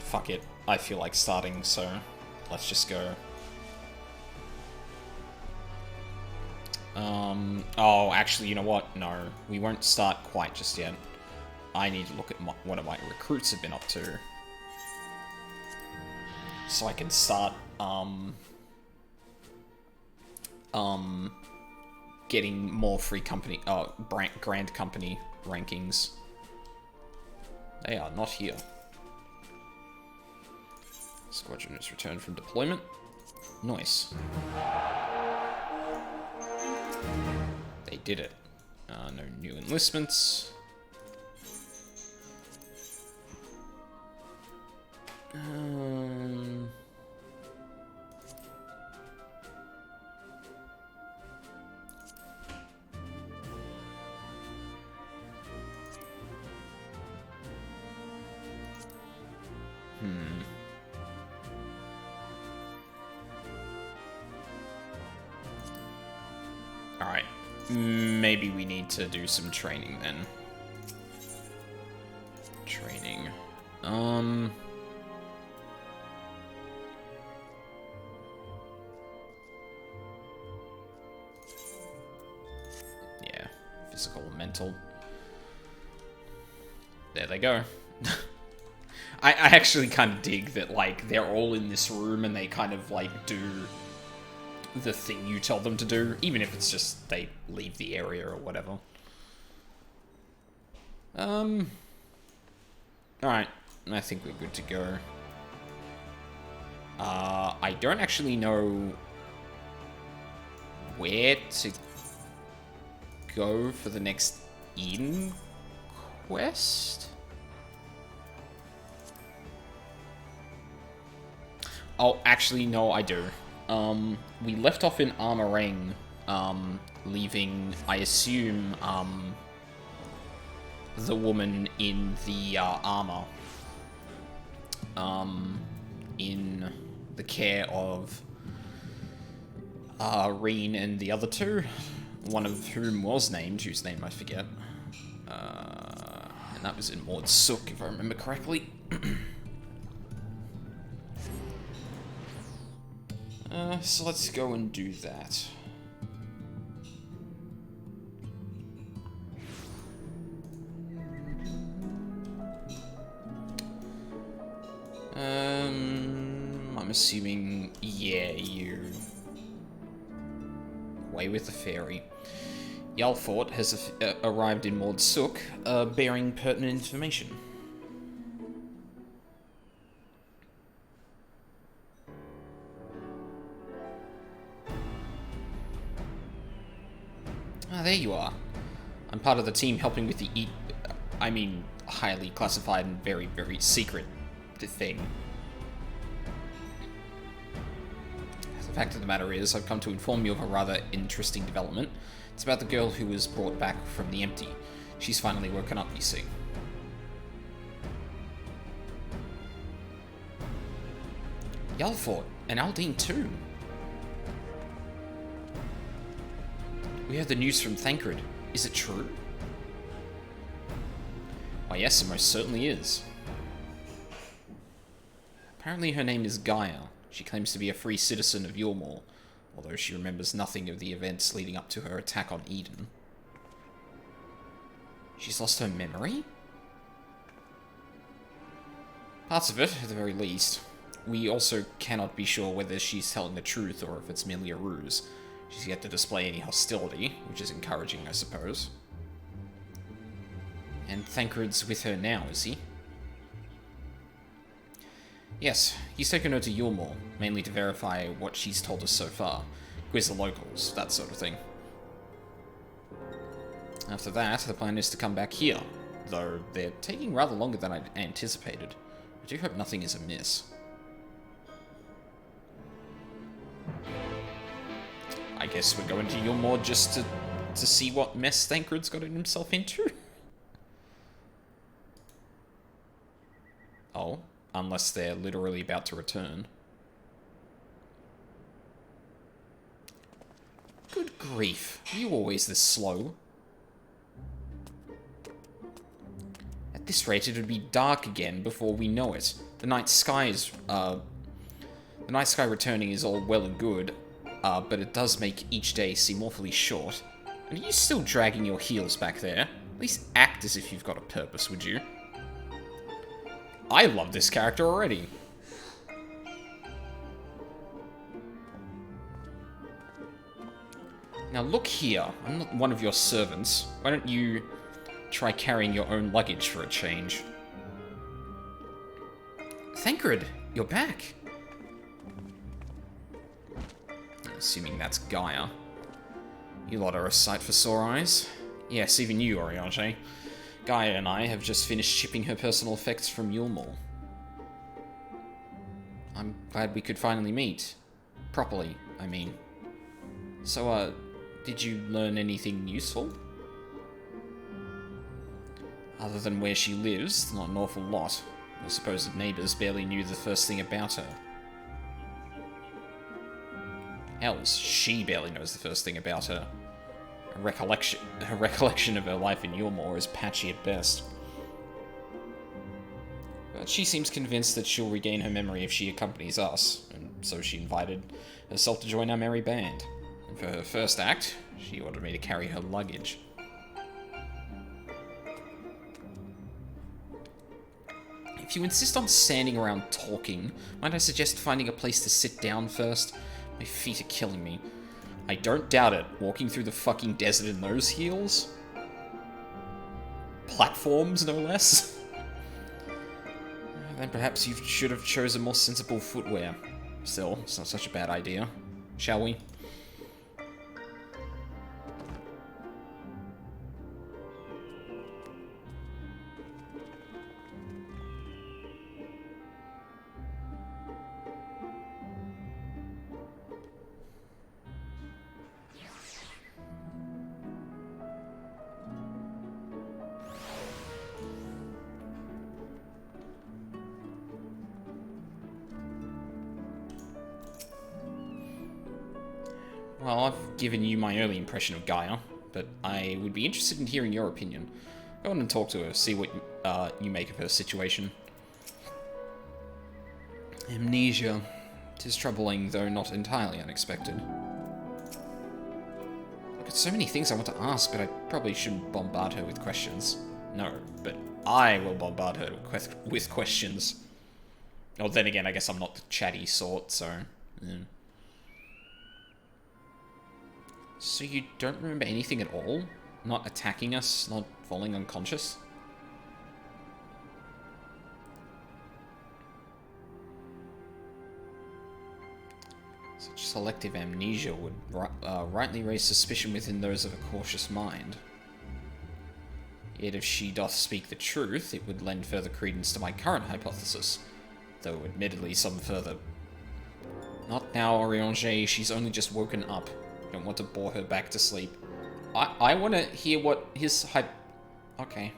Fuck it. I feel like starting, so let's just go. Oh, actually, you know what? No, we won't start quite just yet. I need to look at what my recruits have been up to. So I can start, getting more free company, grand company rankings. They are not here. Squadron has returned from deployment. Nice. They did it. No new enlistments. Alright. Maybe we need to do some training then. Training. Yeah. Physical, mental. There they go. I actually kind of dig that, like, they're all in this room and they kind of, like, do the thing you tell them to do, even if it's just they leave the area or whatever. Alright, I think we're good to go. I don't actually know where to go for the next Eden quest. Oh, actually, no, I do. We left off in Armorang, leaving, I assume, the woman in the, armor, in the care of, Reen and the other two, one of whom was named, whose name I forget, and that was in Maud Sook, if I remember correctly. So let's go and do that. I'm assuming, yeah, you... Away with the fairy. Yalfort has arrived in Maud Sook, bearing pertinent information. Ah, there you are. I'm part of the team helping with the highly classified and very, very secret thing. The fact of the matter is, I've come to inform you of a rather interesting development. It's about the girl who was brought back from the empty. She's finally woken up, you see. Yalfort, and Aldine too. We heard the news from Thancred. Is it true? Why yes, it most certainly is. Apparently her name is Gaia. She claims to be a free citizen of Yulmore, although she remembers nothing of the events leading up to her attack on Eden. She's lost her memory? Parts of it, at the very least. We also cannot be sure whether she's telling the truth or if it's merely a ruse. She's yet to display any hostility, which is encouraging, I suppose. And Thancred's with her now, is he? Yes, he's taken her to Yulmore, mainly to verify what she's told us so far. Quiz the locals, that sort of thing. After that, the plan is to come back here, though they're taking rather longer than I'd anticipated. I do hope nothing is amiss. I guess we're going to Yulmore just to see what mess Thancred's got himself into. Oh, unless they're literally about to return. Good grief, are you always this slow? At this rate, it would be dark again before we know it. The night sky returning is all well and good, but it does make each day seem awfully short. And are you still dragging your heels back there? At least act as if you've got a purpose, would you? I love this character already. Now look here, I'm not one of your servants. Why don't you try carrying your own luggage for a change? Thancred, you're back. Assuming that's Gaia. You lot are a sight for sore eyes. Yes, even you, Oriange. Gaia and I have just finished shipping her personal effects from Yulmore. I'm glad we could finally meet. Properly, I mean. So, did you learn anything useful? Other than where she lives, not an awful lot. Her supposed neighbours barely knew the first thing about her. Hells, she barely knows the first thing about her. Her recollection of her life in Yulmore is patchy at best. But she seems convinced that she'll regain her memory if she accompanies us, and so she invited herself to join our merry band. And for her first act, she ordered me to carry her luggage. If you insist on standing around talking, might I suggest finding a place to sit down first? My feet are killing me. I don't doubt it. Walking through the fucking desert in those heels? Platforms, no less? Then perhaps you should have chosen more sensible footwear. Still, it's not such a bad idea. Shall we? Well, I've given you my early impression of Gaia, but I would be interested in hearing your opinion. Go on and talk to her, see what you make of her situation. Amnesia. 'Tis troubling, though not entirely unexpected. I've got so many things I want to ask, but I probably shouldn't bombard her with questions. No, but I will bombard her with questions. Oh, then again, I guess I'm not the chatty sort, so... Yeah. So you don't remember anything at all? Not attacking us? Not falling unconscious? Such selective amnesia would rightly raise suspicion within those of a cautious mind. Yet if she doth speak the truth, it would lend further credence to my current hypothesis, though admittedly some further... Not now, Oriange, she's only just woken up. Don't want to bore her back to sleep. I want to hear what his Okay.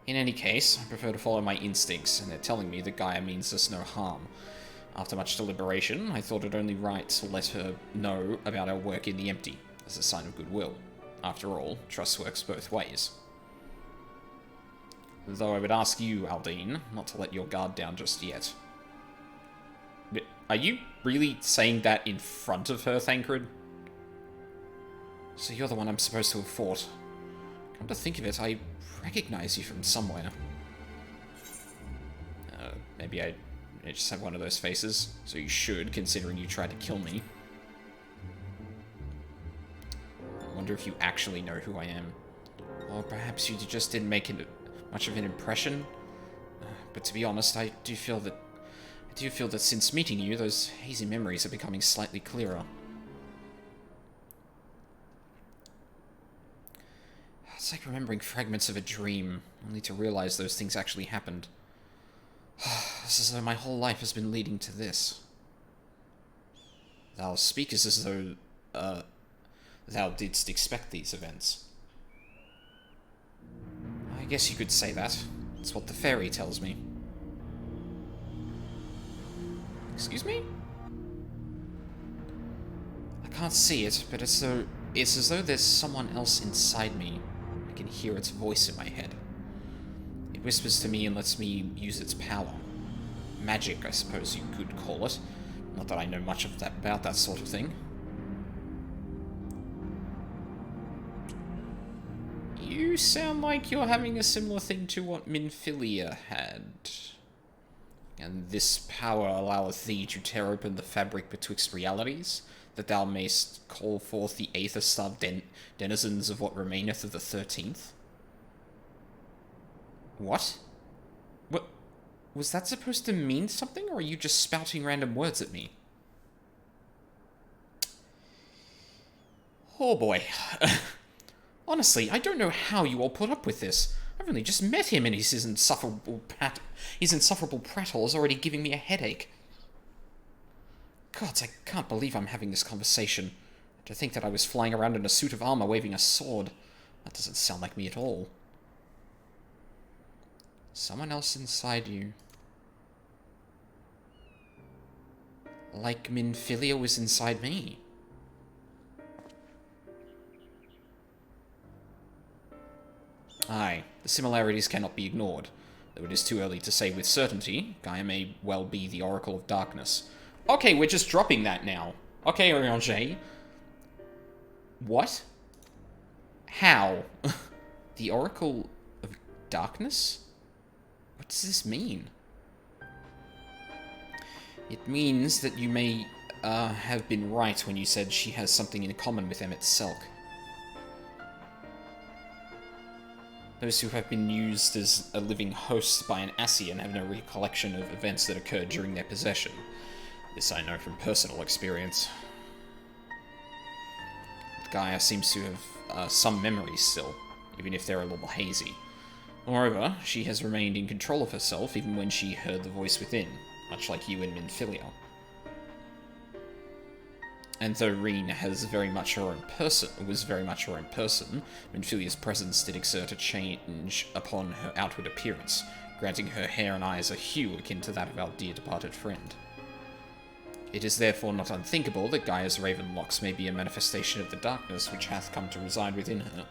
In any case, I prefer to follow my instincts, and they're telling me that Gaia means us no harm. After much deliberation, I thought it only right to let her know about our work in the empty, as a sign of goodwill. After all, trust works both ways. Though I would ask you, Aldine, not to let your guard down just yet. Are you really saying that in front of her, Thancred? So you're the one I'm supposed to have fought. Come to think of it, I recognize you from somewhere. Maybe I just have one of those faces, so you should, considering you tried to kill me. I wonder if you actually know who I am. Or perhaps you just didn't make much of an impression. But to be honest, I do feel that since meeting you, those hazy memories are becoming slightly clearer. It's like remembering fragments of a dream, only to realize those things actually happened. It's as though my whole life has been leading to this. Thou speakest as though, thou didst expect these events. I guess you could say that. It's what the fairy tells me. Excuse me? I can't see it, but it's as though there's someone else inside me. I can hear its voice in my head. It whispers to me and lets me use its power. Magic, I suppose you could call it. Not that I know much about that sort of thing. You sound like you're having a similar thing to what Minfilia had. And this power alloweth thee to tear open the fabric betwixt realities, that thou mayst call forth the aether-starved denizens of what remaineth of the 13th? What? What? Was that supposed to mean something, or are you just spouting random words at me? Oh boy. Honestly, I don't know how you all put up with this. I've only just met him and his insufferable prattle is already giving me a headache. Gods, I can't believe I'm having this conversation. To think that I was flying around in a suit of armor waving a sword. That doesn't sound like me at all. Someone else inside you. Like Minfilia was inside me. Aye, the similarities cannot be ignored. Though it is too early to say with certainty, Gaia may well be the Oracle of Darkness. Okay, we're just dropping that now. Okay, Oriange. What? How? The Oracle of Darkness? What does this mean? It means that you may have been right when you said she has something in common with Emmett Selk. Those who have been used as a living host by an Ascian have no recollection of events that occurred during their possession. This I know from personal experience. Gaia seems to have some memories still, even if they're a little hazy. Moreover, she has remained in control of herself even when she heard the voice within, much like you in Minfilia. And though Reen was very much her own person, Minfilia's presence did exert a change upon her outward appearance, granting her hair and eyes a hue akin to that of our dear departed friend. It is therefore not unthinkable that Gaia's raven locks may be a manifestation of the darkness which hath come to reside within her.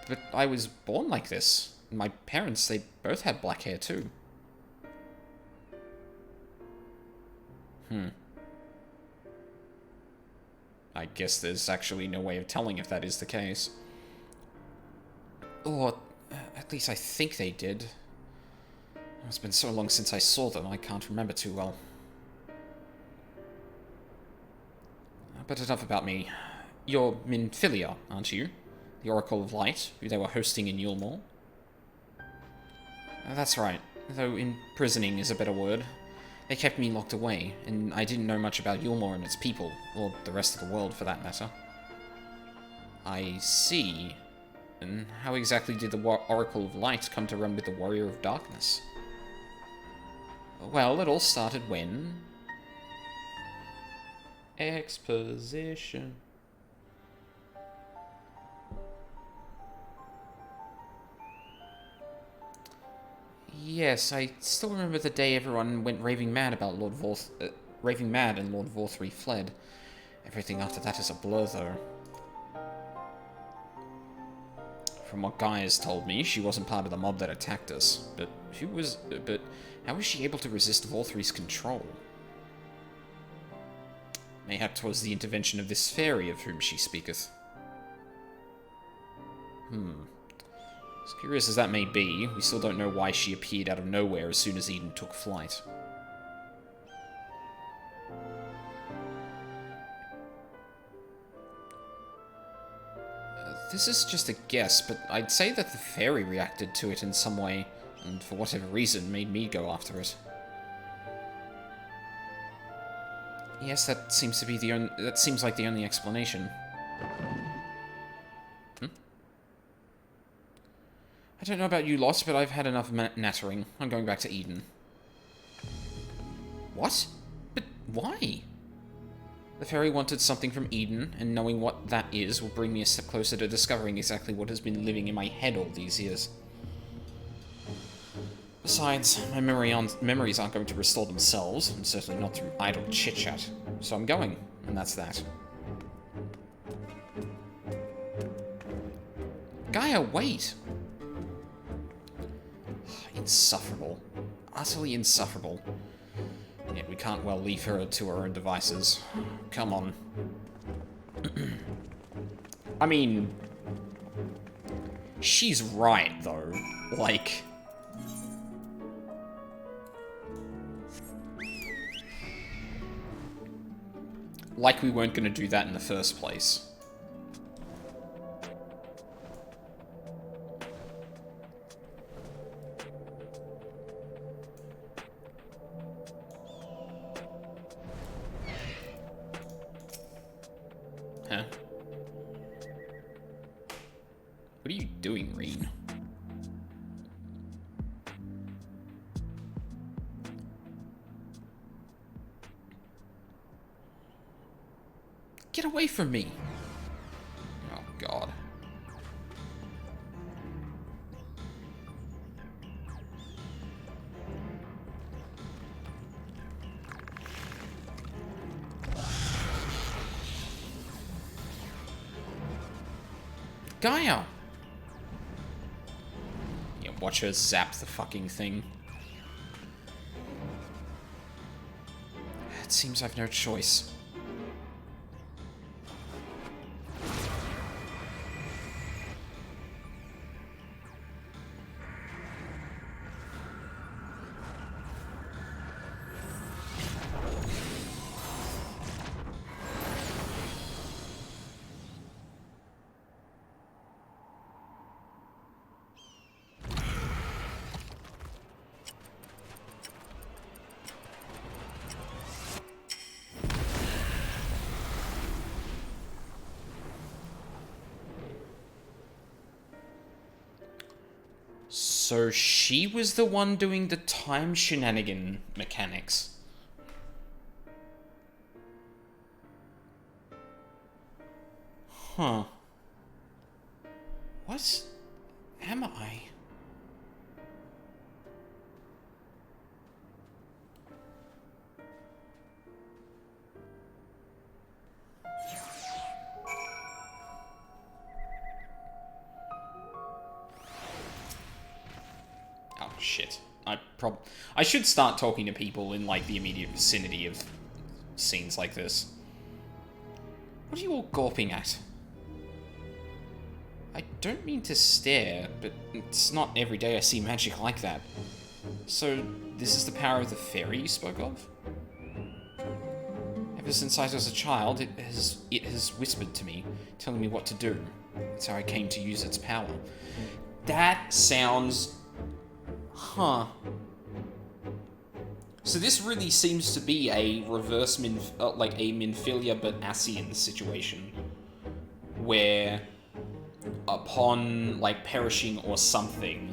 But I was born like this. My parents, they both had black hair too. I guess there's actually no way of telling if that is the case. Or, at least I think they did. It's been so long since I saw them, I can't remember too well. But enough about me. You're Minfilia, aren't you? The Oracle of Light, who they were hosting in Yulmore? That's right, though imprisoning is a better word. They kept me locked away, and I didn't know much about Yulmore and its people, or the rest of the world for that matter. I see. And how exactly did the Oracle of Light come to run with the Warrior of Darkness? Well, it all started when... Exposition. Yes, I still remember the day everyone went raving mad about raving mad and Lord Vorthree fled. Everything after that is a blur, though. From what Guy has told me, she wasn't part of the mob that attacked us. But how was she able to resist Vorthree's control? Mayhap 'twas the intervention of this fairy of whom she speaketh. As curious as that may be, we still don't know why she appeared out of nowhere as soon as Eden took flight. This is just a guess, but I'd say that the fairy reacted to it in some way, and for whatever reason made me go after it. Yes, that seems like the only explanation. I don't know about you lot, but I've had enough nattering. I'm going back to Eden. What? But why? The fairy wanted something from Eden, and knowing what that is will bring me a step closer to discovering exactly what has been living in my head all these years. Besides, my memories aren't going to restore themselves, and certainly not through idle chit-chat. So I'm going, and that's that. Gaia, wait! Insufferable. Utterly insufferable. Yet we can't well leave her to her own devices. Come on. I mean... she's right, though. Like... like we weren't going to do that in the first place. Huh? What are you doing, Reen? Get away from me! Oh, God. Gaia! Yeah, watch her zap the fucking thing. It seems I've no choice. So she was the one doing the time shenanigan mechanics. Huh. What am I? Oh, shit. I should start talking to people in, like, the immediate vicinity of scenes like this. What are you all gawping at? I don't mean to stare, but it's not every day I see magic like that. So, this is the power of the fairy you spoke of? Ever since I was a child, it has whispered to me, telling me what to do. That's how I came to use its power. That sounds... huh. So this really seems to be a reverse like a Minfilia but Ascian situation, where upon like perishing or something,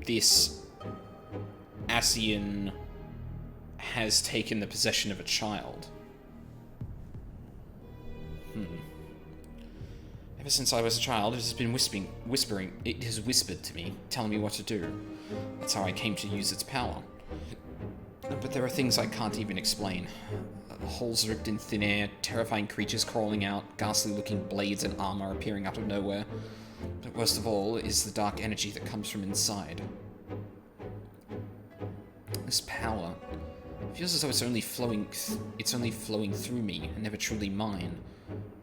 this Ascian has taken the possession of a child. Ever since I was a child, it has been whispering. It has whispered to me, telling me what to do. That's how I came to use its power. But there are things I can't even explain. Holes ripped in thin air, terrifying creatures crawling out, ghastly-looking blades and armor appearing out of nowhere. But worst of all is the dark energy that comes from inside. This power feels as though it's only flowing through me and never truly mine.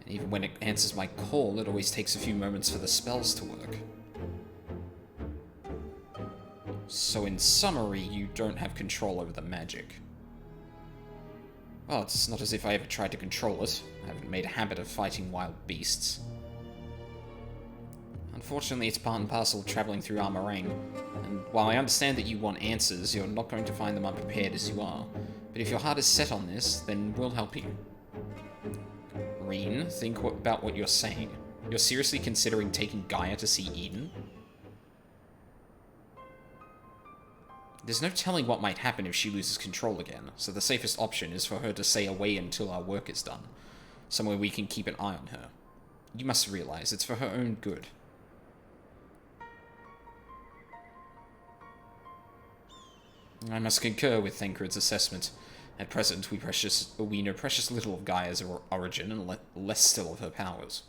And even when it answers my call, it always takes a few moments for the spells to work. So in summary, you don't have control over the magic. Well, it's not as if I ever tried to control it. I haven't made a habit of fighting wild beasts. Unfortunately, it's part and parcel of traveling through Armorang, and while I understand that you want answers, you're not going to find them unprepared as you are. But if your heart is set on this, then we'll help you. Reen, think about what you're saying. You're seriously considering taking Gaia to see Eden? There's no telling what might happen if she loses control again, so the safest option is for her to stay away until our work is done. Somewhere we can keep an eye on her. You must realize it's for her own good. I must concur with Thancred's assessment. At present, we know precious little of Gaia's origin and less still of her powers.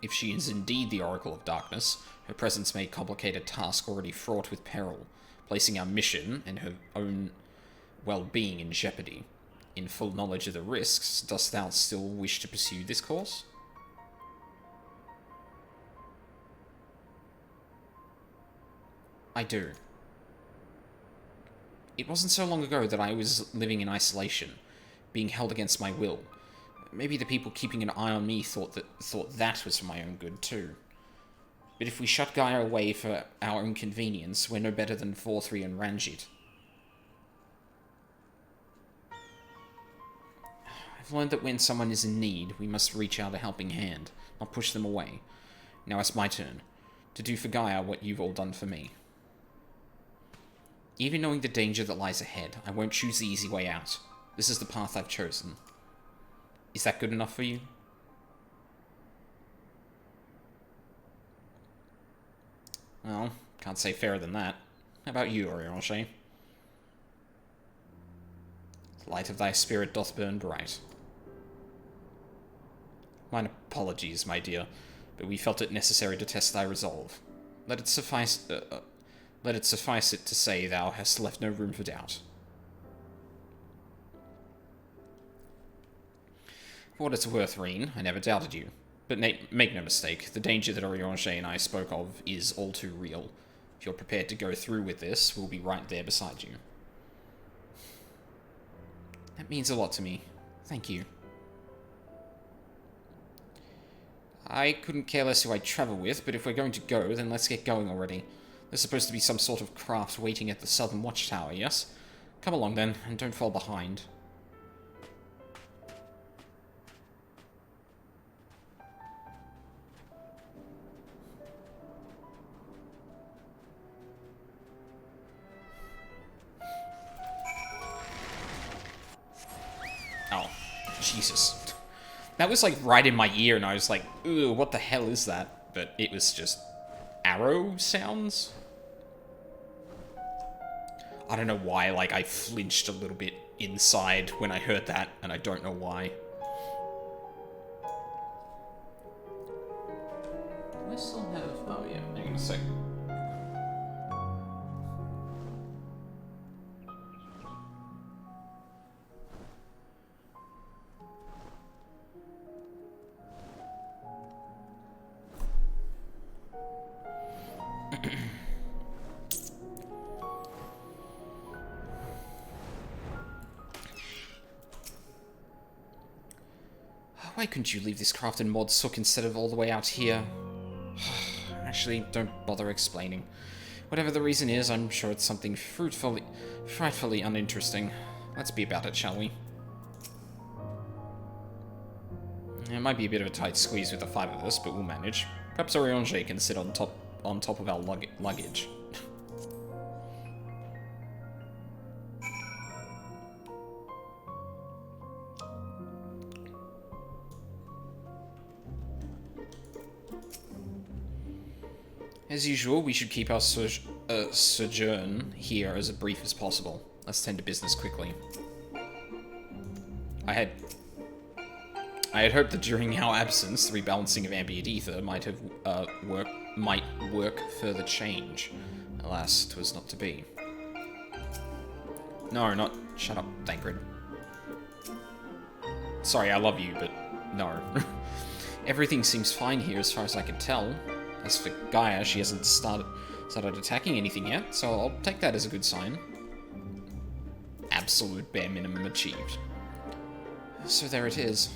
If she is indeed the Oracle of Darkness, her presence may complicate a task already fraught with peril, placing our mission and her own well-being in jeopardy. In full knowledge of the risks, dost thou still wish to pursue this course? I do. It wasn't so long ago that I was living in isolation, being held against my will. Maybe the people keeping an eye on me thought that was for my own good too. But if we shut Gaia away for our own convenience, we're no better than 4-3 and Ranjit. I've learned that when someone is in need, we must reach out a helping hand, not push them away. Now it's my turn, to do for Gaia what you've all done for me. Even knowing the danger that lies ahead, I won't choose the easy way out. This is the path I've chosen. Is that good enough for you? Well, can't say fairer than that. How about you, Oriange? The light of thy spirit doth burn bright. Mine apologies, my dear, but we felt it necessary to test thy resolve. Let it suffice it to say thou hast left no room for doubt. For what it's worth, Reen, I never doubted you. But make no mistake, the danger that Oriange and I spoke of is all too real. If you're prepared to go through with this, we'll be right there beside you. That means a lot to me. Thank you. I couldn't care less who I travel with, but if we're going to go, then let's get going already. There's supposed to be some sort of craft waiting at the southern watchtower, yes? Come along then, and don't fall behind. Oh, Jesus. That was like right in my ear, and I was like, ooh, what the hell is that? But it was just arrow sounds? I don't know why, like, I flinched a little bit inside when I heard that, and I don't know why. Do I still have... Oh, yeah, hang on a sec. Why couldn't you leave this craft in Mod Sook instead of all the way out here? Actually, don't bother explaining. Whatever the reason is, I'm sure it's something frightfully uninteresting. Let's be about it, shall we? It might be a bit of a tight squeeze with the 5 of us, but we'll manage. Perhaps Oriange can sit on top of our luggage. As usual, we should keep our sojourn here as brief as possible. Let's tend to business quickly. I had hoped that during our absence, the rebalancing of ambient ether might work further change. Alas, 'twas not to be. No, not... Shut up, Thancred. Sorry, I love you, but no. Everything seems fine here as far as I can tell. As for Gaia, she hasn't started attacking anything yet, so I'll take that as a good sign. Absolute bare minimum achieved. So there it is.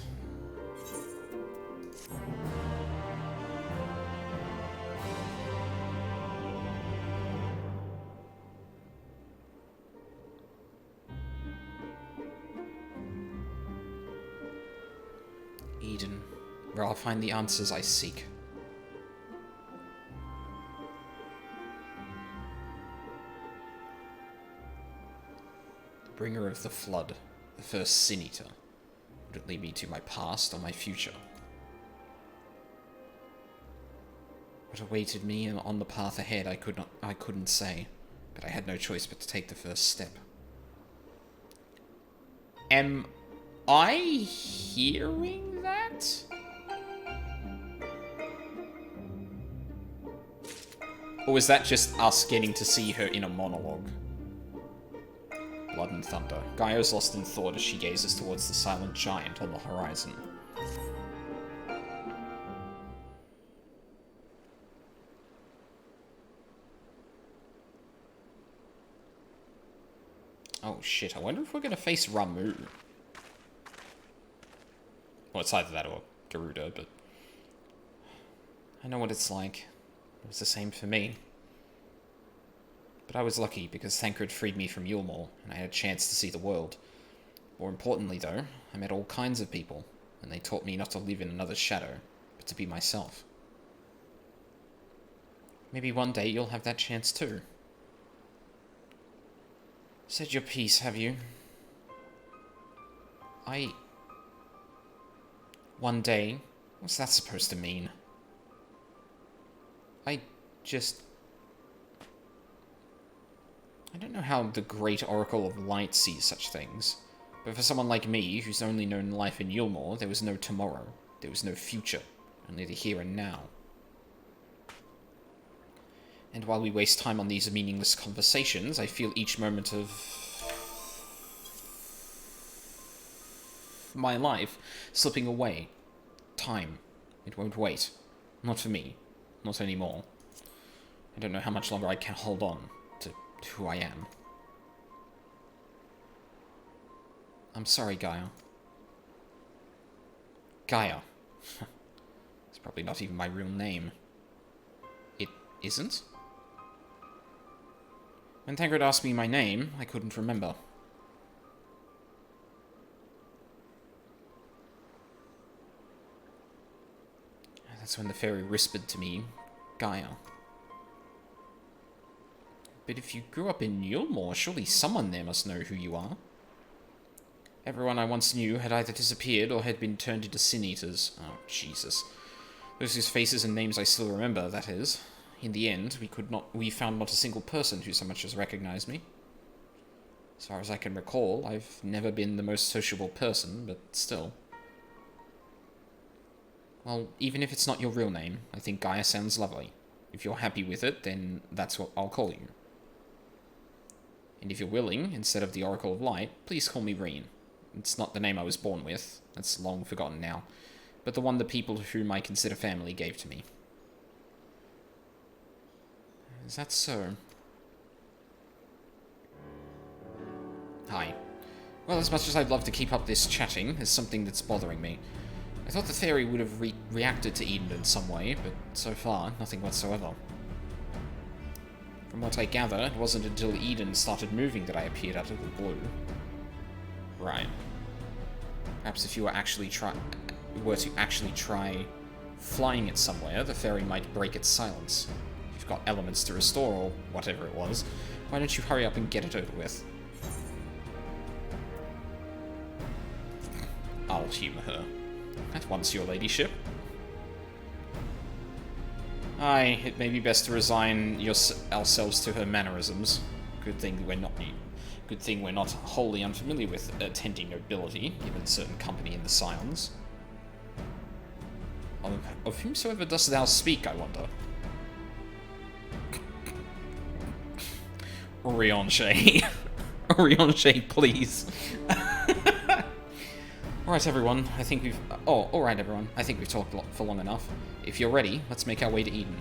Eden, where I'll find the answers I seek. Bringer of the Flood, the first Sin Eater. Would it lead me to my past or my future? What awaited me on the path ahead I couldn't say, but I had no choice but to take the first step. Am I hearing that? Or was that just us getting to see her in a monologue? Blood and thunder. Gaio's lost in thought as she gazes towards the silent giant on the horizon. Oh shit, I wonder if we're gonna face Ramu. Well, it's either that or Garuda, but... I know what it's like. It was the same for me. But I was lucky because Thancred freed me from Yulmore, and I had a chance to see the world. More importantly, though, I met all kinds of people, and they taught me not to live in another's shadow, but to be myself. Maybe one day you'll have that chance too. Said your piece, have you? One day? What's that supposed to mean? I don't know how the Great Oracle of Light sees such things, but for someone like me, who's only known life in Yulmore, there was no tomorrow, there was no future, only the here and now. And while we waste time on these meaningless conversations, I feel each moment of my life slipping away. Time. It won't wait. Not for me. Not anymore. I don't know how much longer I can hold on to who I am. I'm sorry, Gaia. Gaia. It's probably not even my real name. It isn't? When Thancred asked me my name, I couldn't remember. That's when the fairy whispered to me, Gaia. But if you grew up in Yulmore, surely someone there must know who you are. Everyone I once knew had either disappeared or had been turned into sin-eaters. Oh, Jesus. Those whose faces and names I still remember, that is. In the end, we found not a single person who so much as recognized me. As far as I can recall, I've never been the most sociable person, but still. Well, even if it's not your real name, I think Gaia sounds lovely. If you're happy with it, then that's what I'll call you. And if you're willing, instead of the Oracle of Light, please call me Reen. It's not the name I was born with, that's long forgotten now, but the one the people whom I consider family gave to me. Is that so? Hi. Well, as much as I'd love to keep up this chatting, there's something that's bothering me. I thought the fairy would have reacted to Eden in some way, but so far, nothing whatsoever. From what I gather, it wasn't until Eden started moving that I appeared out of the blue. Right. Perhaps if you were to actually try flying it somewhere, the fairy might break its silence. If you've got elements to restore, or whatever it was, why don't you hurry up and get it over with? I'll humour her. At once, your ladyship. Aye, it may be best to resign ourselves to her mannerisms. Good thing we're not wholly unfamiliar with attending nobility, given certain company in the Scions. Of whomsoever dost thou speak, I wonder? Orianche. Orianche, please. Alright, everyone. I think we've... Oh, alright, everyone. I think we've talked for long enough. If you're ready, let's make our way to Eden.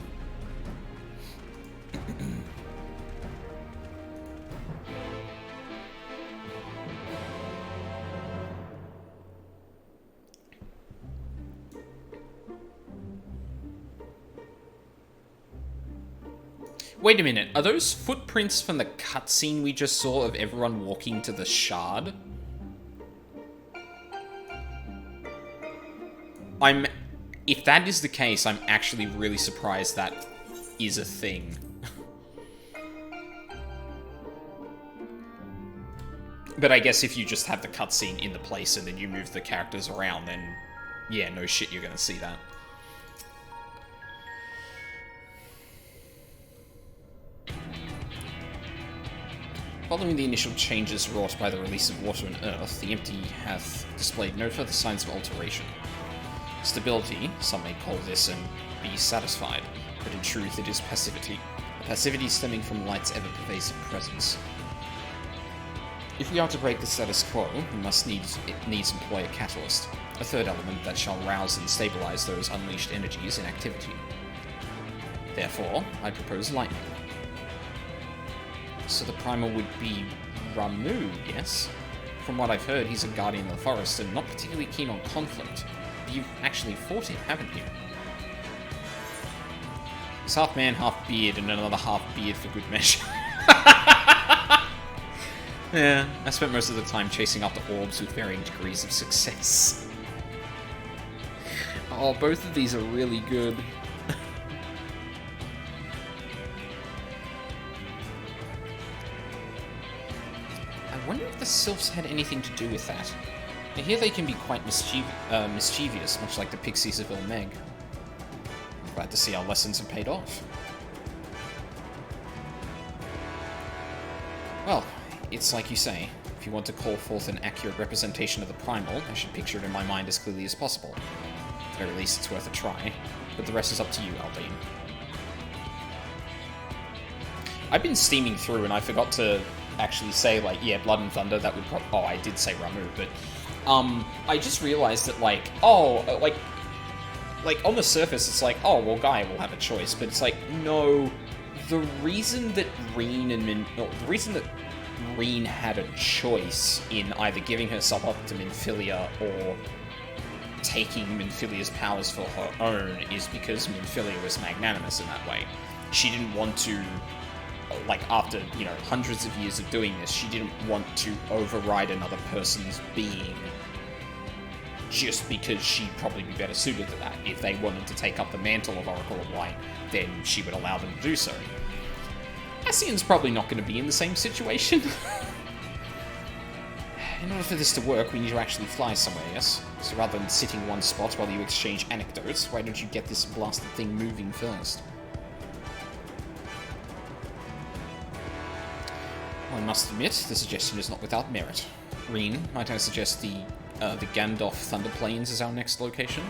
Wait a minute. Are those footprints from the cutscene we just saw of everyone walking to the shard? If that is the case, I'm actually really surprised that is a thing. But I guess if you just have the cutscene in the place and then you move the characters around, then yeah, no shit, you're gonna see that. Following the initial changes wrought by the release of water and earth, the empty hath displayed no further signs of alteration. Stability, some may call this, and be satisfied, but in truth it is passivity. a passivity stemming from light's ever-pervasive presence. If we are to break the status quo, we must needs employ a catalyst, a third element that shall rouse and stabilize those unleashed energies in activity. Therefore, I propose lightning. So the primal would be Ramu, yes? From what I've heard, he's a guardian of the forest and not particularly keen on conflict. But you've actually fought him, haven't you? He's half man, half beard, and another half beard for good measure. Yeah, I spent most of the time chasing after orbs with varying degrees of success. Oh, both of these are really good. I wonder if the sylphs had anything to do with that. I hear they can be quite mischievous, much like the pixies of Ilmeg. Glad to see our lessons have paid off. Well, it's like you say. If you want to call forth an accurate representation of the primal, I should picture it in my mind as clearly as possible. At the very least, it's worth a try. But the rest is up to you, Aldine. I've been steaming through and I forgot to actually say, like, yeah, Blood and Thunder, that would probably... Oh, I did say Ramu, but... I just realized that, like, like, on the surface, it's like, oh, well, Gaia will have a choice, but it's like, no... The reason that Reen had a choice in either giving herself up to Minfilia or taking Minfilia's powers for her own is because Minfilia was magnanimous in that way. She didn't want to, like, after, you know, hundreds of years of doing this, she didn't want to override another person's being just because she'd probably be better suited to that. If they wanted to take up the mantle of Oracle of Light, then she would allow them to do so. Ascian's probably not going to be in the same situation. In order for this to work, we need to actually fly somewhere, yes? So rather than sitting in one spot while you exchange anecdotes, why don't you get this blasted thing moving first? Well, I must admit, the suggestion is not without merit. Reen, might I suggest the Gandalf Thunder Plains as our next location?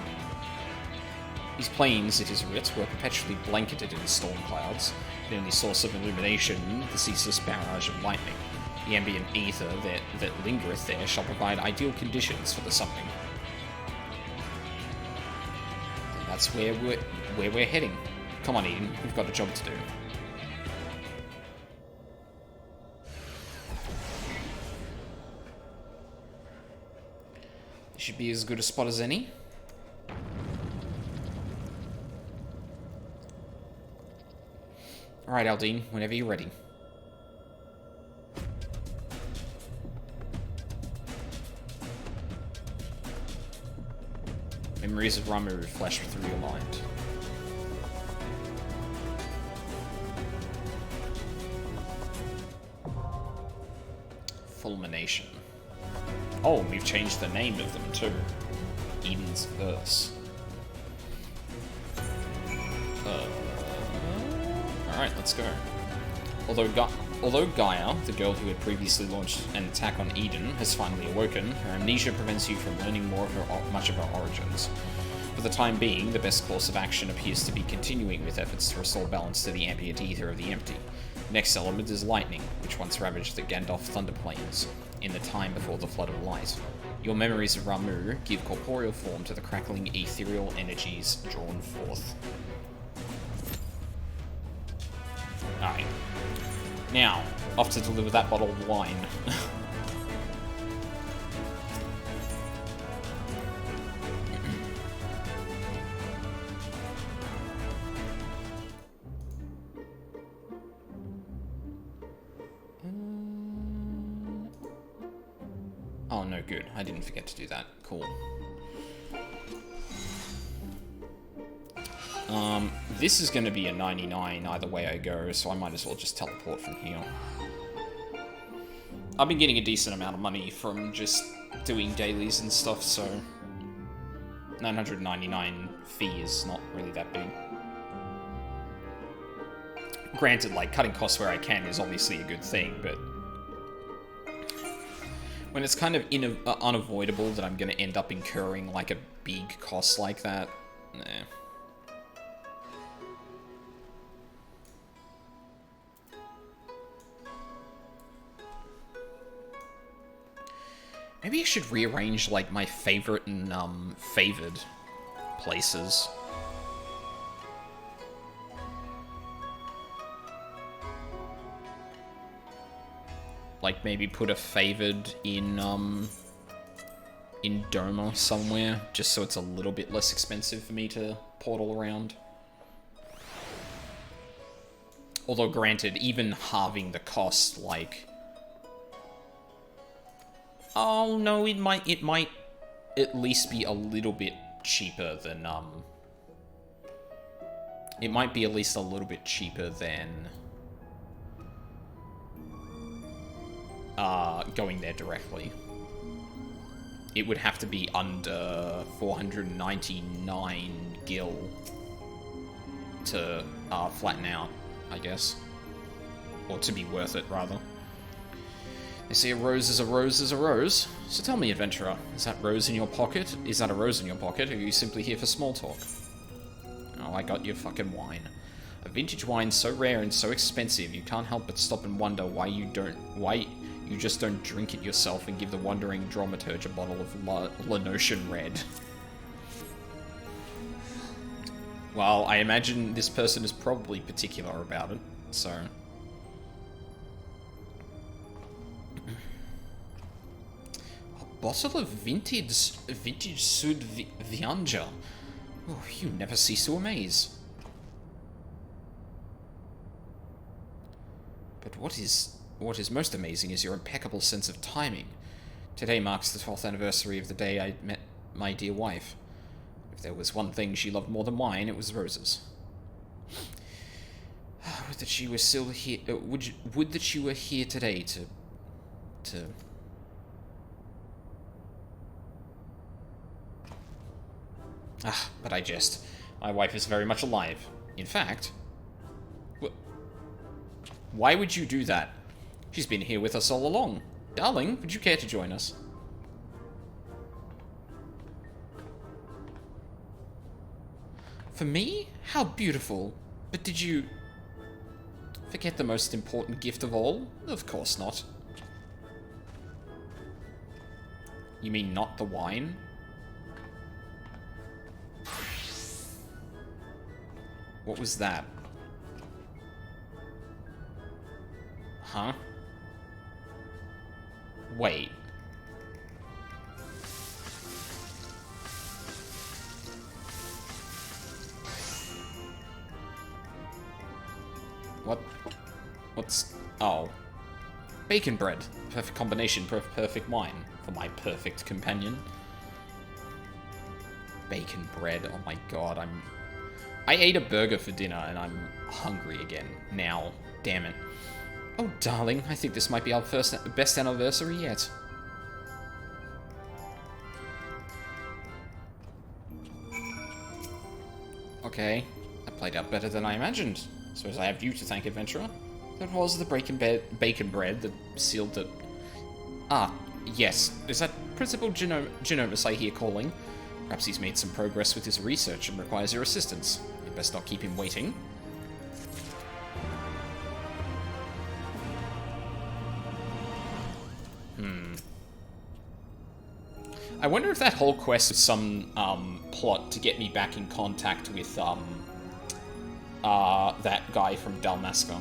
These plains, it is writ, were perpetually blanketed in storm clouds, the only source of illumination, the ceaseless barrage of lightning. The ambient ether that lingereth there shall provide ideal conditions for the summoning. And that's where we're heading. Come on, Eden, we've got a job to do. This should be as good a spot as any. Alright, Aldine, whenever you're ready. Memories of Ramu flash through your mind. Fulmination. Oh, we've changed the name of them too. Eden's Verse. Alright, let's go. Although Gaia, the girl who had previously launched an attack on Eden, has finally awoken, her amnesia prevents you from learning much of her origins. For the time being, the best course of action appears to be continuing with efforts to restore balance to the ambient ether of the empty. The next element is lightning, which once ravaged the Gandalf Thunder Plains, in the time before the Flood of Light. Your memories of Ramu give corporeal form to the crackling ethereal energies drawn forth. Alright. Now, off to deliver that bottle of wine. Oh, no, good. I didn't forget to do that. Cool. This is going to be a 99 either way I go, so I might as well just teleport from here. I've been getting a decent amount of money from just doing dailies and stuff, so 999 fee is not really that big. Granted, like, cutting costs where I can is obviously a good thing, but when it's kind of unavoidable that I'm going to end up incurring, like, a big cost like that, nah. Maybe I should rearrange, like, my favorite and, favored places. Like, maybe put a favored in Doma somewhere, just so it's a little bit less expensive for me to portal around. Although, granted, even halving the cost, like... Oh, no, it might at least be a little bit cheaper than, It might be at least a little bit cheaper than... going there directly. It would have to be under 499 gil to, flatten out, I guess. Or to be worth it, rather. They say a rose is a rose is a rose. So tell me, adventurer, is that rose in your pocket? Is that a rose in your pocket, or are you simply here for small talk? Oh, I got your fucking wine. A vintage wine so rare and so expensive, you can't help but stop and wonder why you just don't drink it yourself and give the wandering dramaturge a bottle of Lenosian Red. Well, I imagine this person is probably particular about it, so... A bottle of vintage Sud Vianja. Oh, you never cease to amaze. But what is most amazing is your impeccable sense of timing. Today marks the 12th anniversary of the day I met my dear wife. If there was one thing she loved more than wine, it was roses. Would that she were still here. Would that she were here today to. But I jest. My wife is very much alive. In fact. Why would you do that? She's been here with us all along. Darling, would you care to join us? For me? How beautiful. But did you... forget the most important gift of all? Of course not. You mean not the wine? What was that? Huh? Wait. What? What's... Oh. Bacon bread. Perfect combination for perfect wine. For my perfect companion. Bacon bread. Oh my god, I ate a burger for dinner and I'm hungry again. Now. Damn it. Oh, darling, I think this might be our best anniversary yet. Okay, that played out better than I imagined. Suppose I have you to thank, adventurer. That was the bacon bread that sealed the... Ah, yes. Is that Principal Genomus I hear calling? Perhaps he's made some progress with his research and requires your assistance. You'd best not keep him waiting. I wonder if that whole quest is some, plot to get me back in contact with, that guy from Dalmasca.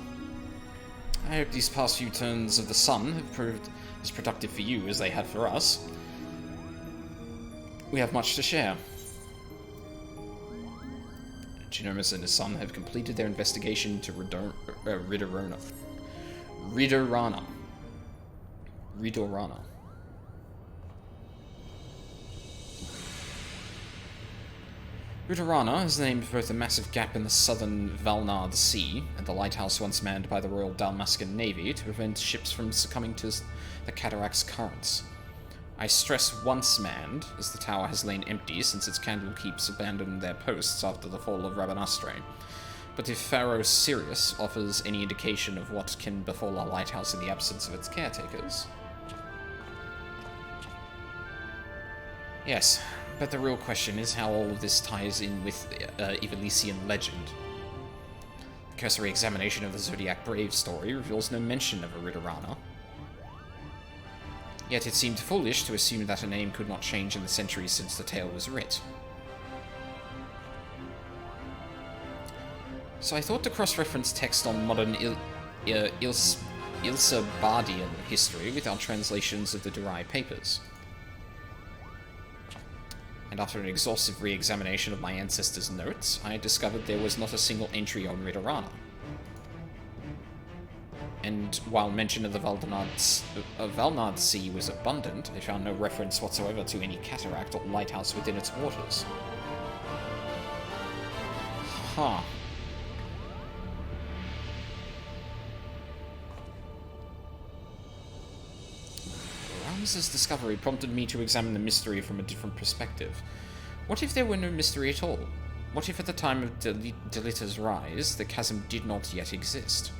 I hope these past few turns of the sun have proved as productive for you as they have for us. We have much to share. Genomus and his son have completed their investigation to Ridorana. Ridorana is the name of both a massive gap in the southern Valnard Sea and the lighthouse once manned by the Royal Dalmascan Navy to prevent ships from succumbing to the cataract's currents. I stress once manned, as the tower has lain empty since its candlekeepers abandoned their posts after the fall of Rabanastre. But if Pharaoh Sirius offers any indication of what can befall our lighthouse in the absence of its caretakers... Yes, but the real question is how all of this ties in with Evelician legend. A cursory examination of the Zodiac Brave story reveals no mention of a Ridorana. Yet it seemed foolish to assume that a name could not change in the centuries since the tale was writ. So I thought to cross-reference text on modern Ilsabardian history with our translations of the Durai papers. And after an exhaustive re-examination of my ancestors' notes, I discovered there was not a single entry on Ridorana. And while mention of the Valnard Sea was abundant, I found no reference whatsoever to any cataract or lighthouse within its waters. Huh. Rams's discovery prompted me to examine the mystery from a different perspective. What if there were no mystery at all? What if at the time of Delita's rise, the chasm did not yet exist?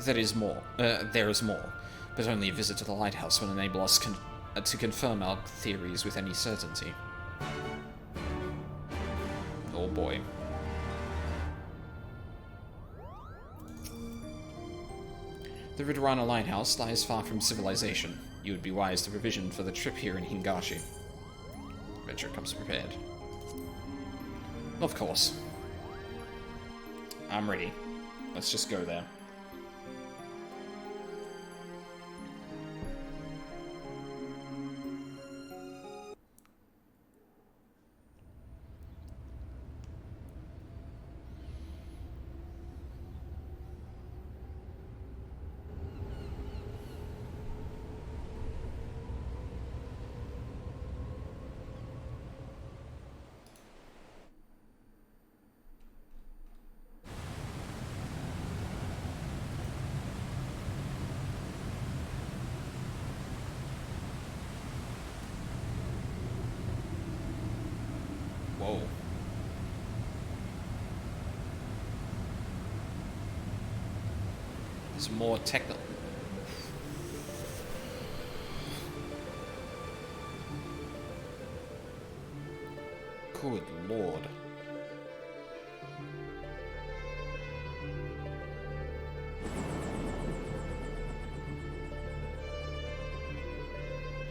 There is more, but only a visit to the lighthouse will enable us to confirm our theories with any certainty. Oh boy. The Ridorana Lighthouse lies far from civilization. You would be wise to provision for the trip here in Hingashi. Adventure comes prepared. Of course. I'm ready. Let's just go there. Whoa. There's more technical. Good lord.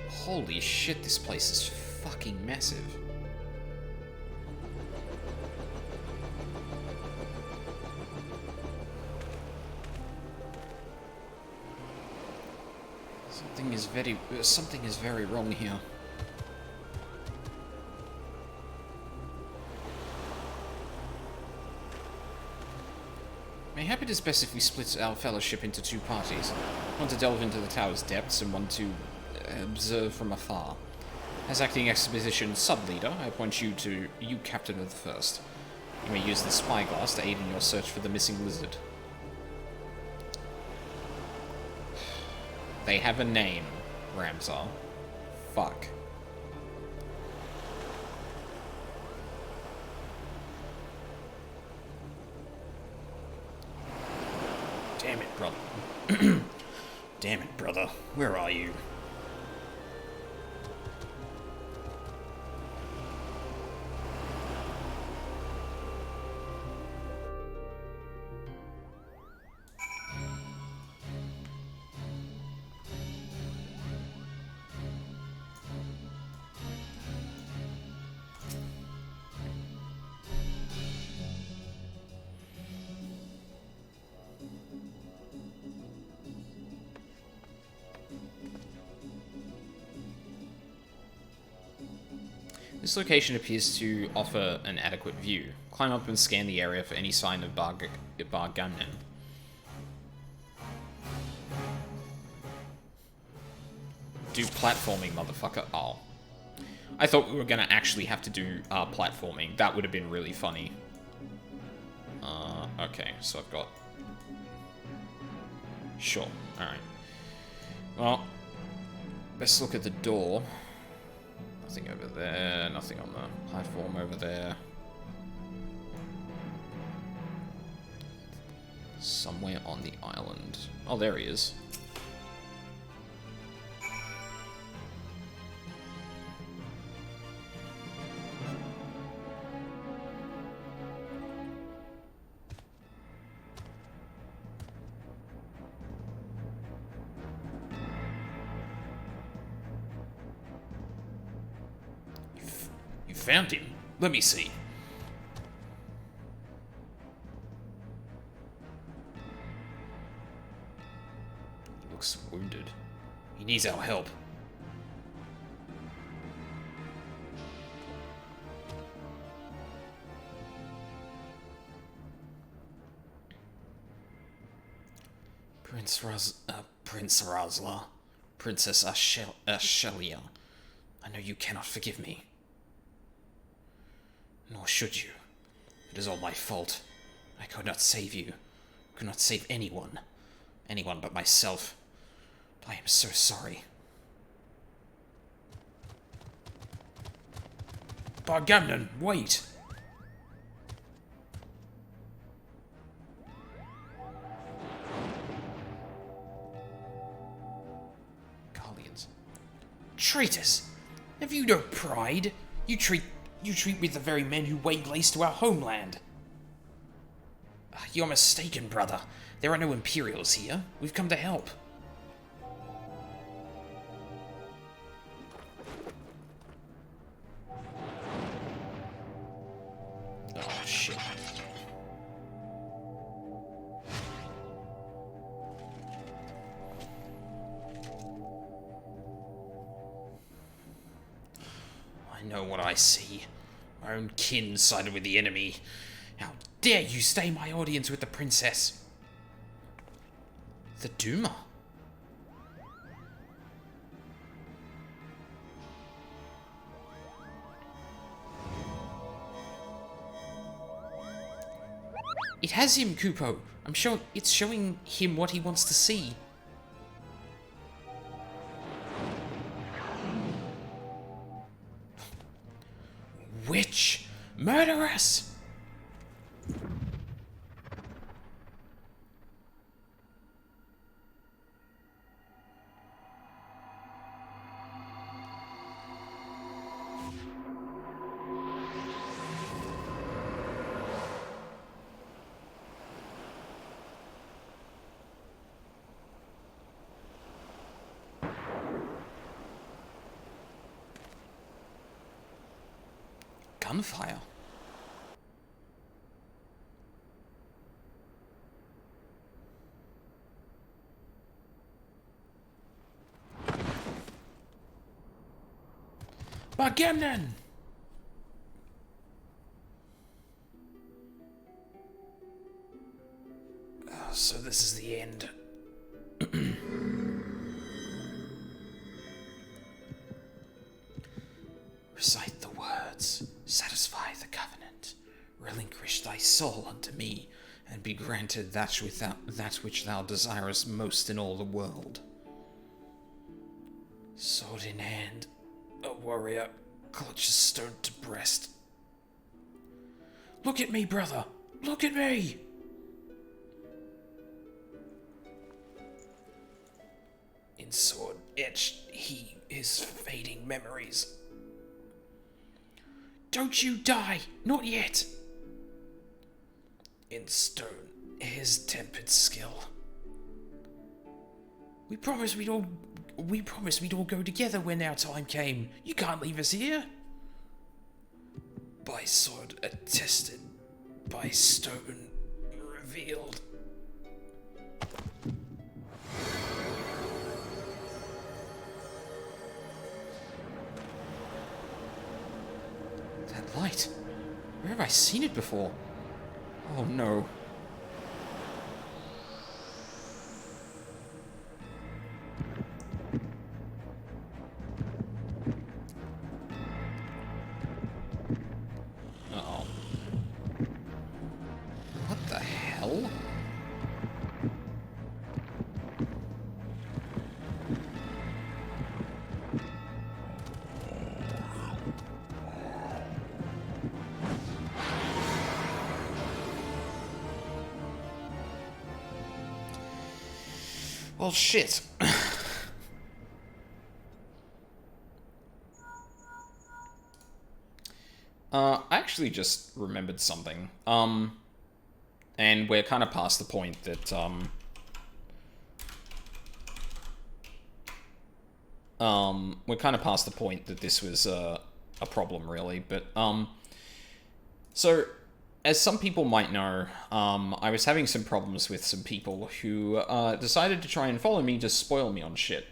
Holy shit, this place is fucking massive. Something is very wrong here. Mayhap it is best if we split our fellowship into two parties. One to delve into the tower's depths, and one to observe from afar. As acting expedition sub-leader, I appoint you captain of the first. You may use the spyglass to aid in your search for the missing lizard. They have a name, Ramsar. Fuck. Damn it, brother. Damn it, brother. Where are you? This location appears to offer an adequate view. Climb up and scan the area for any sign of Barganen. Do platforming, motherfucker. Oh. I thought we were gonna actually have to do platforming. That would have been really funny. Okay, so I've got... Sure, alright. Well, let's look at the door. Nothing over there, nothing on the platform over there. Somewhere on the island. Oh, there he is. found him. Let me see. He looks wounded. He needs our help. Prince Razla, Princess Ashelia, I know you cannot forgive me. Nor should you. It is all my fault. I could not save you. Could not save anyone. Anyone but myself. I am so sorry. Bargamnon, wait! Traitors! Have you no pride? You treat with the very men who laid waste to our homeland. You're mistaken, brother. There are no Imperials here. We've come to help. Oh, shit. I know what I see. My own kin sided with the enemy. How dare you stay my audience with the princess? The Duma? It has him, Kupo. It's showing him what he wants to see. Witch! Murderess! Gunfire. Bargamnon! So this is the end. Recite the words, satisfy the covenant, relinquish thy soul unto me, and be granted that which thou desirest most in all the world. Sword in hand, a warrior clutches stone to breast. Look at me, brother! Look at me! In sword etched he his fading memories. Don't you die! Not yet! In stone, his tempered skill. We promised we'd all go together when our time came. You can't leave us here. By sword attested, by stone revealed. That light. Where have I seen it before? Oh no. Uh-oh. What the hell? Well, shit. I actually just remembered something. And we're kind of past the point that, we're kind of past the point that this was, a problem, really. But, so, as some people might know, I was having some problems with some people who, decided to try and follow me to spoil me on shit.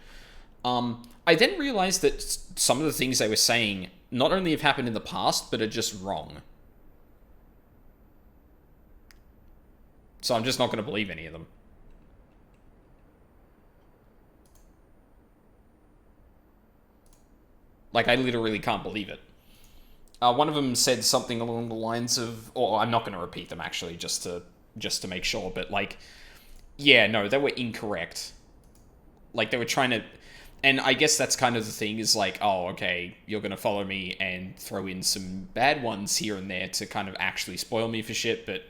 I then realized that some of the things they were saying not only have happened in the past, but are just wrong. So I'm just not going to believe any of them. Like, I literally can't believe it. One of them said something along the lines of, or I'm not going to repeat them actually, just to make sure, but like, yeah, no, they were incorrect. Like, they were trying to, and I guess that's kind of the thing, is like, oh, okay, you're going to follow me and throw in some bad ones here and there to kind of actually spoil me for shit, but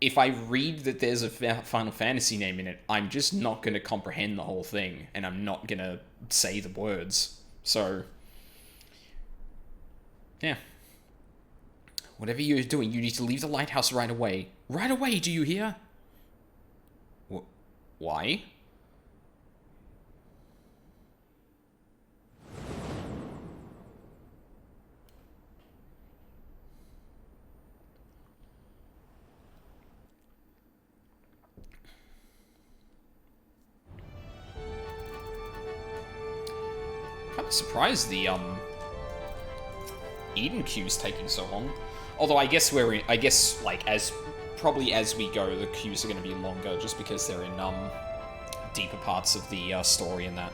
if I read that there's a Final Fantasy name in it, I'm just not going to comprehend the whole thing, and I'm not going to say the words. So, yeah. Whatever you're doing, you need to leave the lighthouse right away. Right away, do you hear? Why? Kind of surprised the Eden queue's taking so long. Although I guess like probably as we go, the queues are going to be longer just because they're in deeper parts of the story and that.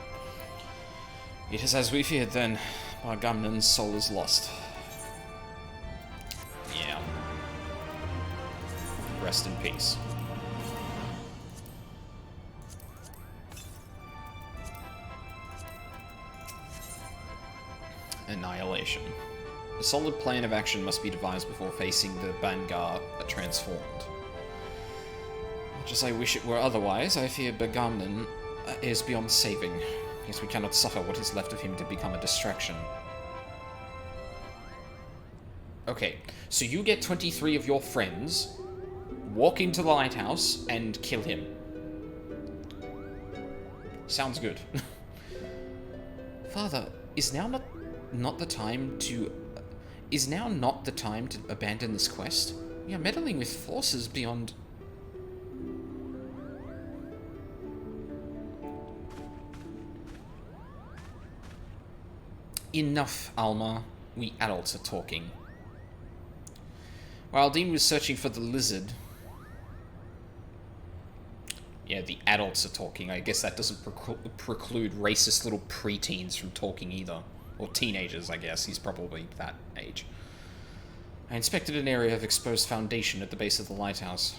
It is as we feared then. Bargamnan's soul is lost. Yeah. Rest in peace. Annihilation. A solid plan of action must be devised before facing the Bangar transformed. Much as I wish it were otherwise, I fear Bergamnan is beyond saving. Yes, we cannot suffer what is left of him to become a distraction. Okay, so you get 23 of your friends, walk into the lighthouse, and kill him. Sounds good. Father, is now not the time to abandon this quest? We are meddling with forces beyond... Enough, Alma. We adults are talking. While Dean was searching for the lizard... Yeah, the adults are talking. I guess that doesn't preclude racist little preteens from talking either. Or teenagers, I guess. He's probably that age. I inspected an area of exposed foundation at the base of the lighthouse.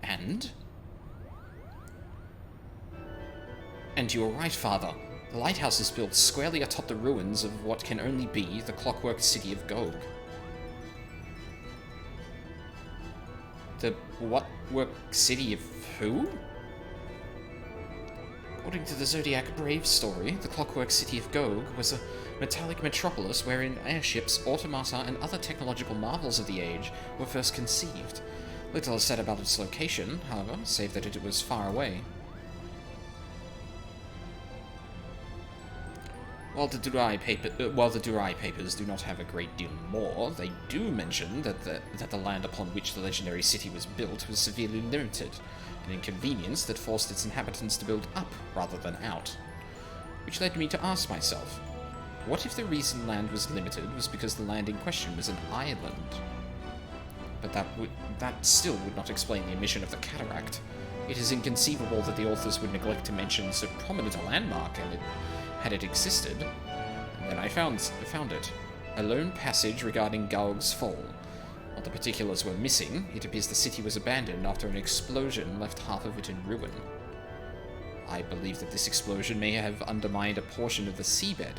And? And you were right, Father. The lighthouse is built squarely atop the ruins of what can only be the clockwork city of Gog. The what-work city of who? According to the Zodiac Brave story, the clockwork city of Gog was a metallic metropolis wherein airships, automata, and other technological marvels of the age were first conceived. Little is said about its location, however, save that it was far away. While the Durai papers do not have a great deal more, they do mention that the land upon which the legendary city was built was severely limited, an inconvenience that forced its inhabitants to build up rather than out. Which led me to ask myself, what if the reason land was limited was because the land in question was an island? But that still would not explain the omission of the cataract. It is inconceivable that the authors would neglect to mention so prominent a landmark, and had it existed. And then I found it. A lone passage regarding Gaug's fall. While the particulars were missing, it appears the city was abandoned after an explosion left half of it in ruin. I believe that this explosion may have undermined a portion of the seabed.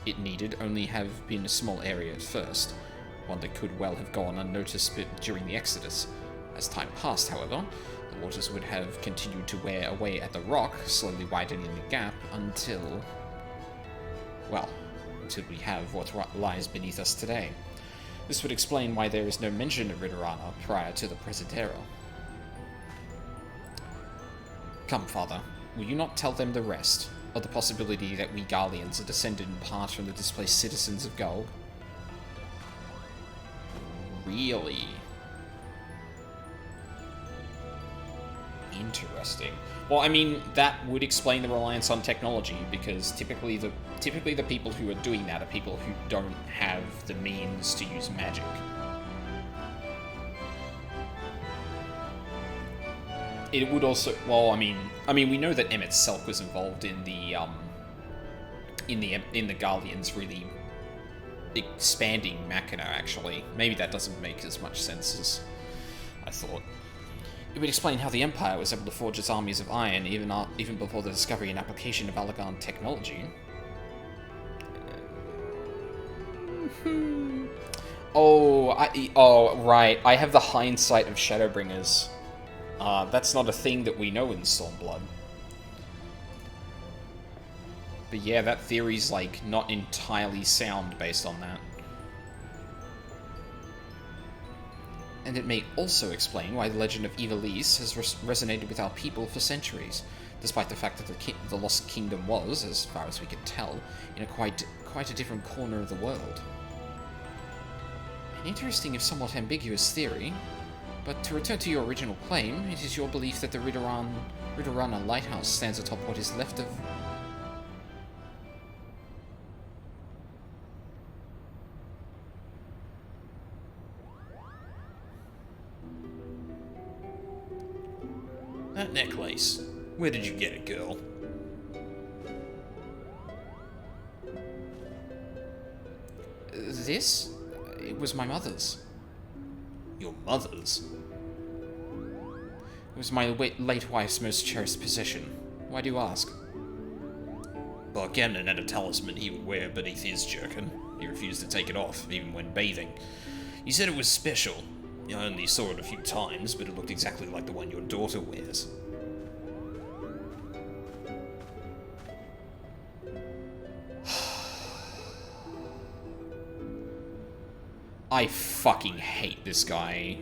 It needed only have been a small area at first, one that could well have gone unnoticed during the Exodus. As time passed, however, the waters would have continued to wear away at the rock, slowly widening the gap until we have what lies beneath us today. This would explain why there is no mention of Ridorana prior to the present era. Come, Father, will you not tell them the rest? or the possibility that we Garleans are descended in part from the displaced citizens of Gulg? Really? Interesting. Well, I mean, that would explain the reliance on technology, because typically the people who are doing that are people who don't have the means to use magic. It would also, well, I mean, we know that Emmett Selk was involved in the Garleans really expanding Machina. Actually, maybe that doesn't make as much sense as I thought. It would explain how the Empire was able to forge its armies of iron even before the discovery and application of Allagan technology. Oh, right. I have the hindsight of Shadowbringers. That's not a thing that we know in Stormblood. But yeah, that theory's, like, not entirely sound based on that. And it may also explain why the legend of Ivalice has resonated with our people for centuries, despite the fact that the Lost Kingdom was, as far as we can tell, in a quite a different corner of the world. An interesting if somewhat ambiguous theory, but to return to your original claim, it is your belief that the Ridorana Lighthouse stands atop what is left of... That necklace. Where did you get it, girl? This? It was my mother's. Your mother's? It was my late wife's most cherished possession. Why do you ask? Bargamnon had a talisman he would wear beneath his jerkin. He refused to take it off, even when bathing. He said it was special. I only saw it a few times, but it looked exactly like the one your daughter wears. I fucking hate this guy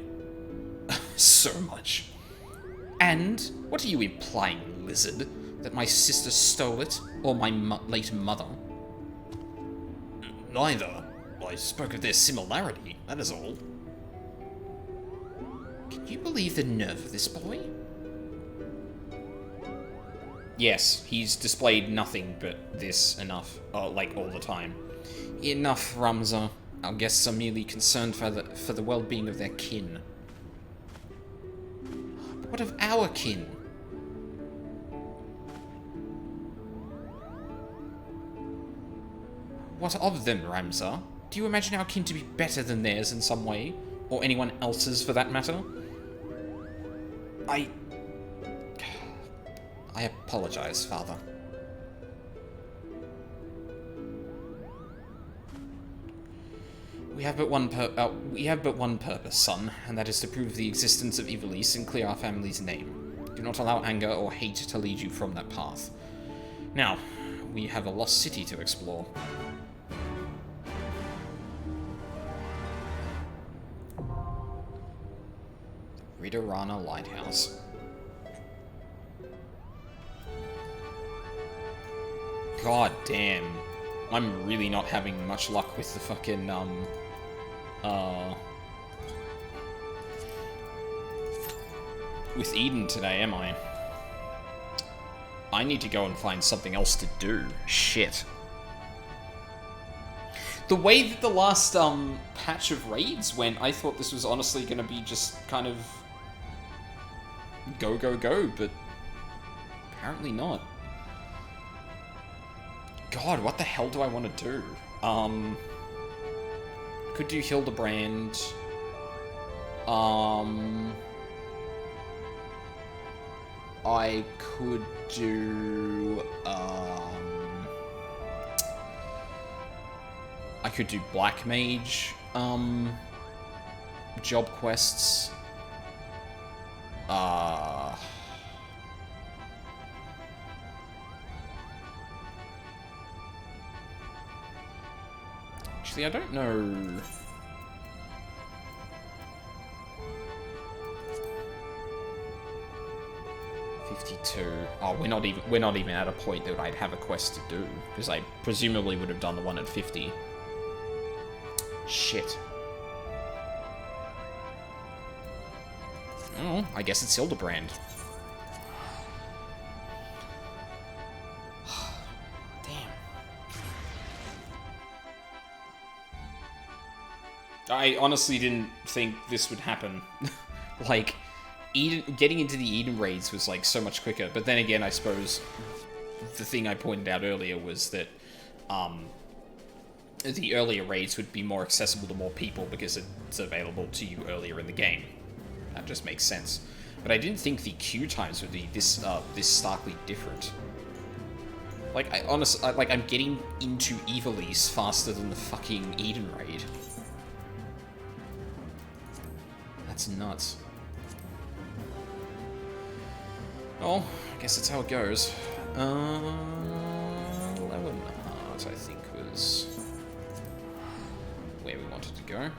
so much. And what are you implying, lizard? That my sister stole it? Or my late mother? Neither. I spoke of their similarity, that is all. Can you believe the nerve of this boy? Yes, he's displayed nothing but this enough, like all the time. Enough, Ramza. Our guests are merely concerned for the well-being of their kin. But what of our kin? What of them, Ramza? Do you imagine our kin to be better than theirs in some way? Or anyone else's, for that matter? I apologize, Father. We have but one purpose, son, and that is to prove the existence of Ivalice and clear our family's name. Do not allow anger or hate to lead you from that path. Now, we have a lost city to explore. Ridorana Lighthouse. God damn. I'm really not having much luck with the fucking, with Eden today, am I? I need to go and find something else to do. Shit. The way that the last, patch of raids went, I thought this was honestly gonna be just kind of go, go, go, but apparently not. God, what the hell do I want to do? Could do Hildebrand. I could do, I could do Black Mage, job quests. Actually, I don't know. 52. Oh, we're not even at a point that I'd have a quest to do, because I presumably would have done the one at 50. Shit. Oh, I guess it's Hildebrand. Damn. I honestly didn't think this would happen. Like, getting into the Eden raids was, like, so much quicker. But then again, I suppose the thing I pointed out earlier was that, the earlier raids would be more accessible to more people because it's available to you earlier in the game. That just makes sense. But I didn't think the queue times would be this starkly different. Like, I'm getting into Evilise faster than the fucking Eden raid. That's nuts. Well, I guess that's how it goes. Lewenheart, I think, was where we wanted to go.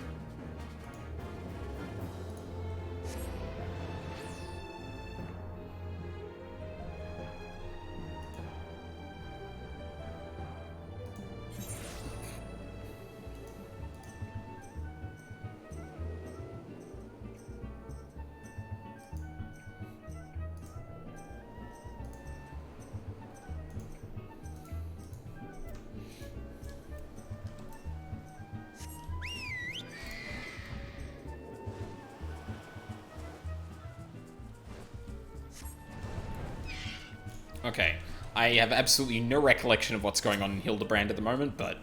Okay, I have absolutely no recollection of what's going on in Hildebrand at the moment, but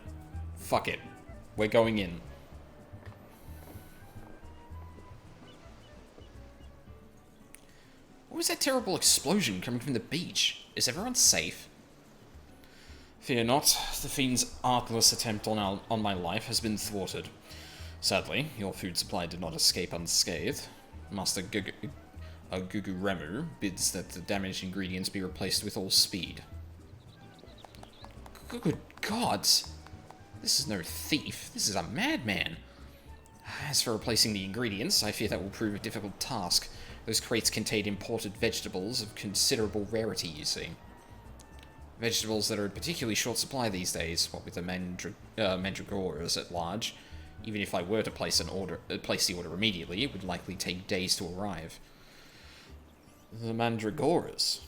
fuck it. We're going in. What was that terrible explosion coming from the beach? Is everyone safe? Fear not, the fiend's artless attempt on my life has been thwarted. Sadly, your food supply did not escape unscathed. Master Gugu Remu bids that the damaged ingredients be replaced with all speed. Good gods! This is no thief, this is a madman. As for replacing the ingredients, I fear that will prove a difficult task. Those crates contain imported vegetables of considerable rarity, you see. Vegetables that are in particularly short supply these days, what with the mandragoras at large. Even if I were to place the order immediately, it would likely take days to arrive. The Mandragoras.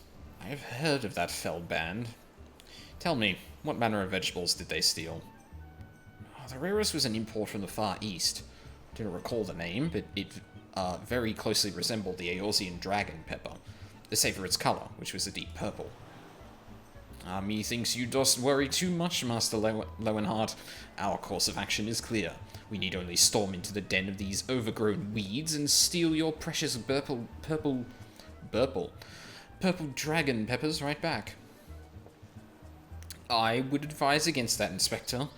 I have heard of that fell band. Tell me, what manner of vegetables did they steal? Oh, the rarest was an import from the Far East. I don't recall the name, but it very closely resembled the Eorzean dragon pepper, save for its colour, which was a deep purple. Methinks you dost worry too much, Master Lewenheart. Our course of action is clear. We need only storm into the den of these overgrown weeds and steal your precious purple dragon peppers right back. I would advise against that, Inspector.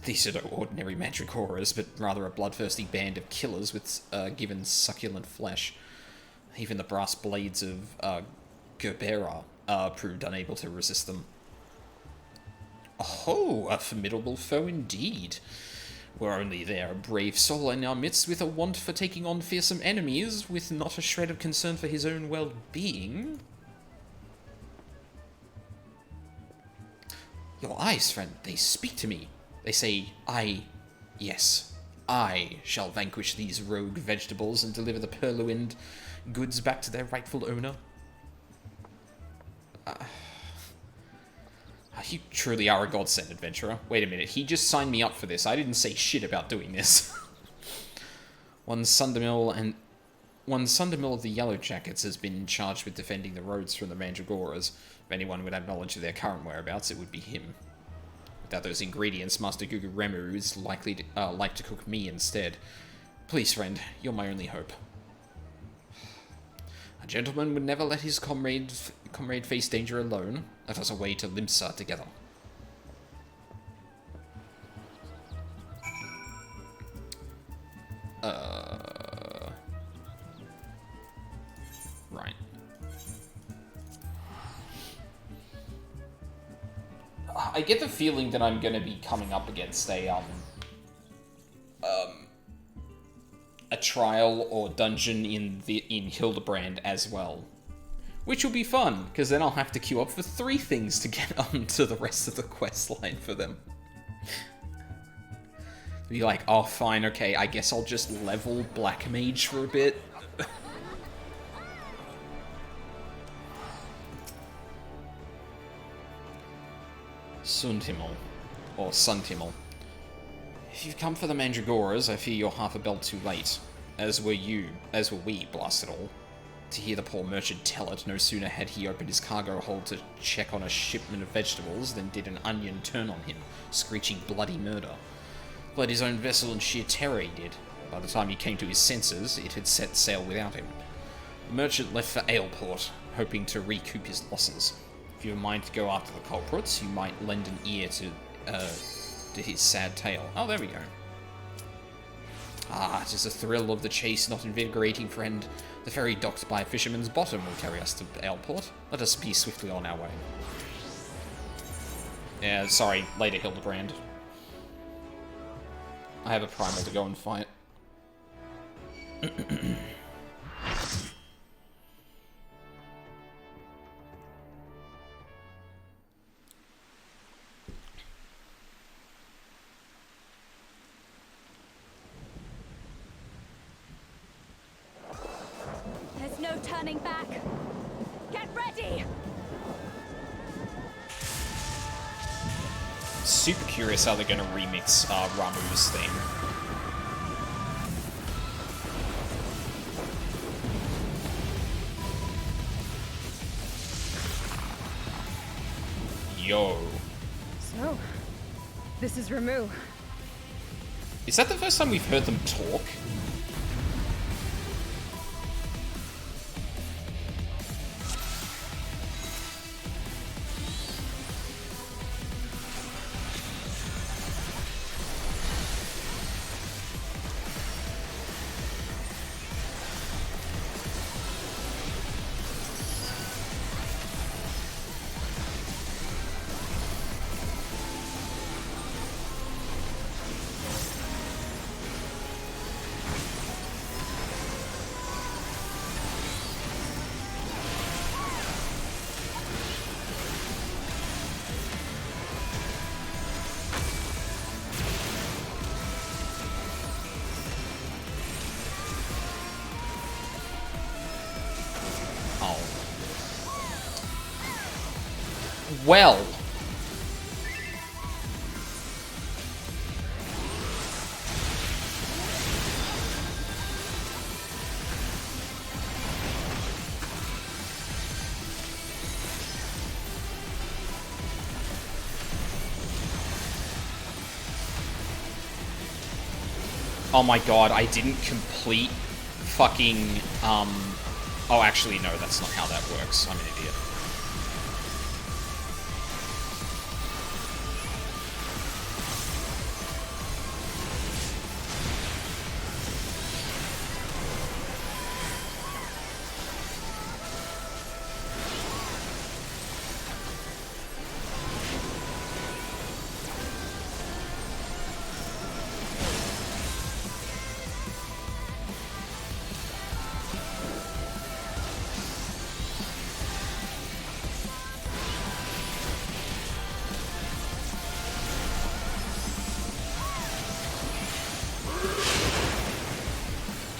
These are no ordinary mandragoras, but rather a bloodthirsty band of killers with given succulent flesh. Even the brass blades of Gerbera proved unable to resist them. Oh, a formidable foe indeed. Were only there a brave soul in our midst with a want for taking on fearsome enemies, with not a shred of concern for his own well-being. Your eyes, friend, they speak to me. They say, yes, I shall vanquish these rogue vegetables and deliver the purloined goods back to their rightful owner. You truly are a godsend, adventurer. Wait a minute, he just signed me up for this. I didn't say shit about doing this. One Sundermill of the Yellow Jackets has been charged with defending the roads from the Mandragoras. If anyone would have knowledge of their current whereabouts, it would be him. Without those ingredients, Master Gugu Remu is likely to, like to cook me instead. Please, friend, you're my only hope. A gentleman would never let his comrade face danger alone. Let us away to Limsa together. Right. I get the feeling that I'm going to be coming up against a trial or dungeon in Hildebrand as well, Which will be fun, because then I'll have to queue up for 3 things to get onto the rest of the quest line for them. Be like, oh fine, okay, I guess I'll just level Black Mage for a bit. Suntimal. Or Suntimal. If you've come for the Mandragoras, I fear you're half a bell too late. As were we, blast it all. To hear the poor merchant tell it, no sooner had he opened his cargo hold to check on a shipment of vegetables than did an onion turn on him, screeching bloody murder. Fled his own vessel in sheer terror he did. By the time he came to his senses, it had set sail without him. The merchant left for Aleport, hoping to recoup his losses. If you have a mind to go after the culprits, you might lend an ear to his sad tale. Oh, there we go. Ah, it is the thrill of the chase, not invigorating, friend. The ferry docked by a fisherman's bottom will carry us to Aleport. Let us be swiftly on our way. Yeah, sorry, later, Hildebrand. I have a primal to go and fight. There's no turning back. Get ready! Super curious how they're going to remix Ramu's theme. Yo. So, this is Ramu. Is that the first time we've heard them talk? Well. Oh my god, I didn't complete fucking, Oh, actually, no, that's not how that works. I'm an idiot.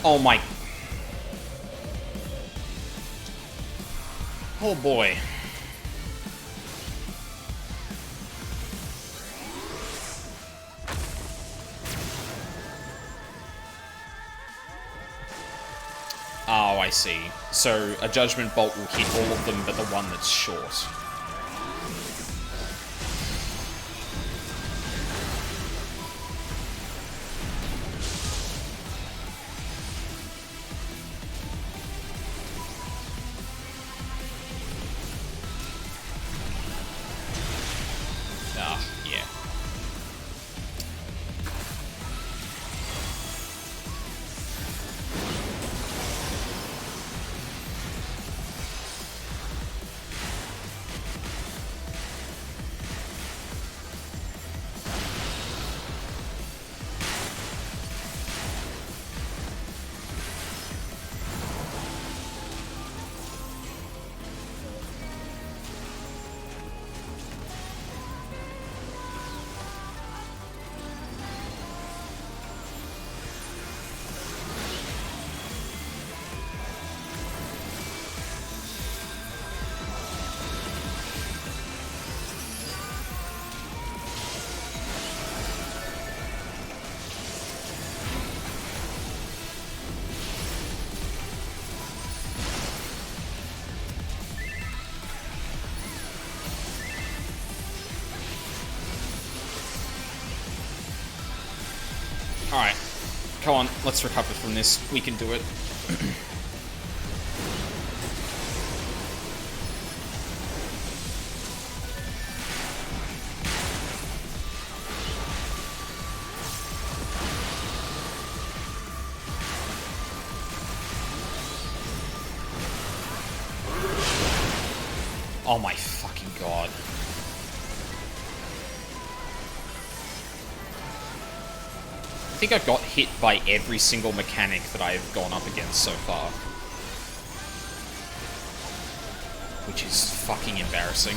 Oh my... Oh boy. Oh, I see. So, a Judgment Bolt will hit all of them, but the one that's short. Alright. Come on, let's recover from this. We can do it. Oh my fucking god. I think I got hit by every single mechanic that I've gone up against so far. Which is fucking embarrassing.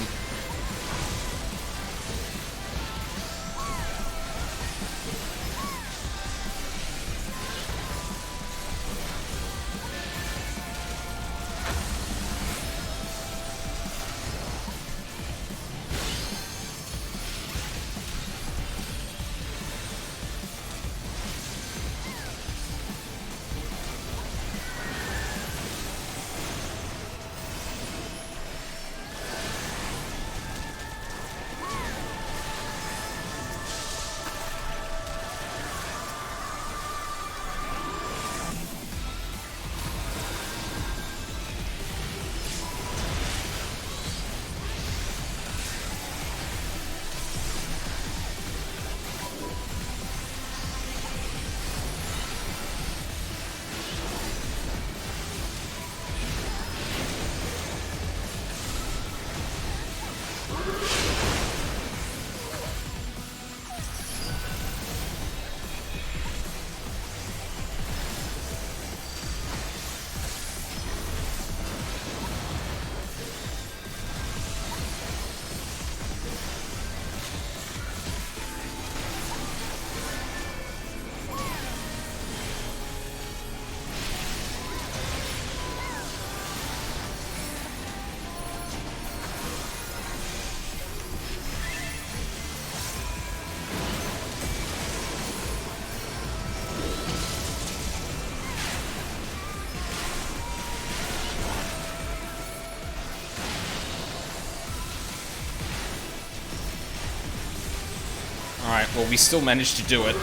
Alright, well, we still managed to do it.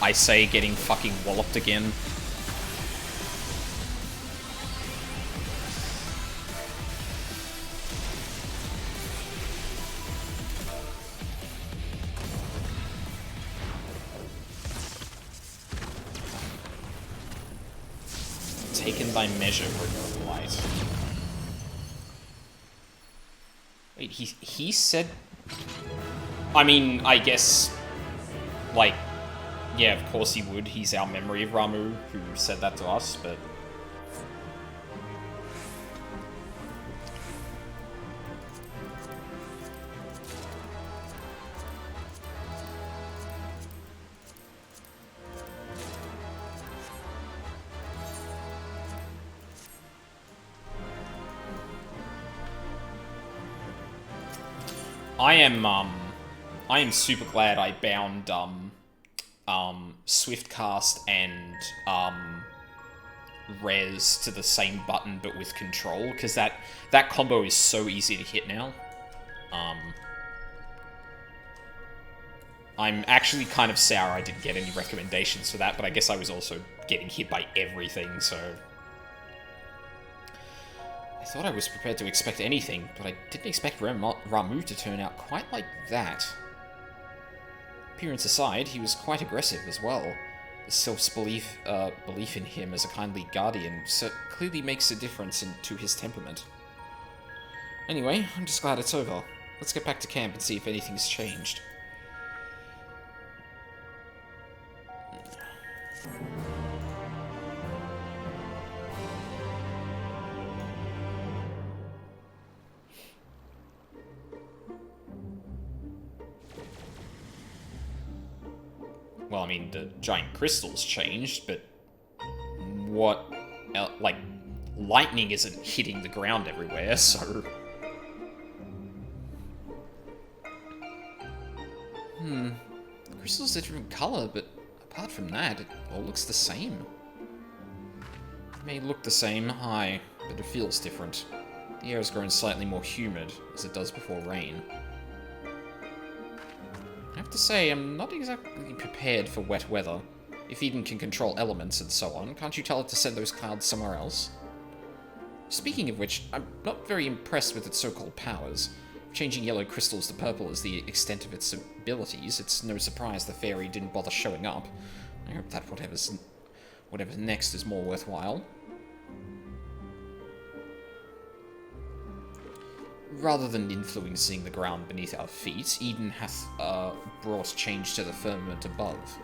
I say getting fucking walloped again. Taken by measure, River Light. Wait, he said... I mean, I guess, like, yeah, of course he would. He's our memory of Ramuh who said that to us, but... I am super glad I bound, Swiftcast and, Res to the same button, but with control, because that combo is so easy to hit now. I'm actually kind of sour I didn't get any recommendations for that, but I guess I was also getting hit by everything, so... I thought I was prepared to expect anything, but I didn't expect Ramuh to turn out quite like that. Appearance aside, he was quite aggressive as well. The self-belief belief in him as a kindly guardian clearly makes a difference to his temperament. Anyway, I'm just glad it's over. Let's get back to camp and see if anything's changed. Well, I mean, the giant crystals changed, but what... like, lightning isn't hitting the ground everywhere, so... The crystal's a different color, but apart from that, it all looks the same. It may look the same, aye, but it feels different. The air has grown slightly more humid, as it does before rain. I have to say, I'm not exactly prepared for wet weather. If Eden can control elements and so on, can't you tell it to send those clouds somewhere else? Speaking of which, I'm not very impressed with its so-called powers. Changing yellow crystals to purple is the extent of its abilities. It's no surprise the fairy didn't bother showing up. I hope that whatever's next is more worthwhile. Rather than influencing the ground beneath our feet, Eden hath brought change to the firmament above.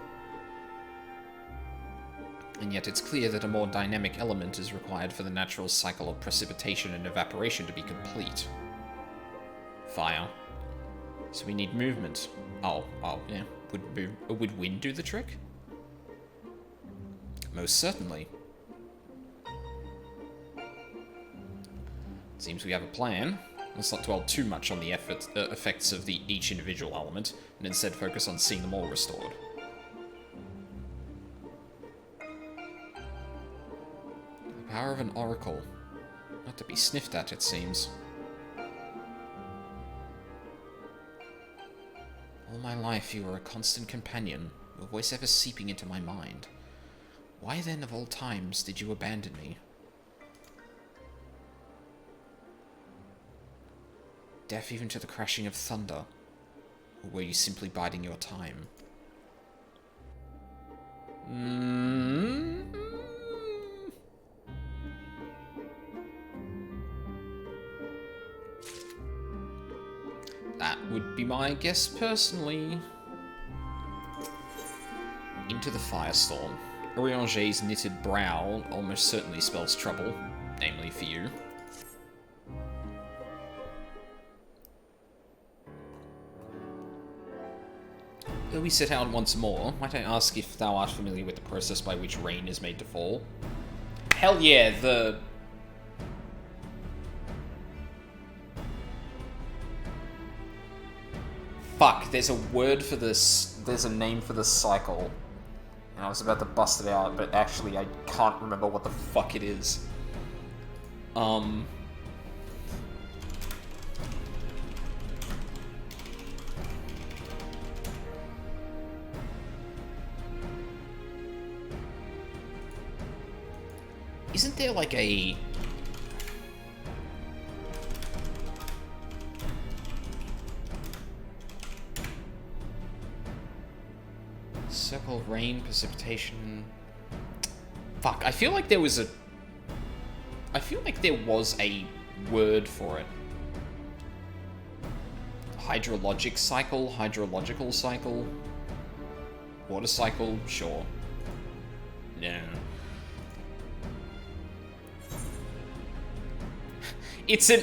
And yet it's clear that a more dynamic element is required for the natural cycle of precipitation and evaporation to be complete. Fire. So we need movement. Oh, yeah. Would wind do the trick? Most certainly. Seems we have a plan. Let's not dwell too much on the effects of each individual element, and instead focus on seeing them all restored. The power of an oracle. Not to be sniffed at, it seems. All my life you were a constant companion, your voice ever seeping into my mind. Why then, of all times, did you abandon me? Deaf even to the crashing of thunder? Or were you simply biding your time? That would be my guess personally. Into the firestorm. Urianger's knitted brow almost certainly spells trouble, namely for you. Ere we set out once more, might I ask if thou art familiar with the process by which rain is made to fall? Hell yeah, Fuck, there's a word for this, there's a name for this cycle. And I was about to bust it out, but actually I can't remember what the fuck it is. Isn't there like a... circle of rain, precipitation... Fuck, I feel like there was a... I feel like there was a word for it. Hydrologic cycle, hydrological cycle. Water cycle, sure. No. It's an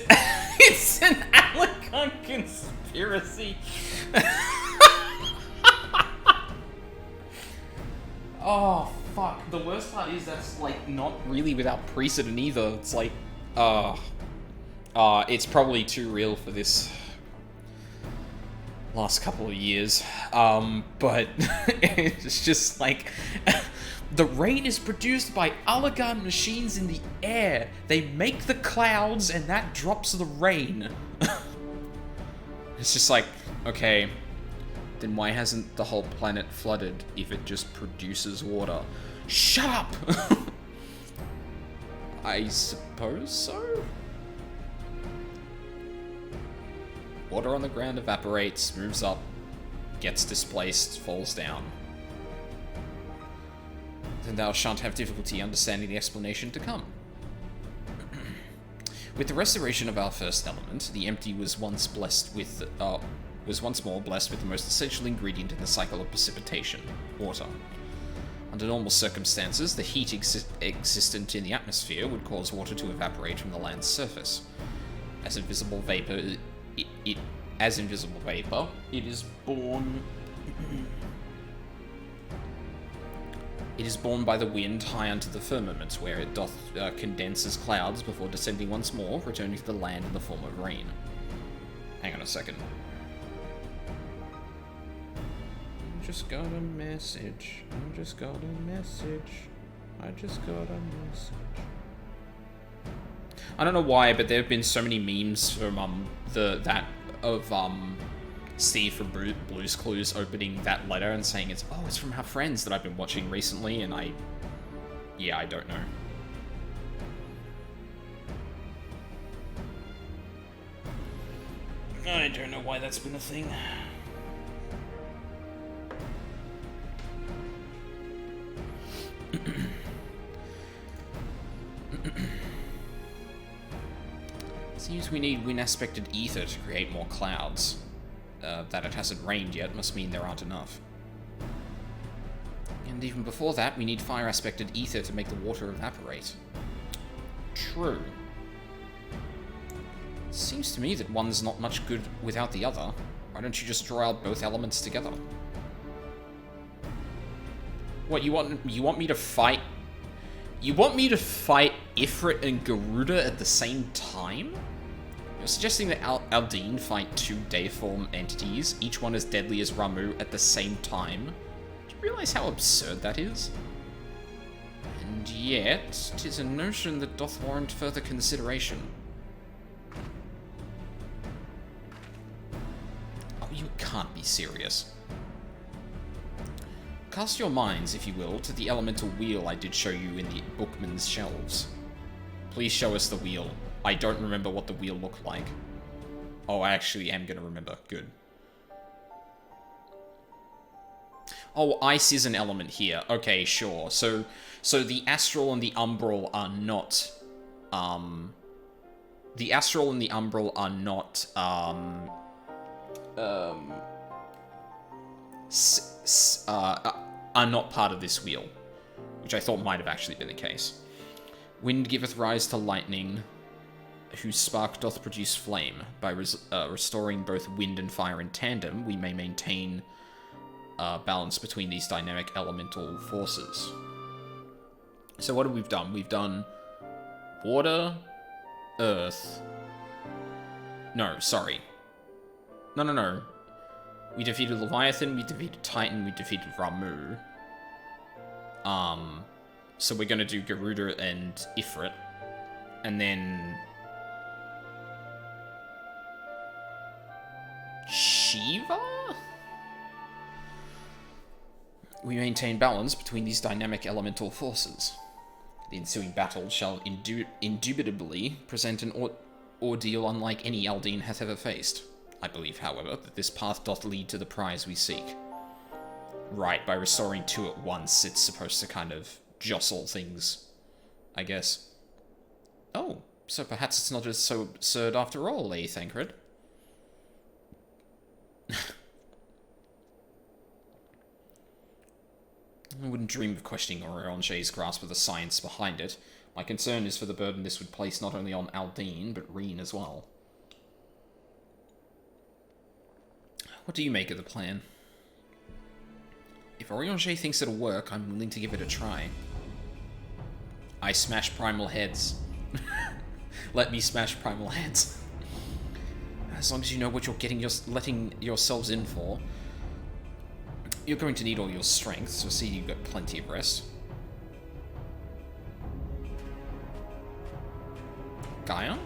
it's an Alicon conspiracy. Oh fuck! The worst part is that's like not really without precedent either. It's like, it's probably too real for this last couple of years. But it's just like. The rain is produced by Allergan machines in the air. They make the clouds, and that drops the rain. It's just like, okay, then why hasn't the whole planet flooded if it just produces water? Shut up! I suppose so? Water on the ground evaporates, moves up, gets displaced, falls down. Then thou shan't have difficulty understanding the explanation to come. With the restoration of our first element, the empty was once more blessed with the most essential ingredient in the cycle of precipitation: water. Under normal circumstances, the heat existent in the atmosphere would cause water to evaporate from the land's surface. As invisible vapor, it is born. It is borne by the wind high unto the firmament, where it doth condense as clouds before descending once more, returning to the land in the form of rain. Hang on a second. I just got a message. I just got a message. I don't know why, but there have been so many memes from Steve from Blue's Clues opening that letter and saying it's from her friends that I've been watching recently, and I don't know. I don't know why that's been a thing. Seems we need wind-aspected ether to create more clouds. That it hasn't rained yet must mean there aren't enough. And even before that, we need fire-aspected ether to make the water evaporate. True. Seems to me that one's not much good without the other. Why don't you just draw out both elements together? What, you want me to fight? You want me to fight Ifrit and Garuda at the same time? You're suggesting that Aldine fight two deiform entities, each one as deadly as Ramu, at the same time? Do you realize how absurd that is? And yet, 'tis a notion that doth warrant further consideration. Oh, you can't be serious. Cast your minds, if you will, to the elemental wheel I did show you in the bookman's shelves. Please show us the wheel. I don't remember what the wheel looked like. Oh, I actually am gonna remember. Good. Oh, ice is an element here. Okay, sure. So the astral and the umbral are not, the astral and the umbral are not, are not part of this wheel, which I thought might have actually been the case. Wind giveth rise to lightning, whose spark doth produce flame. By restoring both wind and fire in tandem, we may maintain balance between these dynamic elemental forces. So what have we done? We've done water, earth... No, sorry. No. We defeated Leviathan, we defeated Titan, we defeated Ramu. So we're gonna do Garuda and Ifrit. And then... Shiva? We maintain balance between these dynamic elemental forces. The ensuing battle shall indubitably present an ordeal unlike any Aldine hath ever faced. I believe, however, that this path doth lead to the prize we seek. Right, by restoring two at once, it's supposed to kind of jostle things, I guess. Oh, so perhaps it's not as so absurd after all, eh, Thancred? I wouldn't dream of questioning Orionche's grasp of the science behind it. My concern is for the burden this would place not only on Aldine, but Reen as well. What do you make of the plan? If Orionche thinks it'll work, I'm willing to give it a try. I smash primal heads. Let me smash primal heads. As long as you know what you're letting yourselves in for. You're going to need all your strength, so see you've got plenty of rest. Gaia?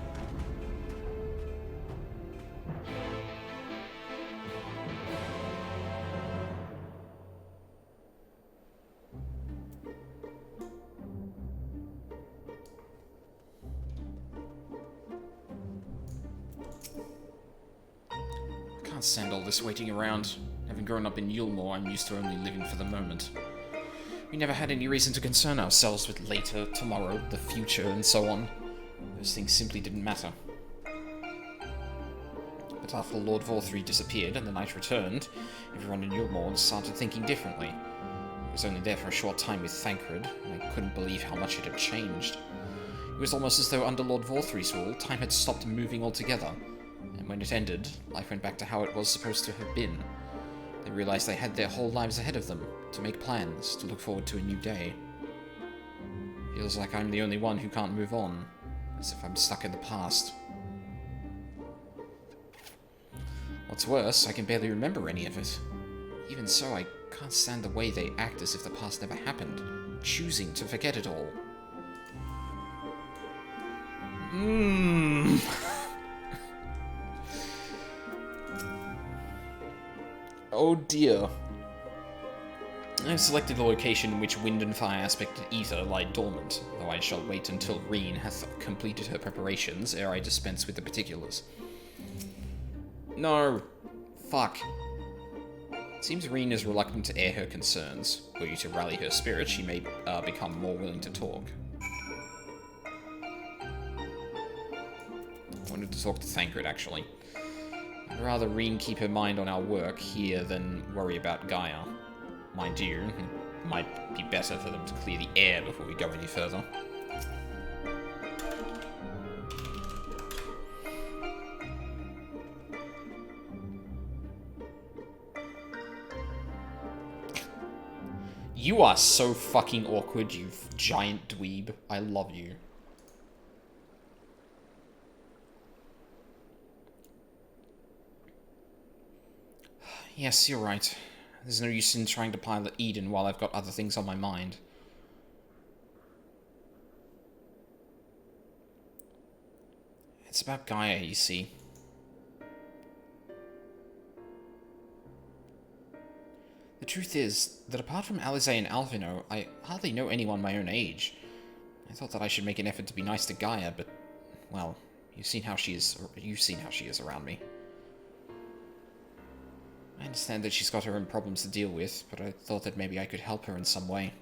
I can't stand all this waiting around. Having grown up in Yulmore, I'm used to only living for the moment. We never had any reason to concern ourselves with later, tomorrow, the future, and so on. Those things simply didn't matter. But after Lord Vorthree disappeared and the night returned, everyone in Yulmore started thinking differently. I was only there for a short time with Thancred, and I couldn't believe how much it had changed. It was almost as though under Lord Vorthree's rule, time had stopped moving altogether. And when it ended, life went back to how it was supposed to have been. They realized they had their whole lives ahead of them, to make plans, to look forward to a new day. Feels like I'm the only one who can't move on, as if I'm stuck in the past. What's worse, I can barely remember any of it. Even so, I can't stand the way they act as if the past never happened, choosing to forget it all. Oh dear. I've selected the location in which wind and fire aspected ether lie dormant, though I shall wait until Reen hath completed her preparations ere I dispense with the particulars. No. Fuck. It seems Reen is reluctant to air her concerns. Were you to rally her spirit, she may become more willing to talk. I wanted to talk to Thancred, actually. I'd rather Reen keep her mind on our work here than worry about Gaia. Mind you, it might be better for them to clear the air before we go any further. You are so fucking awkward, you giant dweeb. I love you. Yes, you're right. There's no use in trying to pilot Eden while I've got other things on my mind. It's about Gaia, you see. The truth is that apart from Alize and Alphino, I hardly know anyone my own age. I thought that I should make an effort to be nice to Gaia, but, well, you've seen how she is around me. I understand that she's got her own problems to deal with, but I thought that maybe I could help her in some way.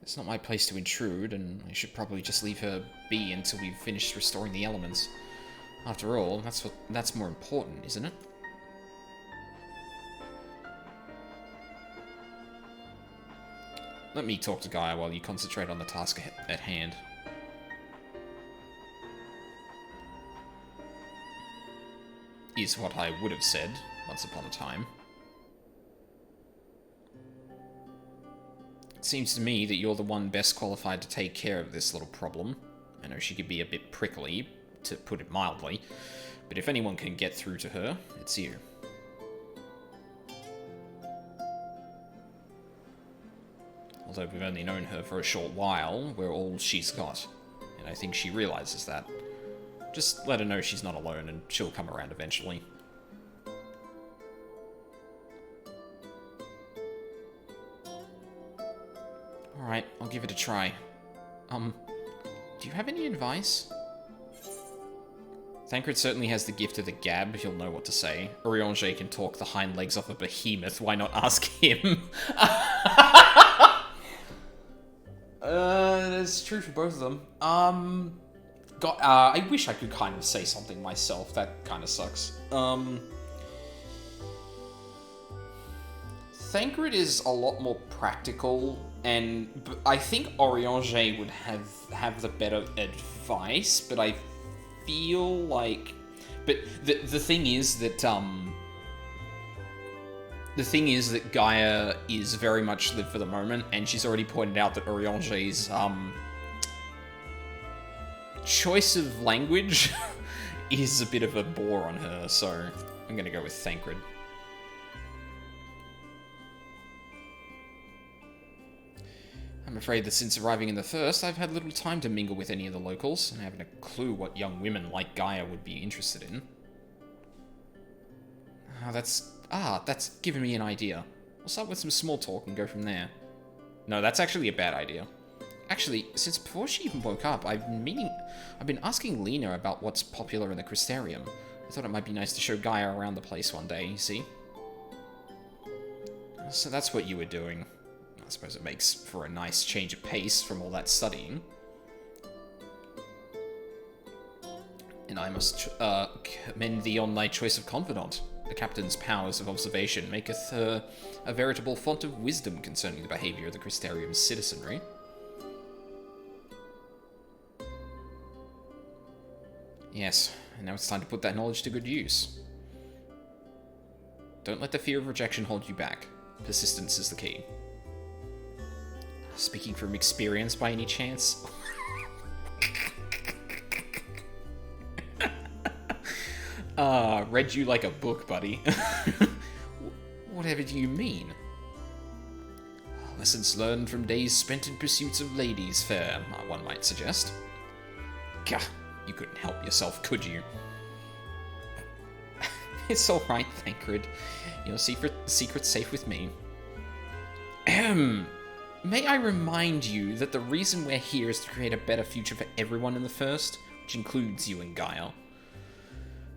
It's not my place to intrude, and I should probably just leave her be until we've finished restoring the elements. After all, that's more important, isn't it? Let me talk to Gaia while you concentrate on the task at hand. Is what I would have said once upon a time. It seems to me that you're the one best qualified to take care of this little problem. I know she could be a bit prickly, to put it mildly, but if anyone can get through to her, it's you. Although we've only known her for a short while, we're all she's got, and I think she realizes that. Just let her know she's not alone, and she'll come around eventually. Alright, I'll give it a try. Do you have any advice? Thancred certainly has the gift of the gab, he'll know what to say. Urianger can talk the hind legs off a behemoth, why not ask him? That's true for both of them. I wish I could kind of say something myself. That kind of sucks. Thancred is a lot more practical, and I think Urianger would have the better advice, but I feel like... But the thing is that, Gaia is very much live for the moment, and she's already pointed out that Urianger's, choice of language is a bit of a bore on her, so I'm gonna go with Thancred. I'm afraid that since arriving in the first, I've had little time to mingle with any of the locals, and I haven't a clue what young women like Gaia would be interested in. That's given me an idea. We'll start with some small talk and go from there. No, that's actually a bad idea. Actually, since before she even woke up, I've been asking Lena about what's popular in the Crystarium. I thought it might be nice to show Gaia around the place one day, you see? So that's what you were doing. I suppose it makes for a nice change of pace from all that studying. And I must commend thee on thy choice of confidant. The captain's powers of observation maketh her a veritable font of wisdom concerning the behaviour of the Crystarium's citizenry. Yes, and now it's time to put that knowledge to good use. Don't let the fear of rejection hold you back. Persistence is the key. Speaking from experience by any chance? Read you like a book, buddy. Whatever do you mean? Lessons learned from days spent in pursuits of ladies fair, one might suggest. Gah, you couldn't help yourself, could you? It's alright, Thancred. Your secret's safe with me. Ahem. May I remind you that the reason we're here is to create a better future for everyone in the First, which includes you and Gaia.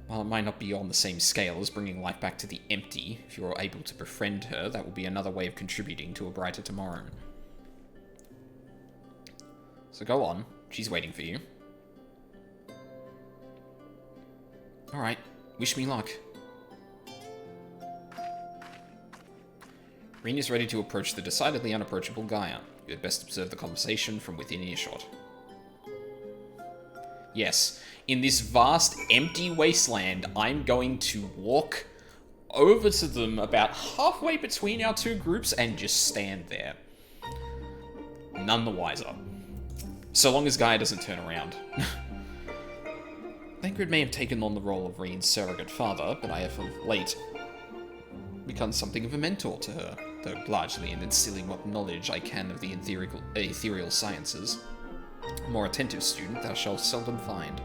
While it might not be on the same scale as bringing life back to the empty, if you're able to befriend her, that will be another way of contributing to a brighter tomorrow. So go on. She's waiting for you. Alright. Wish me luck. Reen is ready to approach the decidedly unapproachable Gaia. You had best observe the conversation from within earshot. Yes, in this vast, empty wasteland, I'm going to walk over to them about halfway between our two groups and just stand there. None the wiser. So long as Gaia doesn't turn around. Thancred may have taken on the role of Reen's surrogate father, but I have of late become something of a mentor to her, though largely in instilling what knowledge I can of the ethereal sciences. A more attentive student thou shalt seldom find.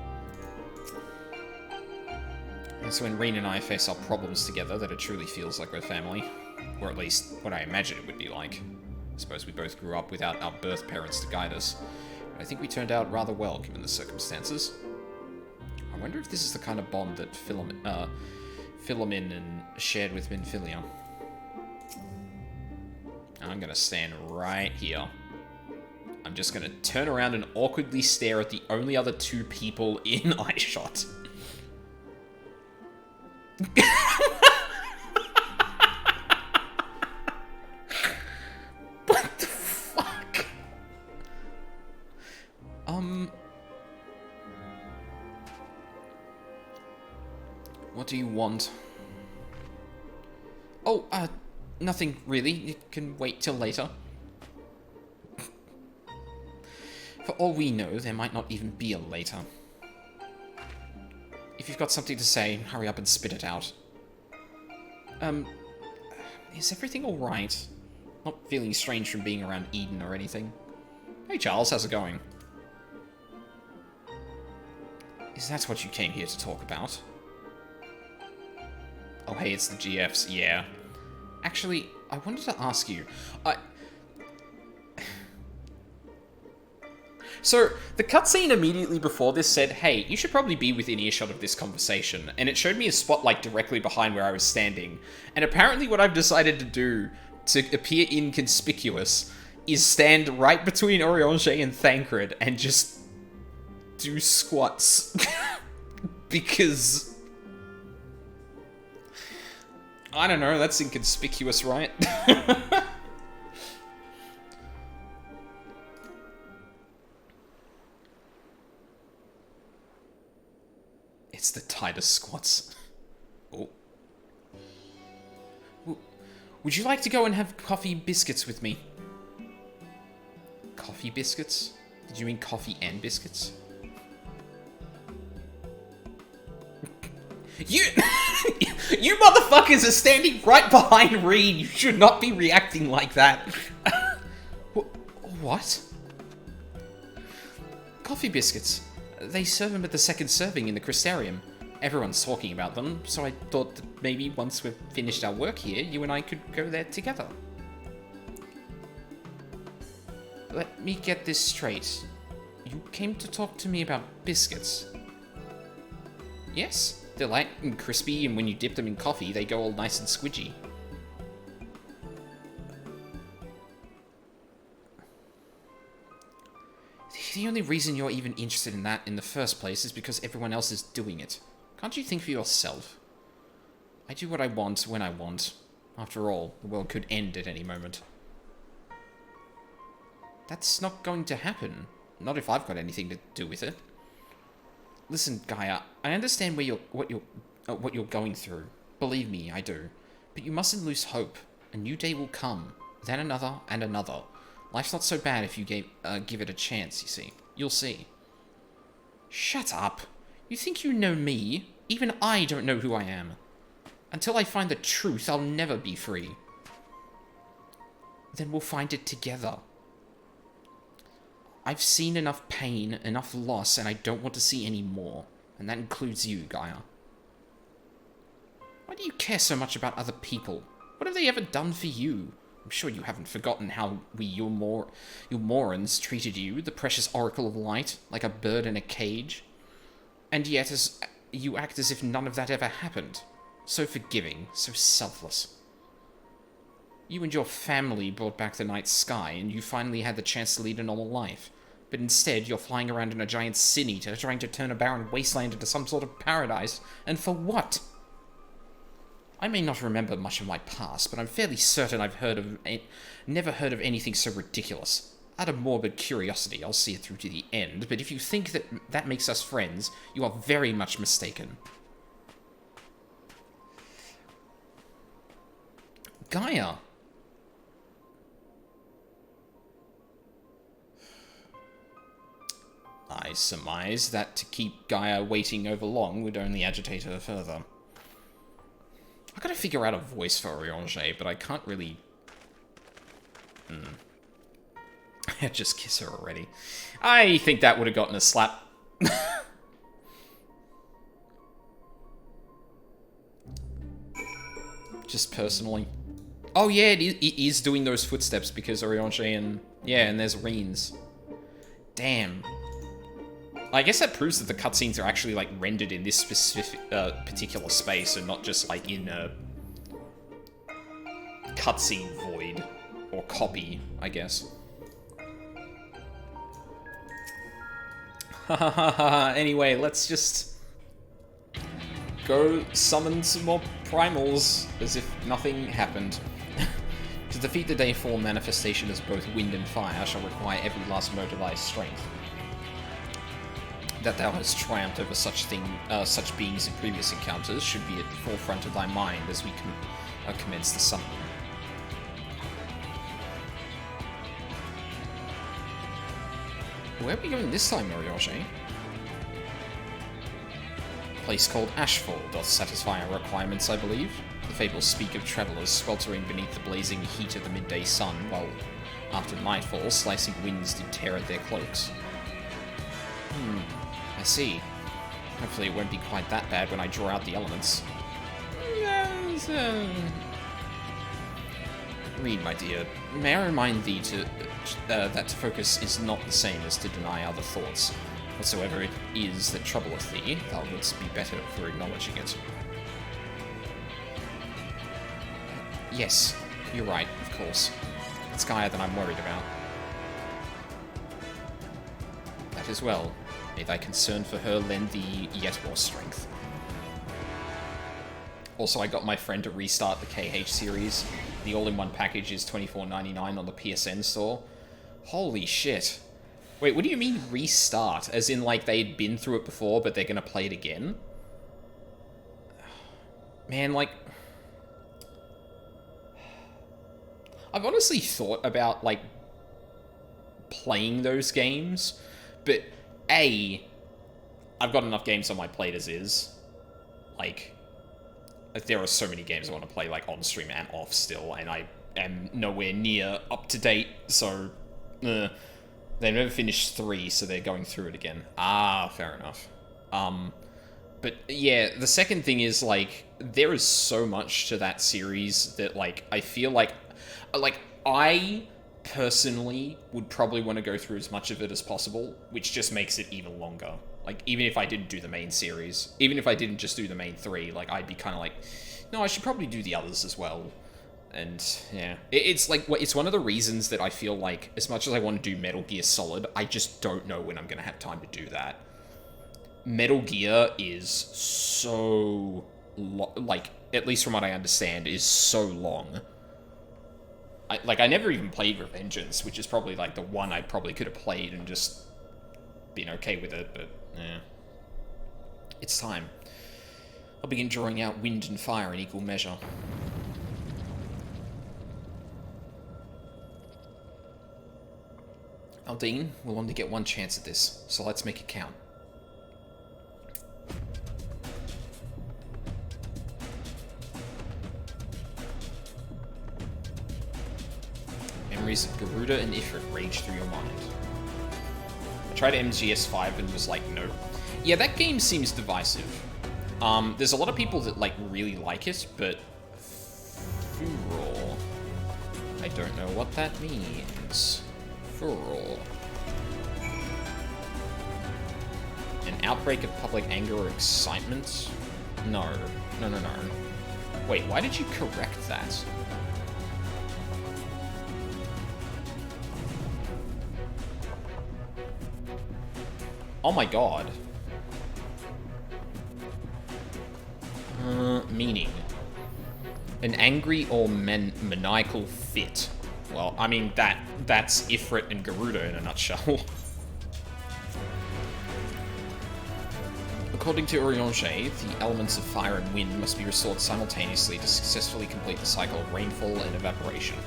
It's when Reen and I face our problems together that it truly feels like we're family. Or at least, what I imagine it would be like. I suppose we both grew up without our birth parents to guide us, but I think we turned out rather well given the circumstances. I wonder if this is the kind of bond that Philomin and shared with Minfilia. I'm gonna stand right here. I'm just gonna turn around and awkwardly stare at the only other two people in eyeshot. What the fuck? What do you want? Oh, nothing really. You can wait till later. For all we know, there might not even be a later. If you've got something to say, hurry up and spit it out. Is everything alright? Not feeling strange from being around Eden or anything. Hey Charles, how's it going? Is that what you came here to talk about? Oh hey, it's the GFs, yeah. Actually, I wanted to ask you, So, the cutscene immediately before this said, hey, you should probably be within earshot of this conversation, and it showed me a spotlight directly behind where I was standing, and apparently what I've decided to do to appear inconspicuous is stand right between Oriange and Thancred and just do squats. Because... I don't know, that's inconspicuous, right? It's the tightest squats. Oh. Would you like to go and have coffee biscuits with me? Coffee biscuits? Did you mean coffee and biscuits? You motherfuckers are standing right behind Reen. You should not be reacting like that. What? Coffee biscuits. They serve them at the second serving in the Crystarium. Everyone's talking about them, so I thought that maybe once we've finished our work here, you and I could go there together. Let me get this straight. You came to talk to me about biscuits. Yes, they're light and crispy, and when you dip them in coffee, they go all nice and squidgy. The only reason you're even interested in that in the first place is because everyone else is doing it. Can't you think for yourself? I do what I want when I want. After all, the world could end at any moment. That's not going to happen. Not if I've got anything to do with it. Listen, Gaia, I understand what you're going through. Believe me, I do. But you mustn't lose hope. A new day will come. Then another and another. Life's not so bad if you give it a chance, you see. You'll see. Shut up. You think you know me? Even I don't know who I am. Until I find the truth, I'll never be free. Then we'll find it together. I've seen enough pain, enough loss, and I don't want to see any more. And that includes you, Gaia. Why do you care so much about other people? What have they ever done for you? I'm sure you haven't forgotten how your Morans treated you, the precious Oracle of Light, like a bird in a cage. And yet, you act as if none of that ever happened. So forgiving, so selfless. You and your family brought back the night sky, and you finally had the chance to lead a normal life. But instead, you're flying around in a giant sin eater, trying to turn a barren wasteland into some sort of paradise. And for what? I may not remember much of my past, but I'm fairly certain I've never heard of anything so ridiculous. Out of morbid curiosity, I'll see it through to the end, but if you think that makes us friends, you are very much mistaken. Gaia. I surmise that to keep Gaia waiting over long would only agitate her further. I gotta figure out a voice for Oriange, but I can't really... Just kiss her already. I think that would have gotten a slap. Just personally. Oh yeah, it is doing those footsteps because Oriange and... Yeah, and there's Reens. Damn. I guess that proves that the cutscenes are actually, like, rendered in this specific, particular space and not just, like, in a cutscene void. Or copy, I guess. Anyway, let's just go summon some more primals as if nothing happened. To defeat the Day 4 manifestation as both wind and fire shall require every last mote of thy strength. That thou hast triumphed over such beings in previous encounters should be at the forefront of thy mind as we commence the summoning. Where are we going this time, Norvrandt? A place called Ashfall doth satisfy our requirements, I believe. The fables speak of travellers sweltering beneath the blazing heat of the midday sun, while after nightfall slicing winds did tear at their cloaks. I see. Hopefully it won't be quite that bad when I draw out the elements. Yes, Reed, my dear, may I remind thee that to focus is not the same as to deny other thoughts. Whatsoever it is that troubleth thee, thou wouldst be better for acknowledging it. Yes, you're right, of course. It's Gaia that I'm worried about. That as well. May thy concern for her lend thee yet more strength. Also, I got my friend to restart the KH series. The all-in-one package is $24.99 on the PSN store. Holy shit. Wait, what do you mean restart? As in, like, they'd been through it before, but they're gonna play it again? Man, like... I've honestly thought about, like, playing those games, but... I've got enough games on my plate as is. Like, there are so many games I want to play, like, on stream and off still, and I am nowhere near up to date, so... They never finished 3, so they're going through it again. Ah, fair enough. But, yeah, the second thing is, like, there is so much to that series that, like, I feel like... I... personally would probably want to go through as much of it as possible, which just makes it even longer. Like, even if I didn't do the main series, even if I didn't just do the main 3, like, I'd be kind of like, no, I should probably do the others as well. And, yeah. It's like, it's one of the reasons that I feel like, as much as I want to do Metal Gear Solid, I just don't know when I'm going to have time to do that. Metal Gear is so, like, at least from what I understand, is so long. I never even played Revengeance, which is probably, like, the one I probably could have played and just been okay with it, but, yeah. It's time. I'll begin drawing out wind and fire in equal measure. Aldine, we'll only get one chance at this, so let's make it count. Memories of Garuda and Ifrit rage through your mind. I tried MGS5 and was like, nope. Yeah, that game seems divisive. There's a lot of people that, like, really like it, but... Furor. I don't know what that means. Furor. An outbreak of public anger or excitement? No. No, no, no. Wait, why did you correct that? Oh my god. Meaning. An angry or maniacal fit. Well, I mean, that's Ifrit and Garuda in a nutshell. According to Urianger, the elements of fire and wind must be restored simultaneously to successfully complete the cycle of rainfall and evaporation.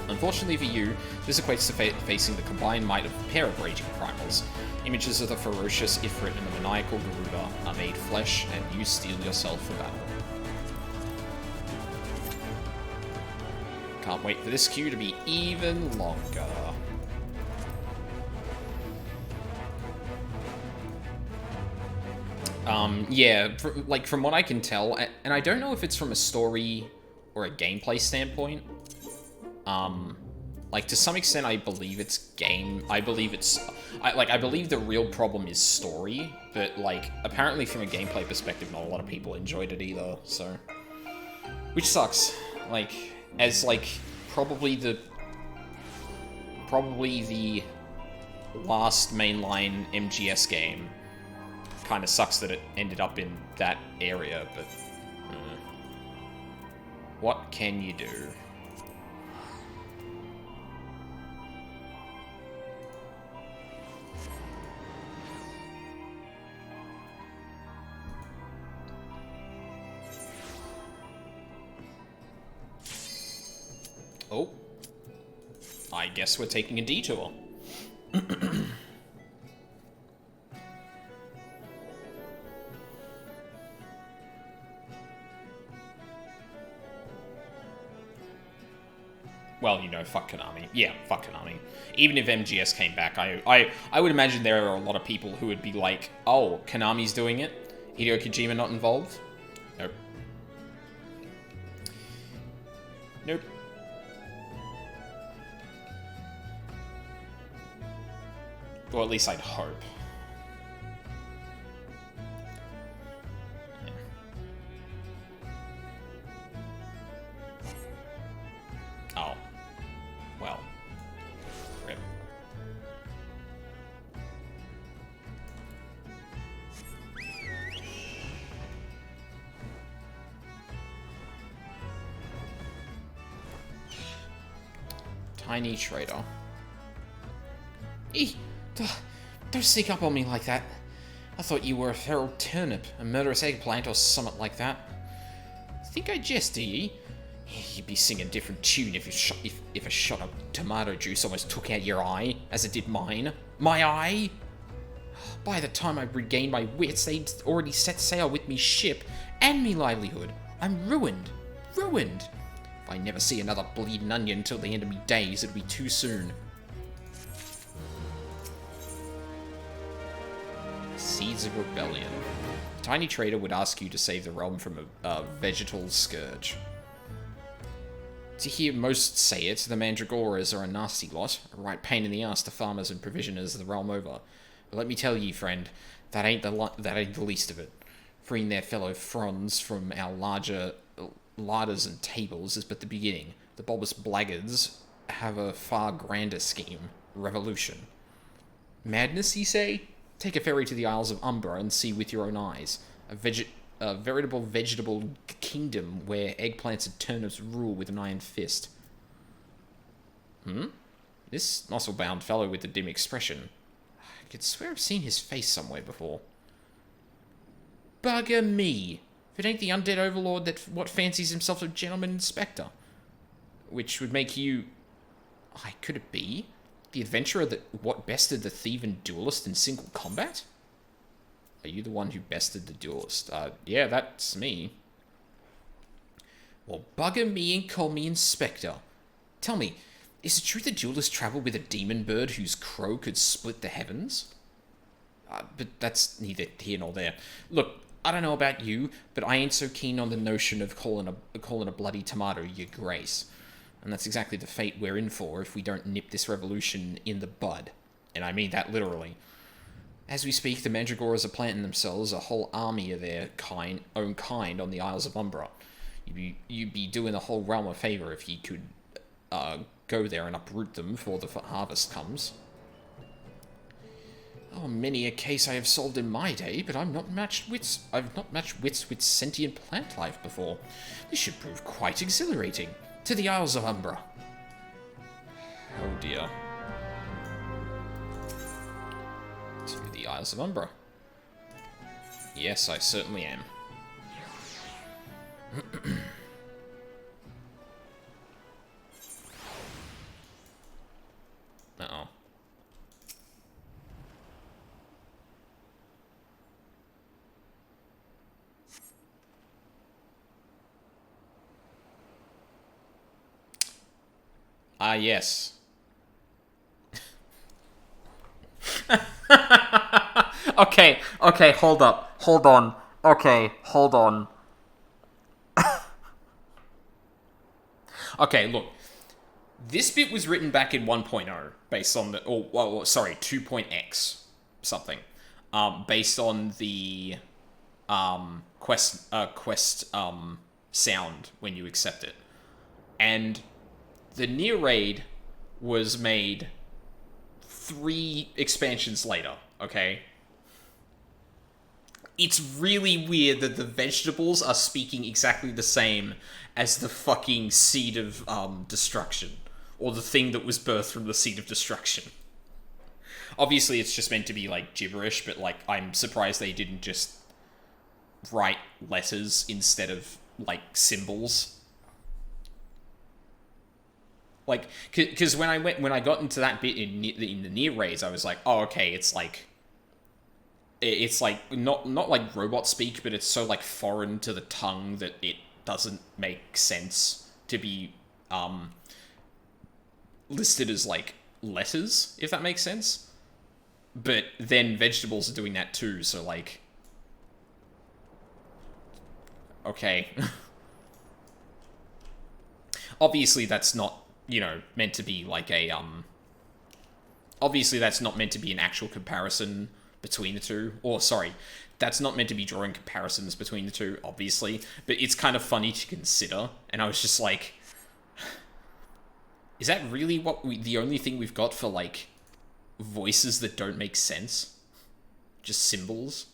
Unfortunately for you, this equates to facing the combined might of a pair of raging primals. Images of the ferocious Ifrit and the maniacal Garuda are made flesh, and you steel yourself for battle. Can't wait for this queue to be even longer. Yeah, from what I can tell, and I don't know if it's from a story or a gameplay standpoint. Like, to some extent, I believe it's game. I believe the real problem is story, but, like, apparently from a gameplay perspective, not a lot of people enjoyed it either, so. Which sucks. Like, as, like, probably the last mainline MGS game. Kind of sucks that it ended up in that area, but what can you do? Oh, I guess we're taking a detour. Well, you know, fuck Konami. Yeah, fuck Konami. Even if MGS came back, I would imagine there are a lot of people who would be like, oh, Konami's doing it? Hideo Kojima not involved? Nope. Nope. Or at least I'd hope. Oh. Well. Rip. Tiny trader. Eeh! Don't sneak up on me like that. I thought you were a feral turnip, a murderous eggplant, or something like that. Think I jest, do ye? You'd be singing a different tune if a shot of tomato juice almost took out your eye, as it did mine. My eye? By the time I regained my wits, they'd already set sail with me ship and me livelihood. I'm ruined. Ruined. If I never see another bleeding onion till the end of me days, it'll be too soon. Seeds of Rebellion. The tiny trader would ask you to save the realm from a vegetal scourge. To hear most say it, the Mandragoras are a nasty lot, a right pain in the ass to farmers and provisioners the realm over. But let me tell ye, friend, that ain't the least of it. Freeing their fellow fronds from our larger larders and tables is but the beginning. The bulbous blackguards have a far grander scheme. Revolution. Madness, ye say? Take a ferry to the Isles of Umbra and see with your own eyes. A veritable vegetable kingdom where eggplants and turnips rule with an iron fist. This muscle-bound fellow with the dim expression. I could swear I've seen his face somewhere before. Bugger me! If it ain't the undead overlord what fancies himself a gentleman inspector. Which would make you... could it be? The adventurer what bested the thief and duelist in single combat? Are you the one who bested the duelist? Yeah, that's me. Well, bugger me and call me Inspector. Tell me, is it true the duelist travelled with a demon bird whose crow could split the heavens? But that's neither here nor there. Look, I don't know about you, but I ain't so keen on the notion of calling a bloody tomato your grace. And that's exactly the fate we're in for if we don't nip this revolution in the bud. And I mean that literally. As we speak, the Mandragoras are planting themselves a whole army of their own kind on the Isles of Umbra. You'd be doing the whole realm a favour if you could go there and uproot them before the harvest comes. Oh, many a case I have solved in my day, but I've not matched wits with sentient plant life before. This should prove quite exhilarating. To the Isles of Umbra. Oh dear. To the Isles of Umbra. Yes, I certainly am. Uh-oh. Ah, yes. Okay, hold up. Hold on. Okay, hold on. Okay, look. This bit was written back in 1.0, based on the... sorry, 2.x something. Based on the quest sound when you accept it. And the near raid was made 3 expansions later, okay? It's really weird that the vegetables are speaking exactly the same as the fucking seed of destruction. Or the thing that was birthed from the seed of destruction. Obviously, it's just meant to be, like, gibberish, but, like, I'm surprised they didn't just write letters instead of, like, symbols. Like, because when I got into that bit in the near raids, I was like, oh, okay, it's like not like robot speak, but it's so like foreign to the tongue that it doesn't make sense to be listed as like letters, if that makes sense. But then vegetables are doing that too, so like, okay. Obviously, that's not, you know, meant to be like a, obviously that's not meant to be an actual comparison between the two. Or, sorry, that's not meant to be drawing comparisons between the two, obviously. But it's kind of funny to consider. And I was just like, is that really the only thing we've got for, like, voices that don't make sense? Just symbols?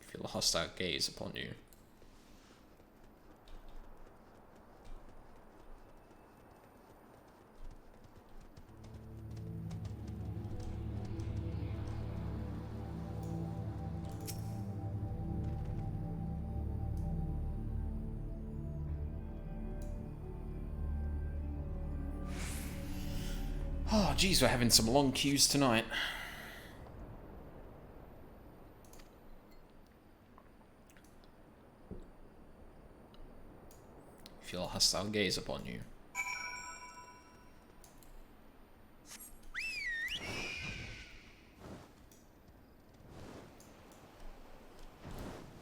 Feel a hostile gaze upon you. Oh, geez, we're having some long queues tonight. Feel a hostile gaze upon you.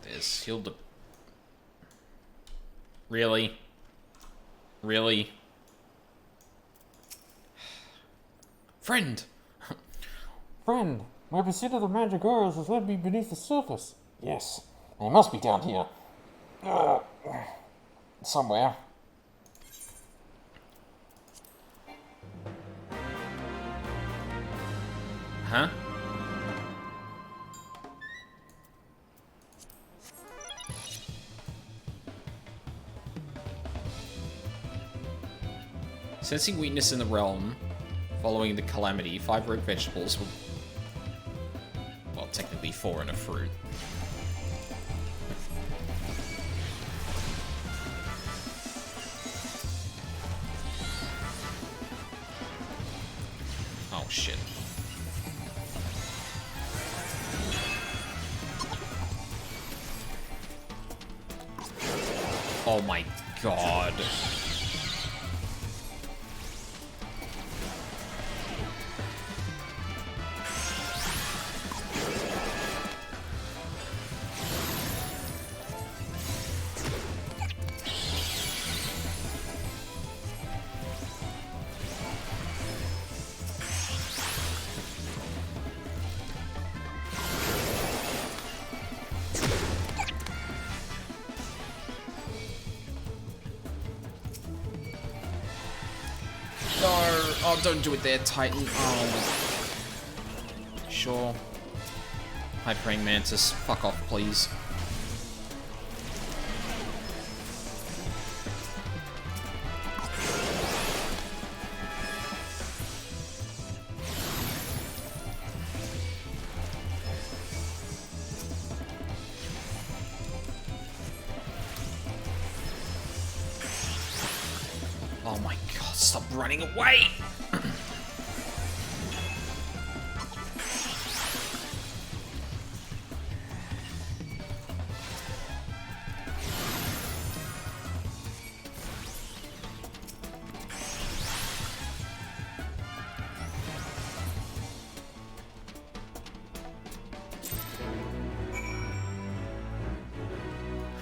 There's Hilda. Really? Really? Friend! Friend, my pursuit of the Mandragoras has led me beneath the surface. Yes, they must be down here. Somewhere. Huh? Sensing weakness in the realm, following the calamity, 5 root vegetables will... Well, technically 4 and a fruit. Oh, shit. Oh my god. Oh, don't do it there, Titan. Oh. Sure. High praying mantis. Fuck off, please. Oh my god, stop running away!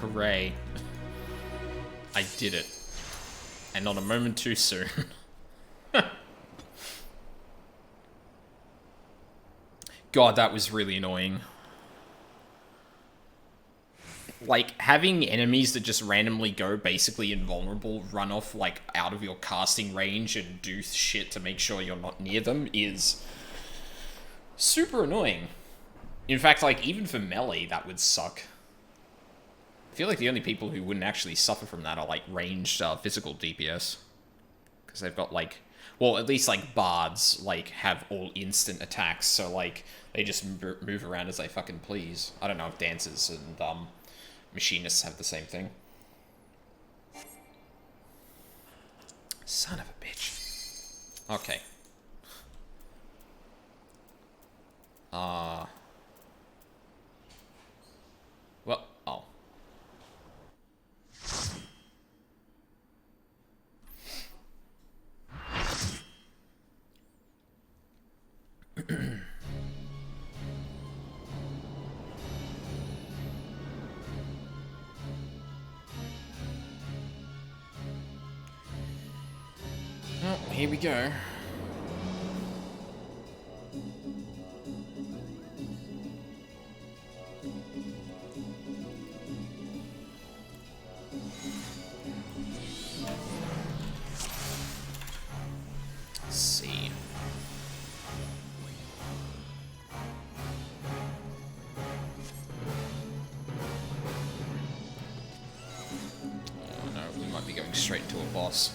Hooray. I did it. And not a moment too soon. God, that was really annoying. Like, having enemies that just randomly go basically invulnerable, run off, like, out of your casting range and do shit to make sure you're not near them is super annoying. In fact, like, even for melee, that would suck. I feel like the only people who wouldn't actually suffer from that are, like, ranged physical DPS. Because they've got, like... Well, at least, like, bards, like, have all instant attacks, so, like, they just move around as they fucking please. I don't know if dancers and, machinists have the same thing. Son of a bitch. Okay. Well, oh. Well, here we go. Let's see. Oh no, we might be going straight into a boss.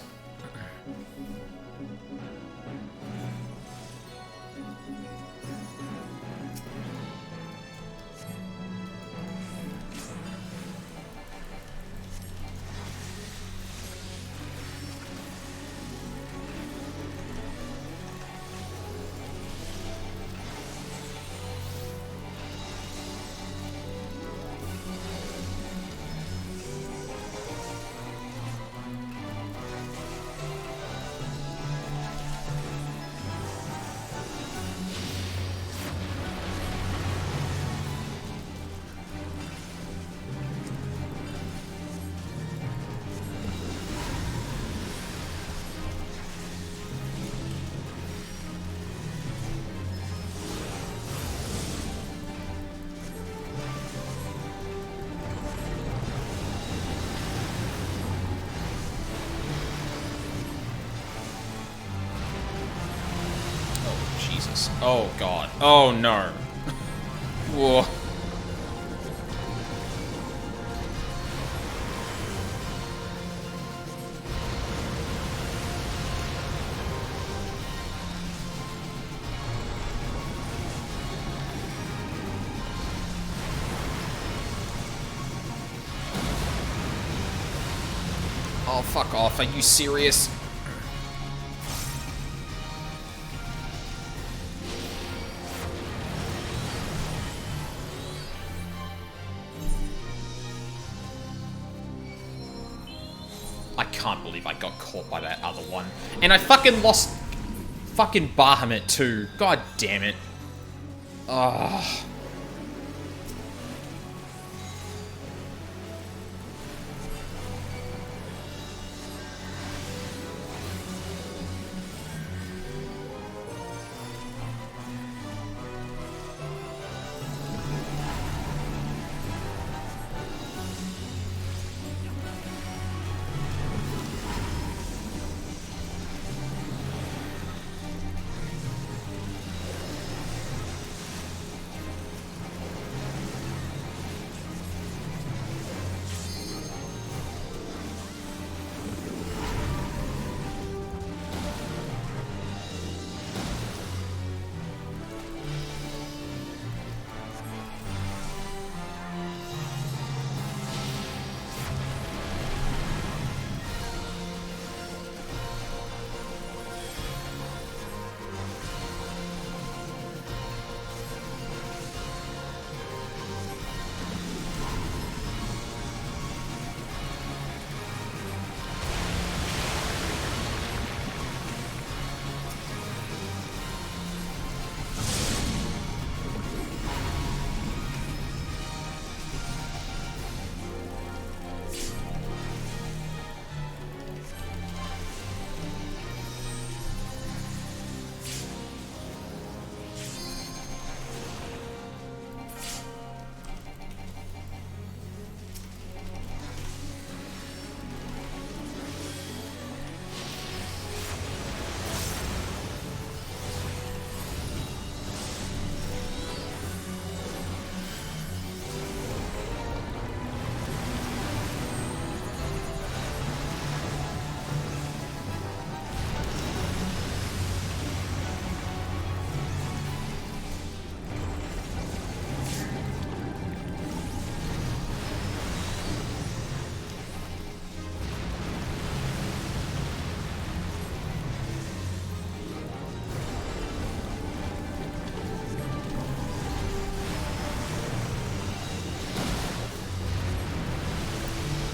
Oh god. Oh no. Whoa. Oh, fuck off. Are you serious? I can't believe I got caught by that other one. And I fucking lost fucking Bahamut too. God damn it. Ugh.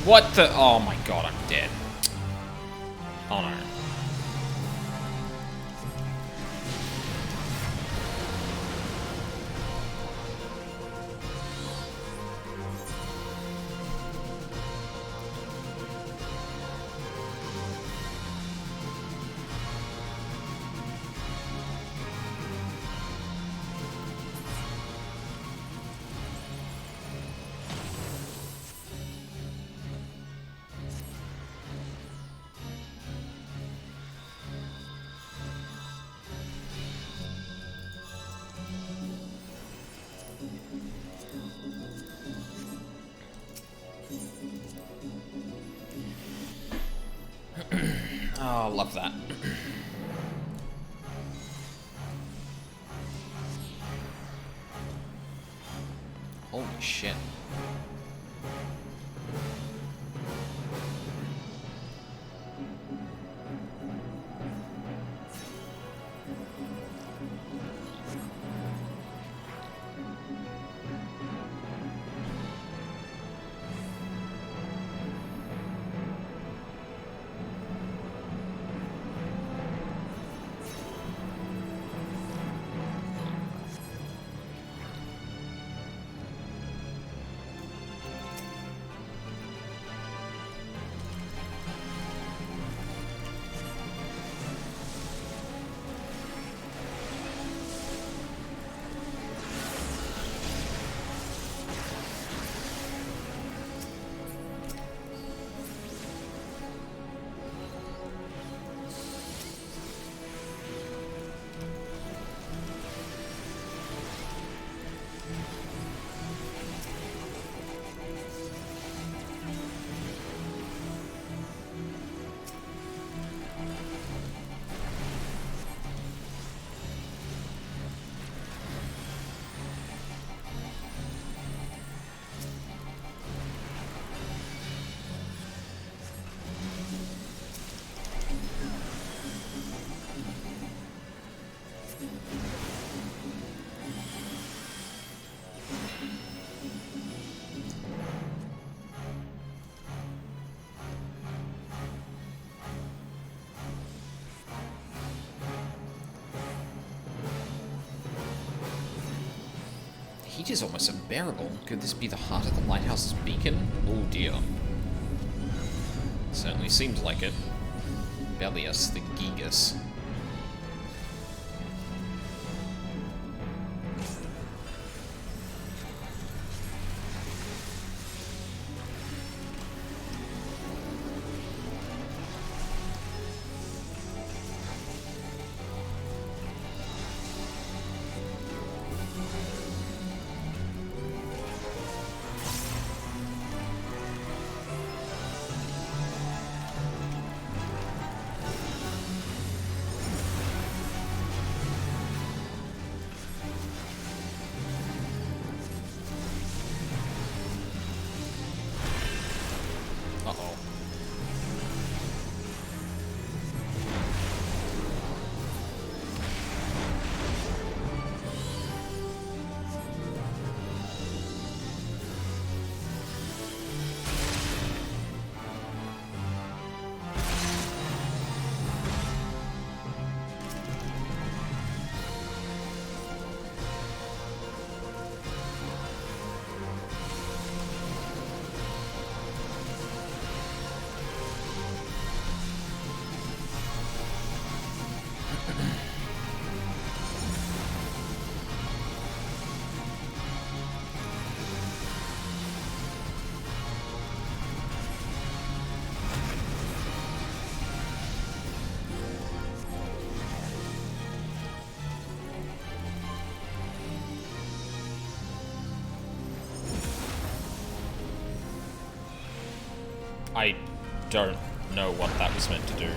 What the? Oh my god, I'm dead. Oh no. Oh, love that. Holy shit. Heat is almost unbearable. Could this be the heart of the lighthouse's beacon? Oh dear. Certainly seems like it. Bellius the Gigas. I don't know what that was meant to do.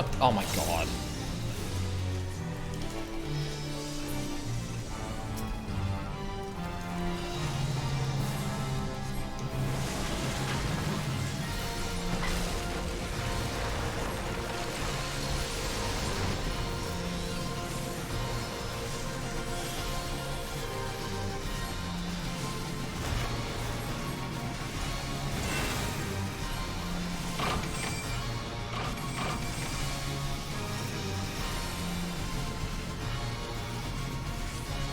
What? Oh my god.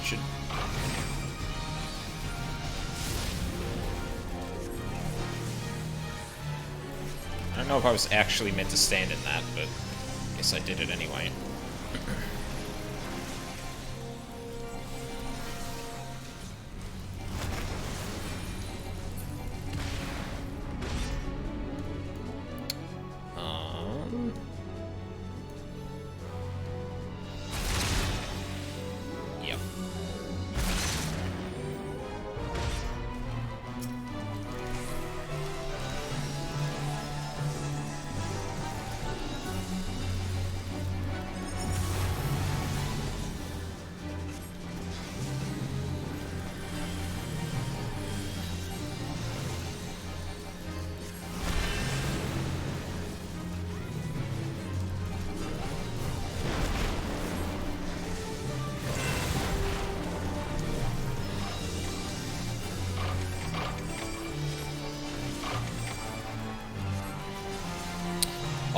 Should... I don't know if I was actually meant to stand in that, but I guess I did it anyway. Yep.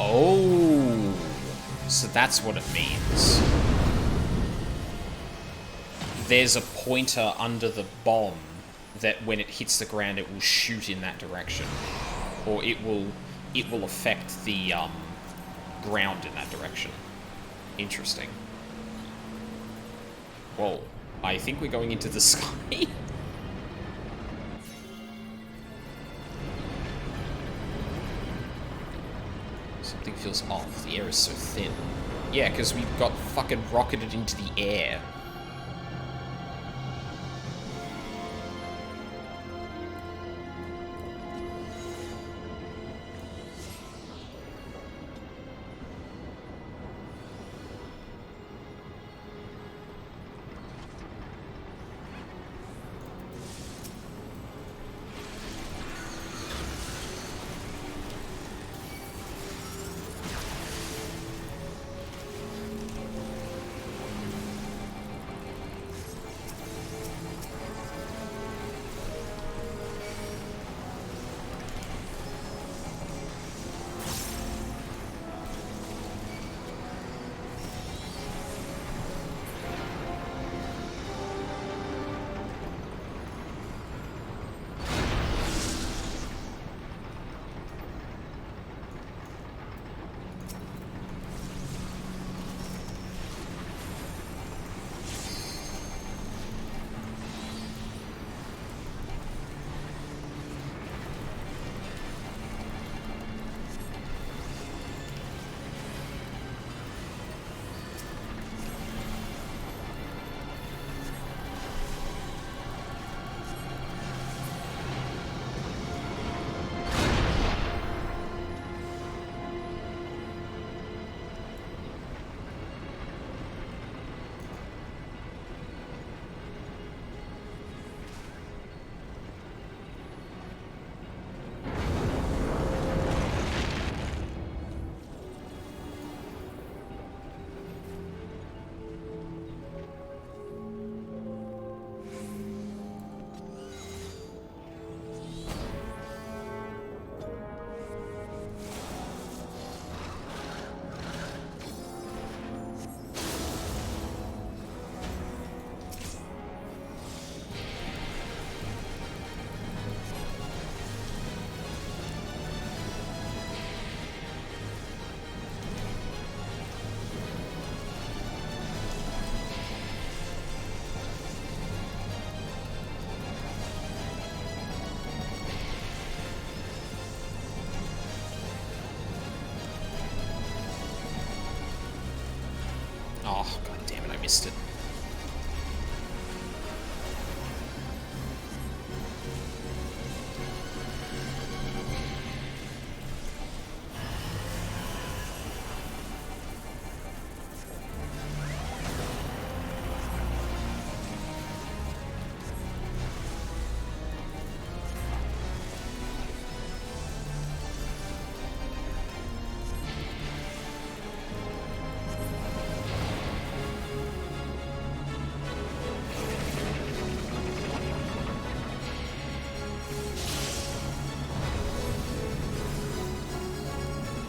Oh, so that's what it means. There's a pointer under the bomb that when it hits the ground, it will shoot in that direction, or it will affect the ground in that direction. Interesting. Whoa, I think we're going into the sky. Something feels off. The air is so thin. Yeah, because we got fucking rocketed into the air.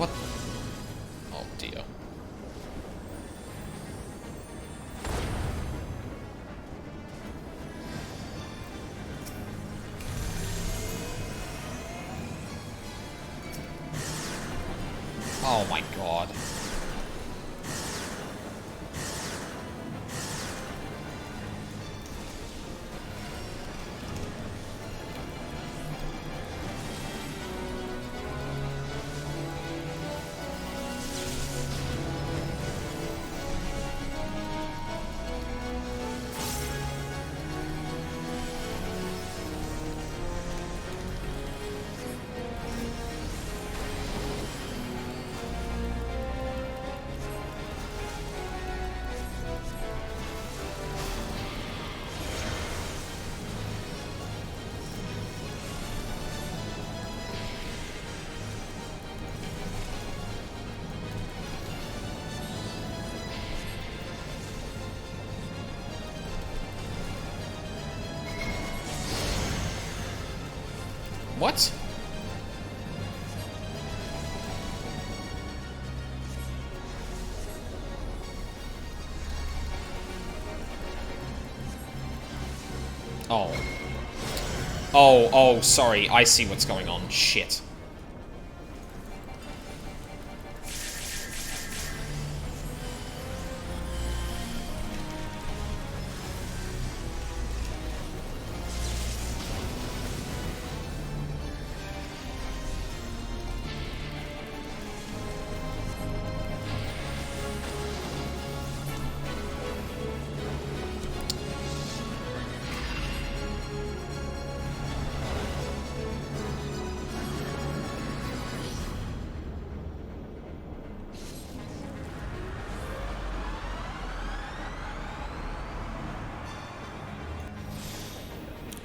What? Oh, dear. Oh my god. What? Oh. Oh, sorry. I see what's going on. Shit.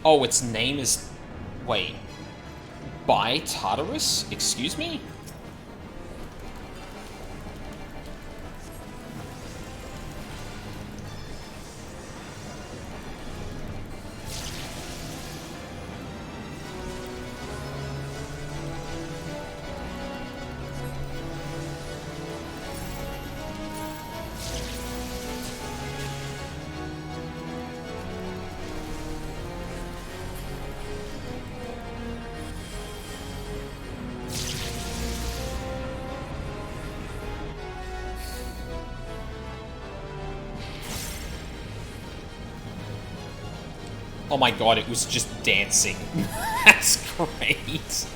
Oh, its name is... Wait. By Tartarus? Excuse me? Oh my god, it was just dancing. That's great.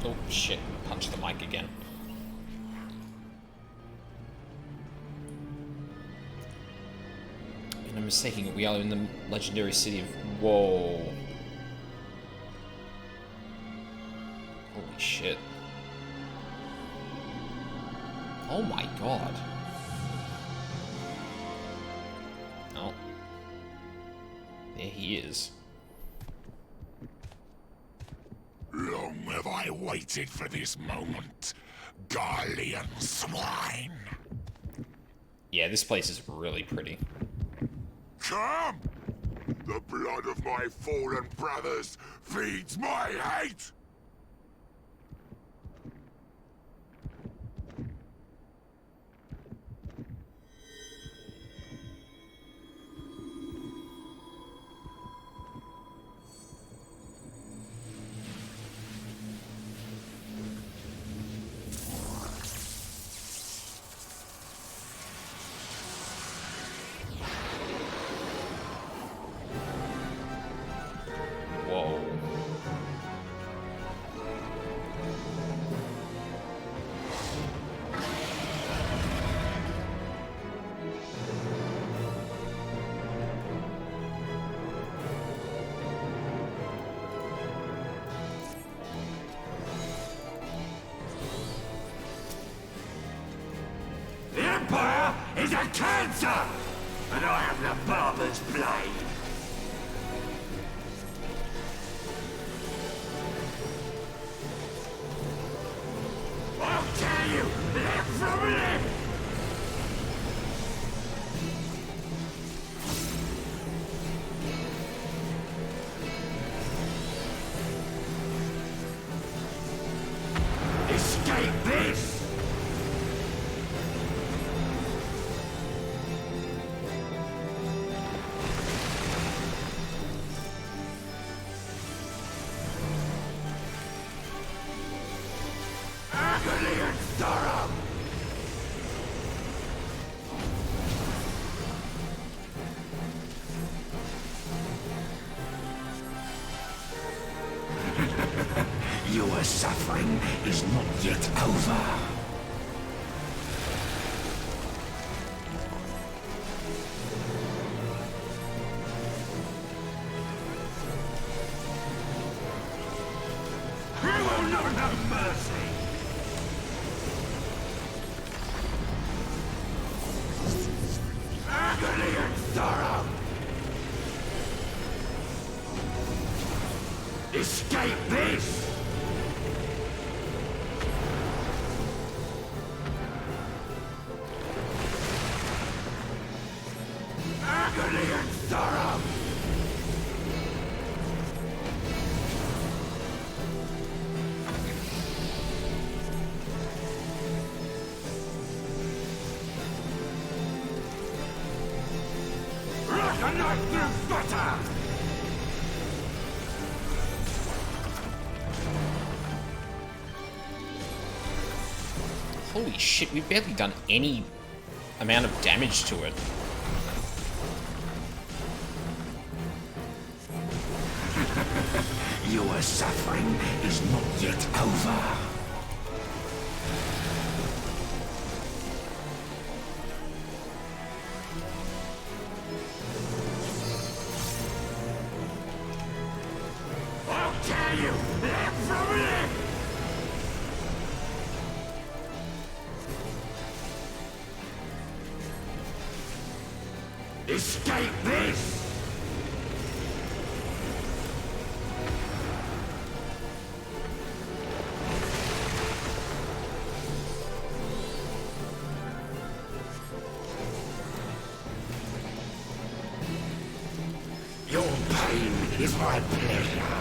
Oh, shit. Punch the mic again. And I'm mistaking it. We are in the legendary city of... Whoa. Holy shit. Oh my god. Oh. There he is. Long have I waited for this moment, Garlean swine. Yeah, this place is really pretty. come? The blood of my fallen brothers feeds my hate! Whoa. The Empire is a cancer! And I am the barber's blade! I'll tear you limb from limb! Escape this! Agony and sorrow! Your suffering is not yet over. You will not have mercy! Agony and sorrow! Escape this! Agony and sorrow! Like a knife through butter! Holy shit, we've barely done any amount of damage to it. Your suffering is not yet over. I'll tear you limb from limb! Escape this! Your pain is my pleasure.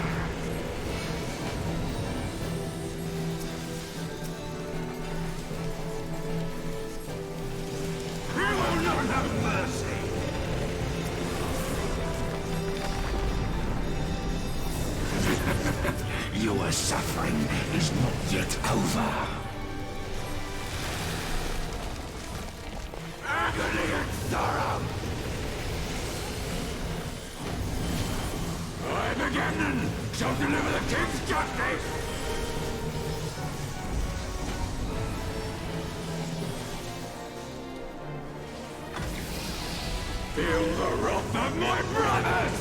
You will not have mercy. Your suffering is not yet over. Agony and sorrow. I begin shall deliver the king's justice. Feel the wrath of my brothers!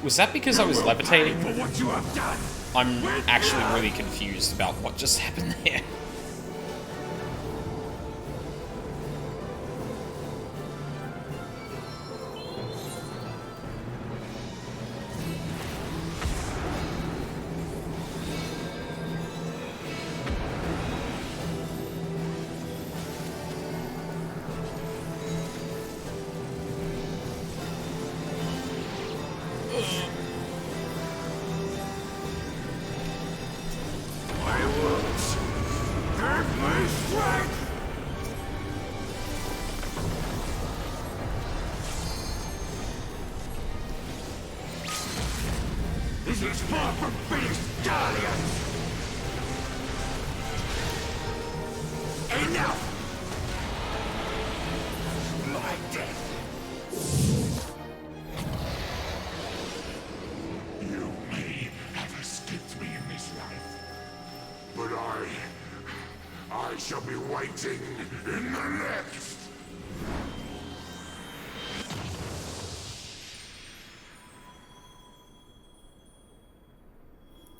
Was that because I was levitating? For what you have done! I'm actually really confused about what just happened there. I won't. Give me strength! This is far from finished, Guardians! Enough! My death! You may have escaped me in this life, but I shall be waiting in the next!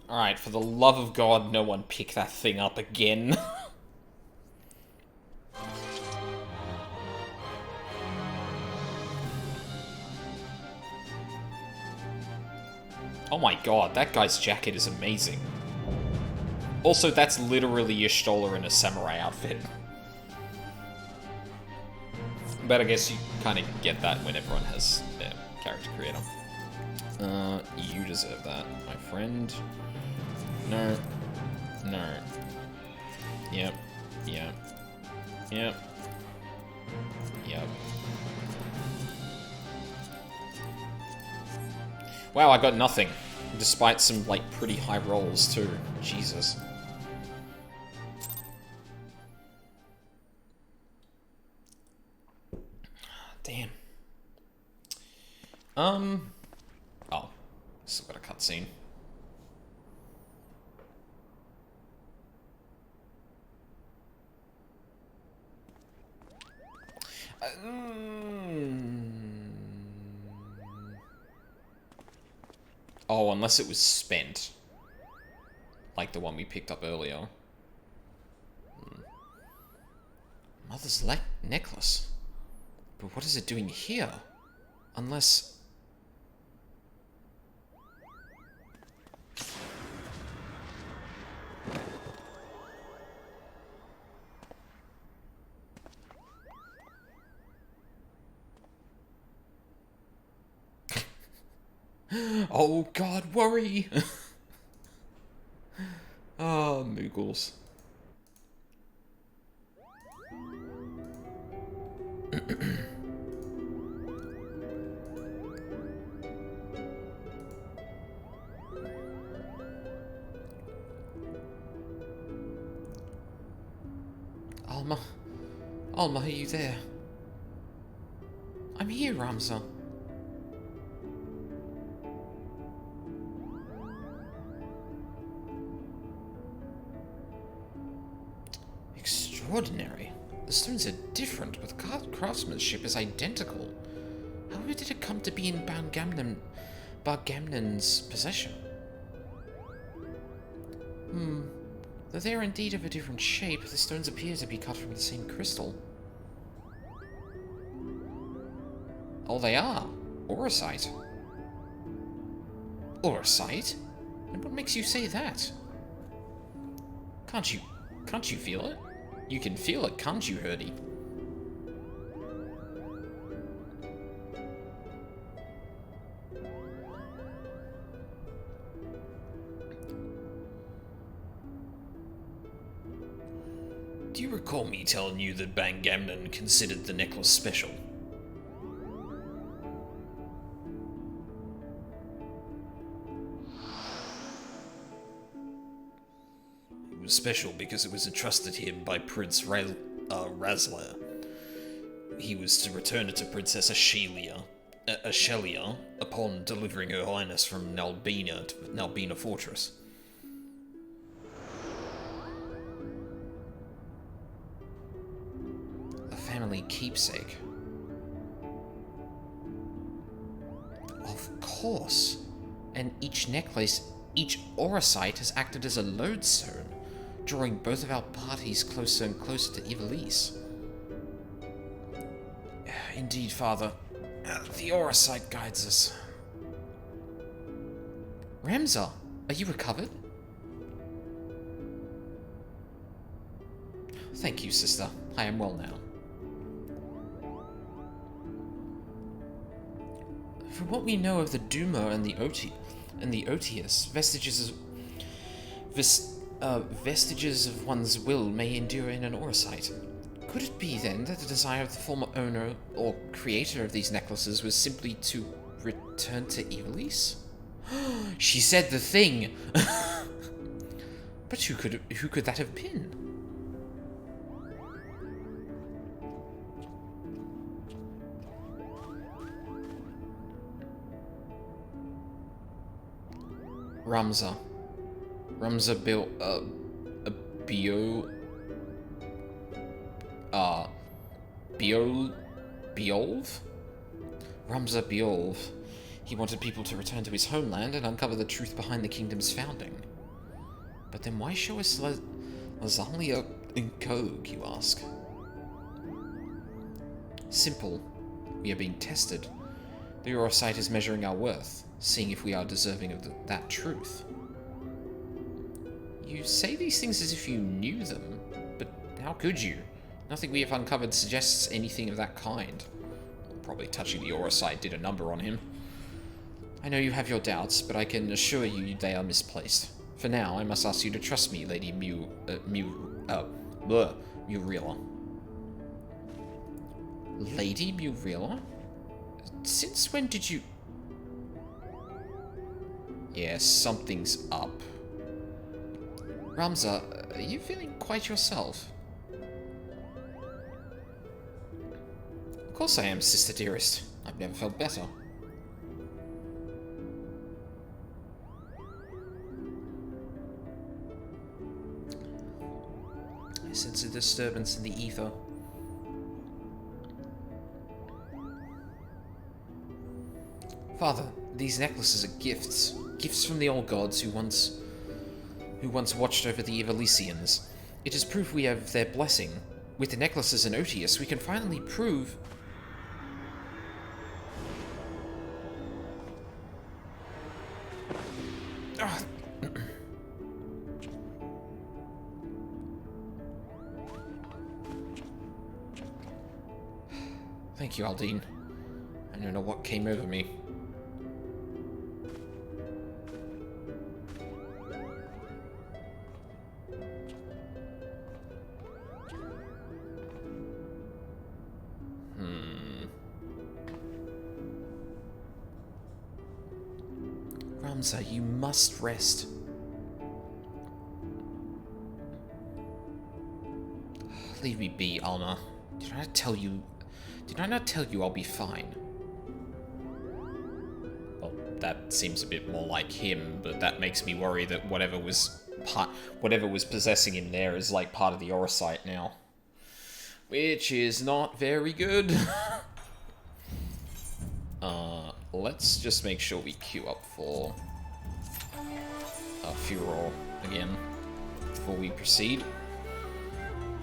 Alright, for the love of God, no one pick that thing up again. Oh my god, that guy's jacket is amazing. Also, that's literally a Stoller in a samurai outfit. But I guess you kind of get that when everyone has their character creator. You deserve that, my friend. No. No. Yep. Yep. Yep. Yep. Wow, I got nothing. Despite some, like, pretty high rolls, too. Jesus. Damn. Oh. Still got a cutscene. Oh, unless it was spent. Like the one we picked up earlier. Mother's necklace. But what is it doing here? Unless... Oh god, worry! Oh, Moogles. Alma. Alma, are you there? I'm here, Ramza. Extraordinary. The stones are different, but the craftsmanship is identical. How did it come to be in Bargamnen's possession? Though they are indeed of a different shape, the stones appear to be cut from the same crystal. Oh, they are. Auracite. Auracite? And what makes you say that? Can't you feel it? You can feel it, can't you, Hurdy? Do you recall me telling you that Bangamnon considered the necklace special? It was special because it was entrusted to him by Prince Razler. He was to return it to Princess Ashelia upon delivering Her Highness from Nalbina to Nalbina Fortress. A family keepsake. Of course. And each necklace, each auracite has acted as a lodestone, drawing both of our parties closer and closer to Ivalice. Indeed, Father. The auracite guides us. Ramza, are you recovered? Thank you, sister. I am well now. From what we know of the Duma and the Otius, vestiges of one's will may endure in an Orosite. Could it be, then, that the desire of the former owner or creator of these necklaces was simply to return to Ivalice? She said the thing! But who could that have been? Ramza built Beolv? Ramza Beolv. He wanted people to return to his homeland and uncover the truth behind the kingdom's founding. But then why show us Lazalia and Kog, you ask? Simple. We are being tested. The Eurosite is measuring our worth, seeing if we are deserving of that truth. You say these things as if you knew them, but how could you? Nothing we have uncovered suggests anything of that kind. Probably touching the Eurosite did a number on him. I know you have your doubts, but I can assure you they are misplaced. For now, I must ask you to trust me, Lady Murilla. Lady Murilla? Since when did you... Yeah, something's up. Ramza, are you feeling quite yourself? Of course I am, sister dearest. I've never felt better. I sense a disturbance in the ether. Father, these necklaces are gifts. Gifts from the old gods who once watched over the Evalisians. It is proof we have their blessing. With the necklaces and Otius, we can finally prove... Thank you, Aldine. I don't know what came over me. Ramza, you must rest. Leave me be, Alma. Did I not tell you I'll be fine? Well, that seems a bit more like him, but that makes me worry that whatever was possessing him there is like part of the Orosite now. Which is not very good. Let's just make sure we queue up for Furor again before we proceed.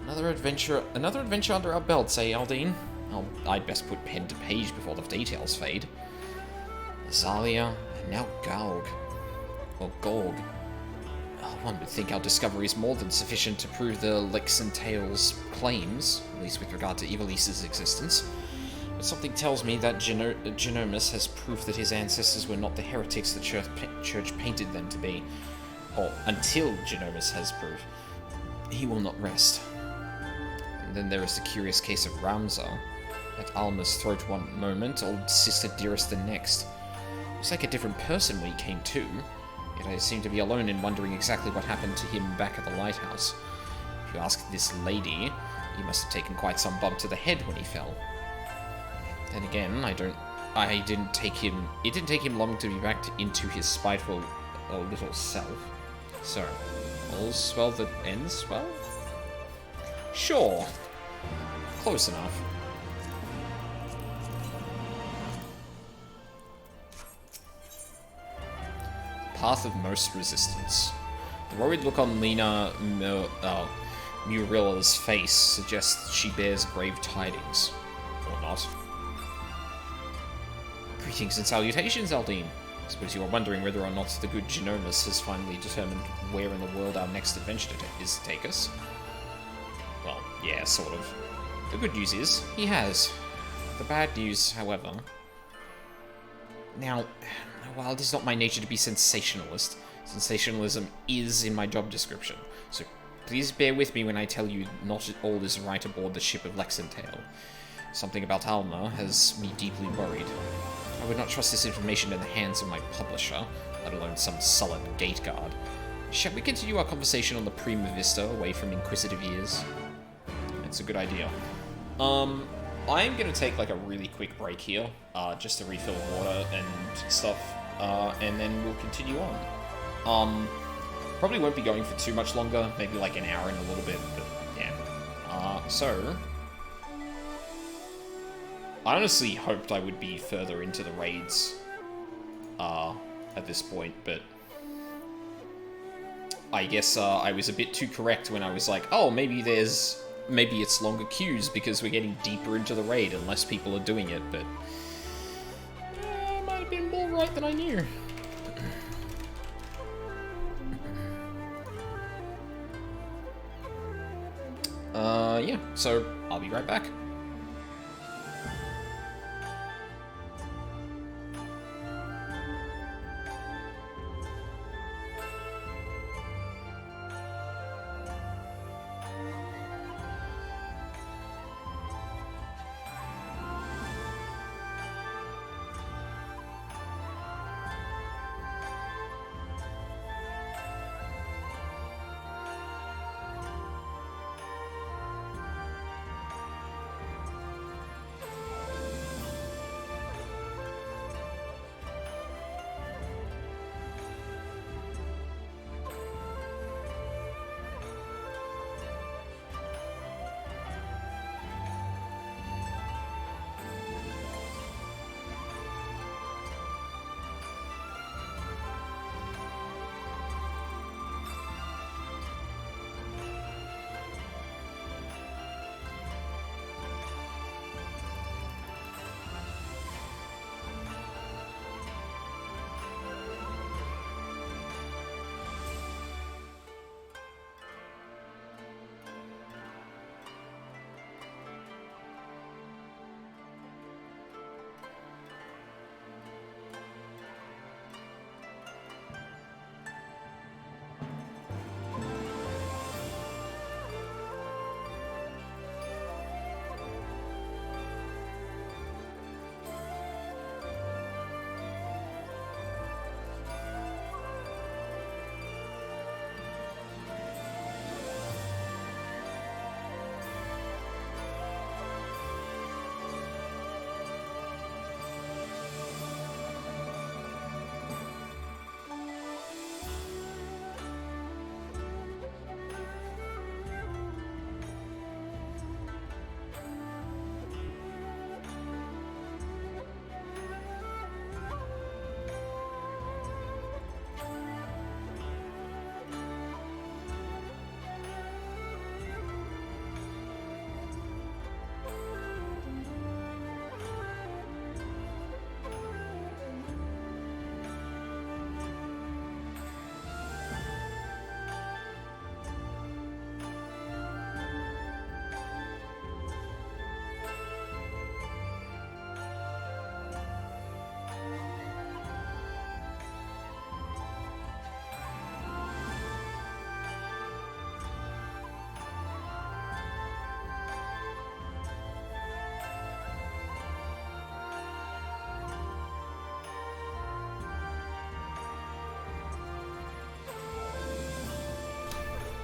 Another adventure under our belts, eh, Aldine? I'd best put pen to page before the details fade. Zalia, and now Galg. Or Golg. One would think our discovery is more than sufficient to prove the Lexan Tales' claims, at least with regard to Ivalice's existence. But something tells me that Genomus has proof that his ancestors were not the heretics the church painted them to be. Or until Genomus has proof, he will not rest. And then there is the curious case of Ramza. At Alma's throat one moment, old sister dearest the next. Looks like a different person when he came to. Yet I seem to be alone in wondering exactly what happened to him back at the lighthouse. If you ask this lady, he must have taken quite some bump to the head when he fell. Then again, it didn't take him long to be backed into his spiteful little self. So, all's well that ends well? Sure. Close enough. Path of most resistance. The worried look on Lena Murilla's face suggests she bears grave tidings. Or not. Greetings and salutations, Aldine. I suppose you are wondering whether or not the good Genomus has finally determined where in the world our next adventure is to take us. Well, yeah, sort of. The good news is, he has. The bad news, however... Now, while it is not my nature to be sensationalist, sensationalism is in my job description, so please bear with me when I tell you not all is right aboard the ship of Lexingale. Something about Alma has me deeply worried. I would not trust this information in the hands of my publisher, let alone some sullen gate guard. Shall we continue our conversation on the Prima Vista away from inquisitive ears? That's a good idea. I'm gonna take like a really quick break here, just to refill water and stuff, and then we'll continue on. Probably won't be going for too much longer, maybe like an hour and a little bit, but yeah. So I honestly hoped I would be further into the raids, at this point, but I guess, I was a bit too correct when I was like, oh, maybe it's longer queues because we're getting deeper into the raid and less people are doing it, but I might have been more right than I knew. Yeah, so I'll be right back.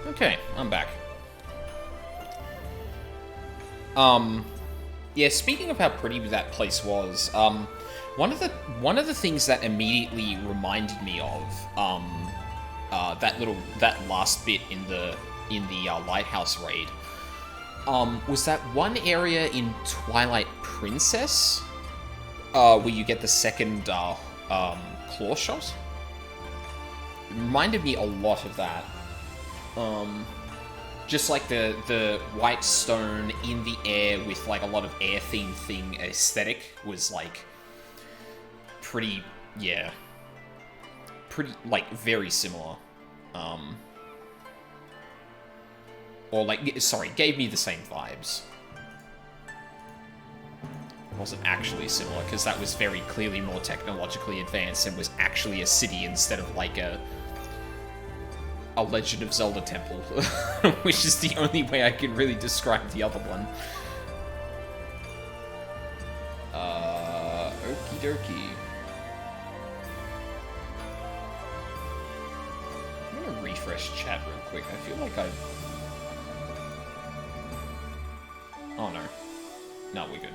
Okay, I'm back. Yeah, speaking of how pretty that place was, one of the things that immediately reminded me of that last bit in the lighthouse raid was that one area in Twilight Princess where you get the second claw shot. It reminded me a lot of that. Just like the white stone in the air with like a lot of air theme thing aesthetic was like pretty like very similar. Or like, sorry, gave me the same vibes. wasn't actually similar, because that was very clearly more technologically advanced and was actually a city instead of like a Legend of Zelda temple, which is the only way I can really describe the other one. Okie dokie. I'm gonna refresh chat real quick. I feel like I've... Oh no. No, we're good.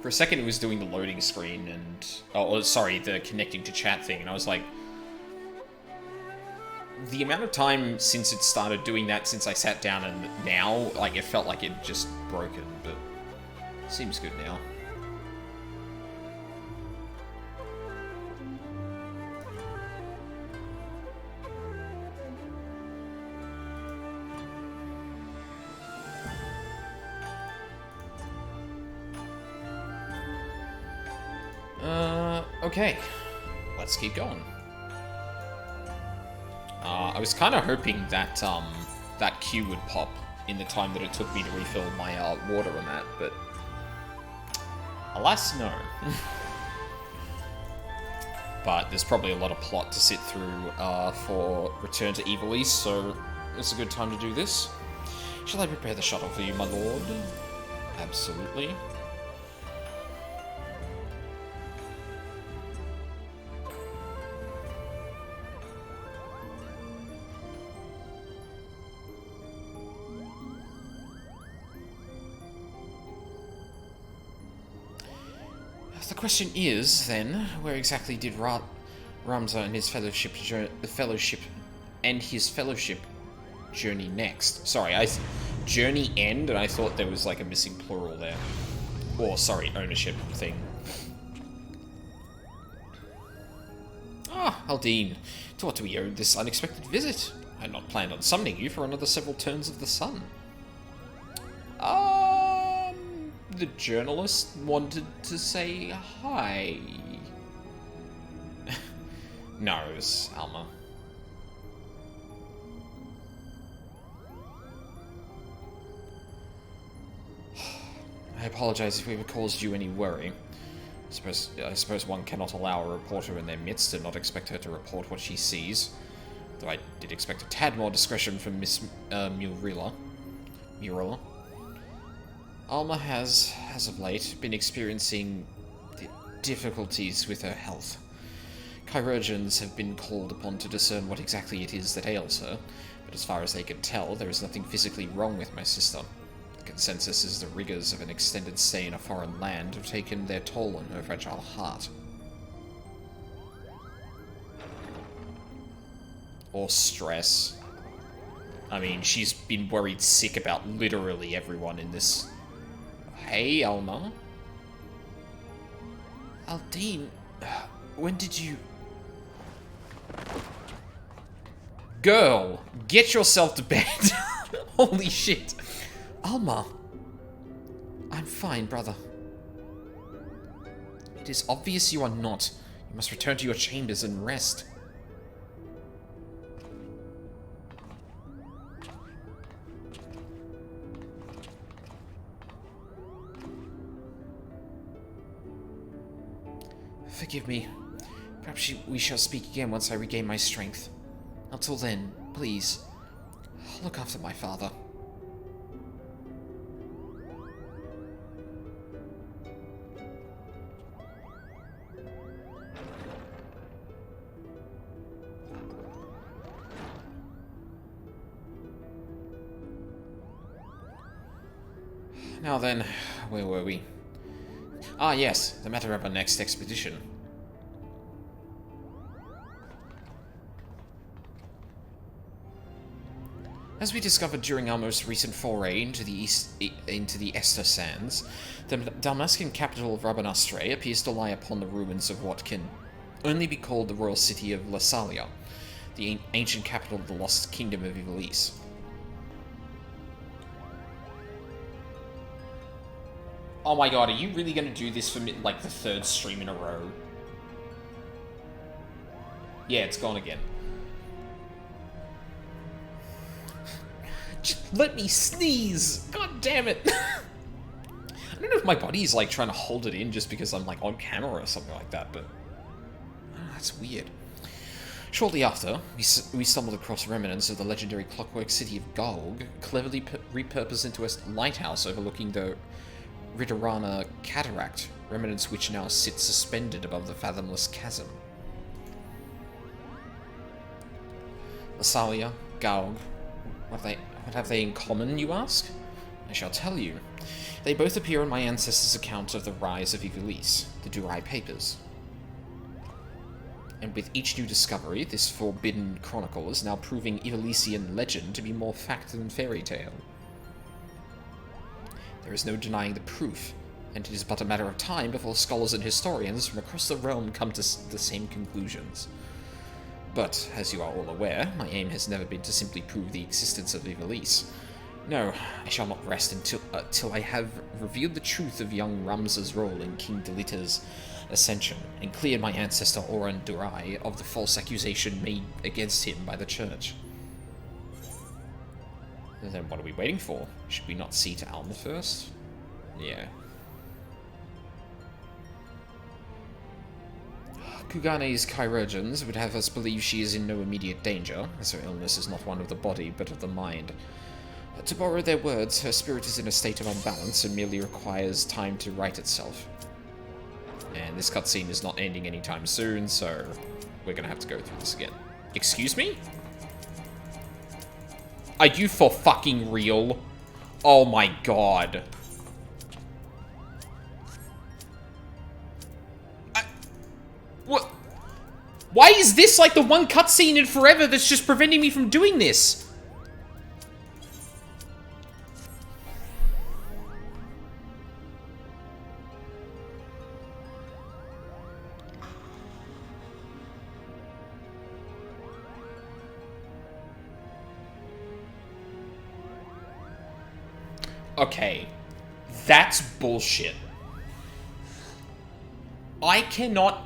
For a second it was doing the loading screen and... Oh, sorry, the connecting to chat thing, and I was like... The amount of time since it started doing that, since I sat down and now, like, it felt like it just broken, but... Seems good now. Okay. Let's keep going. I was kind of hoping that, that queue would pop in the time that it took me to refill my, water on that, but... Alas, no. But there's probably a lot of plot to sit through, for Return to Evil East, so it's a good time to do this. Shall I prepare the shuttle for you, my lord? Absolutely. The question is, then, where exactly did Ramza and his fellowship journey next? Sorry, journey end, and I thought there was like a missing plural there. Or, sorry, ownership thing. Ah, Aldine, to what do we owe this unexpected visit? I had not planned on summoning you for another several turns of the sun. The journalist wanted to say hi. No, it was Alma. I apologize if we've caused you any worry. I suppose one cannot allow a reporter in their midst and not expect her to report what she sees. Though I did expect a tad more discretion from Miss Murilla. Alma has, as of late, been experiencing difficulties with her health. Chirurgeons have been called upon to discern what exactly it is that ails her, but as far as they can tell, there is nothing physically wrong with my sister. The consensus is the rigors of an extended stay in a foreign land have taken their toll on her fragile heart. Or stress. I mean, she's been worried sick about literally everyone in this... Hey, Alma. Aldine, when did you... Girl, get yourself to bed. Holy shit. Alma. I'm fine, brother. It is obvious you are not. You must return to your chambers and rest. Forgive me. Perhaps we shall speak again once I regain my strength. Until then, please, look after my father. Now then, where were we? Ah, yes, the matter of our next expedition. As we discovered during our most recent foray into the Ester Sands, the Damascan capital of Rabanastre appears to lie upon the ruins of what can only be called the royal city of Lassalia, the ancient capital of the lost kingdom of Ivalice. Oh my god, are you really gonna do this for me, like the third stream in a row? Yeah, it's gone again. Let me sneeze! God damn it! I don't know if my body's like trying to hold it in just because I'm like on camera or something like that, but that's weird. Shortly after, we stumbled across remnants of the legendary clockwork city of Galg, cleverly repurposed into a lighthouse overlooking the Ridorana Cataract, remnants which now sit suspended above the fathomless chasm. Lasalia, Galg, what have they in common, you ask? I shall tell you. They both appear in my ancestors' account of the rise of Ivalice, the Durai Papers. And with each new discovery, this forbidden chronicle is now proving Ivalician legend to be more fact than fairy tale. There is no denying the proof, and it is but a matter of time before scholars and historians from across the realm come to the same conclusions. But, as you are all aware, my aim has never been to simply prove the existence of Ivalice. No, I shall not rest until I have revealed the truth of young Ramza's role in King Delita's ascension, and cleared my ancestor Oran Durai of the false accusation made against him by the church. Then what are we waiting for? Should we not see to Alma first? Yeah. Kugane's chirurgeons would have us believe she is in no immediate danger, as her illness is not one of the body, but of the mind. To borrow their words, her spirit is in a state of unbalance and merely requires time to right itself. And this cutscene is not ending anytime soon, so we're gonna have to go through this again. Excuse me? Are you for fucking real? Oh my god. What? Why is this like the one cutscene in forever that's just preventing me from doing this? Okay, that's bullshit. I cannot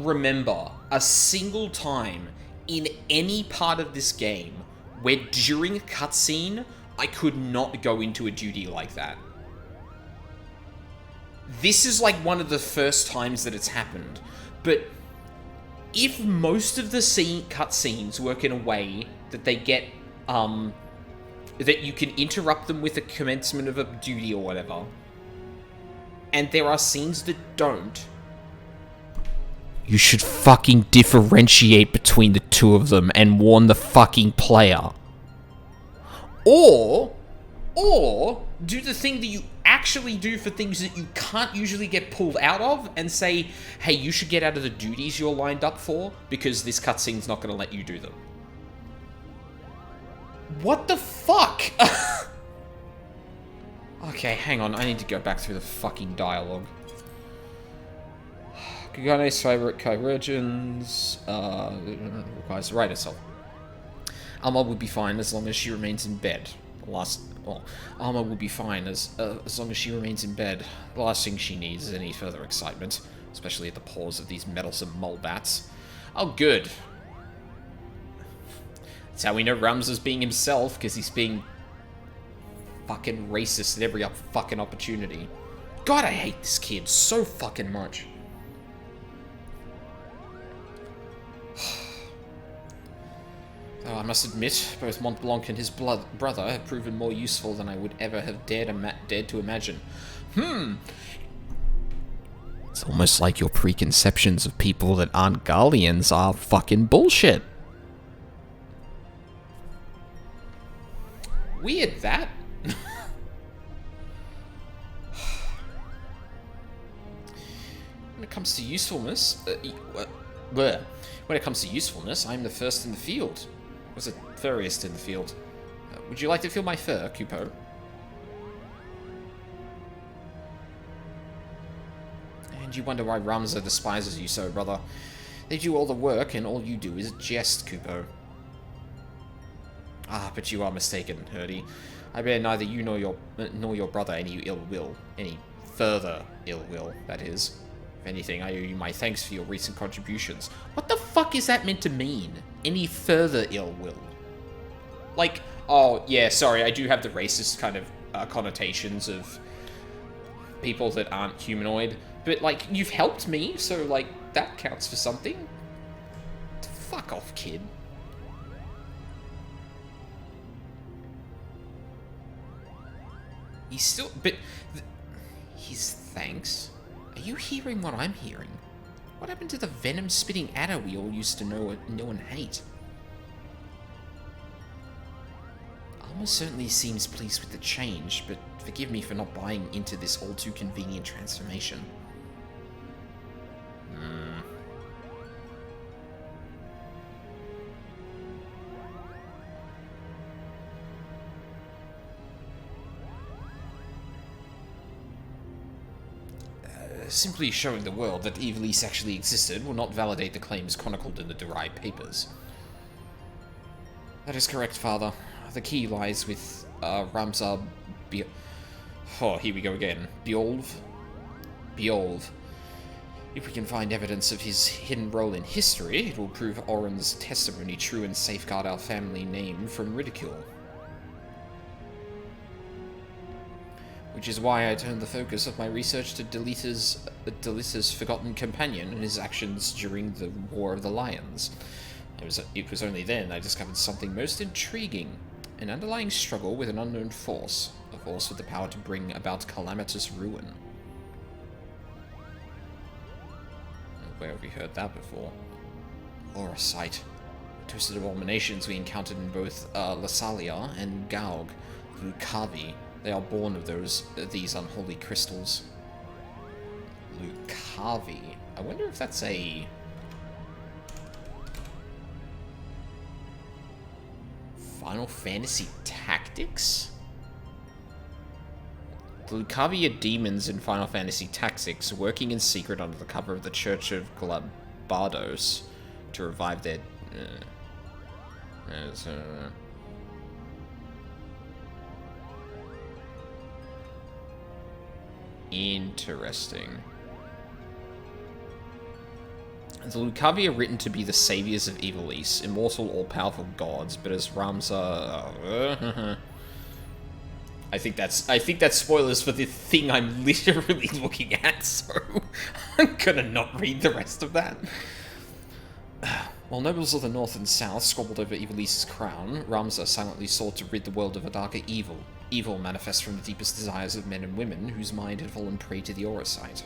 remember a single time in any part of this game where during a cutscene I could not go into a duty like that. This is like one of the first times that it's happened, but if most of the cutscenes work in a way that they get, that you can interrupt them with the commencement of a duty or whatever, and there are scenes that don't, you should fucking differentiate between the two of them and warn the fucking player. Or do the thing that you actually do for things that you can't usually get pulled out of and say, hey, you should get out of the duties you're lined up for because this cutscene's not going to let you do them. What the fuck? Okay, hang on. I need to go back through the fucking dialogue. Kugane's favorite chirurgeons requires to right itself. Alma will be fine as long as she remains in bed. Alma will be fine as long as she remains in bed. The last thing she needs is any further excitement, especially at the paws of these meddlesome mole bats. Oh, good. That's how we know Ramza's being himself, because he's being fucking racist at every fucking opportunity. God, I hate this kid so fucking much. Though I must admit, both Mont Blanc and his brother have proven more useful than I would ever have dared to imagine. It's almost like your preconceptions of people that aren't Garleans are fucking bullshit. Weird, that. When it comes to usefulness, I'm the first in the field. Was it furriest in the field? Would you like to feel my fur, Kupo? And you wonder why Ramza despises you so, brother. They do all the work, and all you do is jest, Kupo. Ah, but you are mistaken, Hurdy. I bear neither you nor your brother any ill will. Any further ill will, that is. If anything, I owe you my thanks for your recent contributions. What the fuck is that meant to mean? Any further ill will? Like, Oh, yeah, sorry, I do have the racist kind of connotations of people that aren't humanoid. But, like, you've helped me, so, like, that counts for something. Fuck off, kid. He's still... But... His thanks? Are you hearing what I'm hearing? What happened to the venom-spitting adder we all used to know and hate? Alma certainly seems pleased with the change, but forgive me for not buying into this all-too-convenient transformation. Simply showing the world that Ivalice actually existed will not validate the claims chronicled in the derived papers. That is correct, Father. The key lies with Ramsar Oh, here we go again. Beolv. If we can find evidence of his hidden role in history, it will prove Oren's testimony true and safeguard our family name from ridicule. Which is why I turned the focus of my research to Delita's forgotten companion and his actions during the War of the Lions. It was only then I discovered something most intriguing. An underlying struggle with an unknown force. A force with the power to bring about calamitous ruin. Where have we heard that before? Orosite. Twisted abominations we encountered in both Lassalia and Gaug. Lucavi. They are born of these unholy crystals. Lucavi. I wonder if that's a... Final Fantasy Tactics? The Lucavi are demons in Final Fantasy Tactics, working in secret under the cover of the Church of Glabardos to revive their... Interesting. The Lucavi are written to be the saviors of Ivalice, immortal, all-powerful gods, but as Ramsar... I think that's spoilers for the thing I'm literally looking at, so I'm gonna not read the rest of that. While nobles of the north and south squabbled over Ivalice's crown, Ramsar silently sought to rid the world of a darker evil. Evil manifest from the deepest desires of men and women whose mind had fallen prey to the Orosite.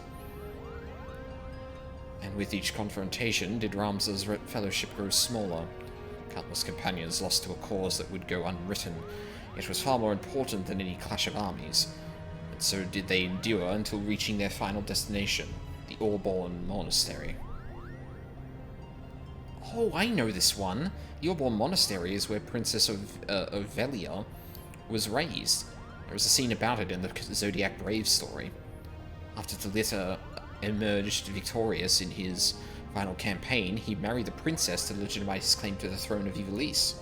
And with each confrontation did Ramsar's fellowship grow smaller. Countless companions lost to a cause that would go unwritten, yet was far more important than any clash of armies. And so did they endure until reaching their final destination, the Orborn Monastery. Oh, I know this one! The Orborn Monastery is where Princess Ovelia was raised. There was a scene about it in the Zodiac Brave story. After Delita emerged victorious in his final campaign, he married the princess to legitimize his claim to the throne of Ivalice.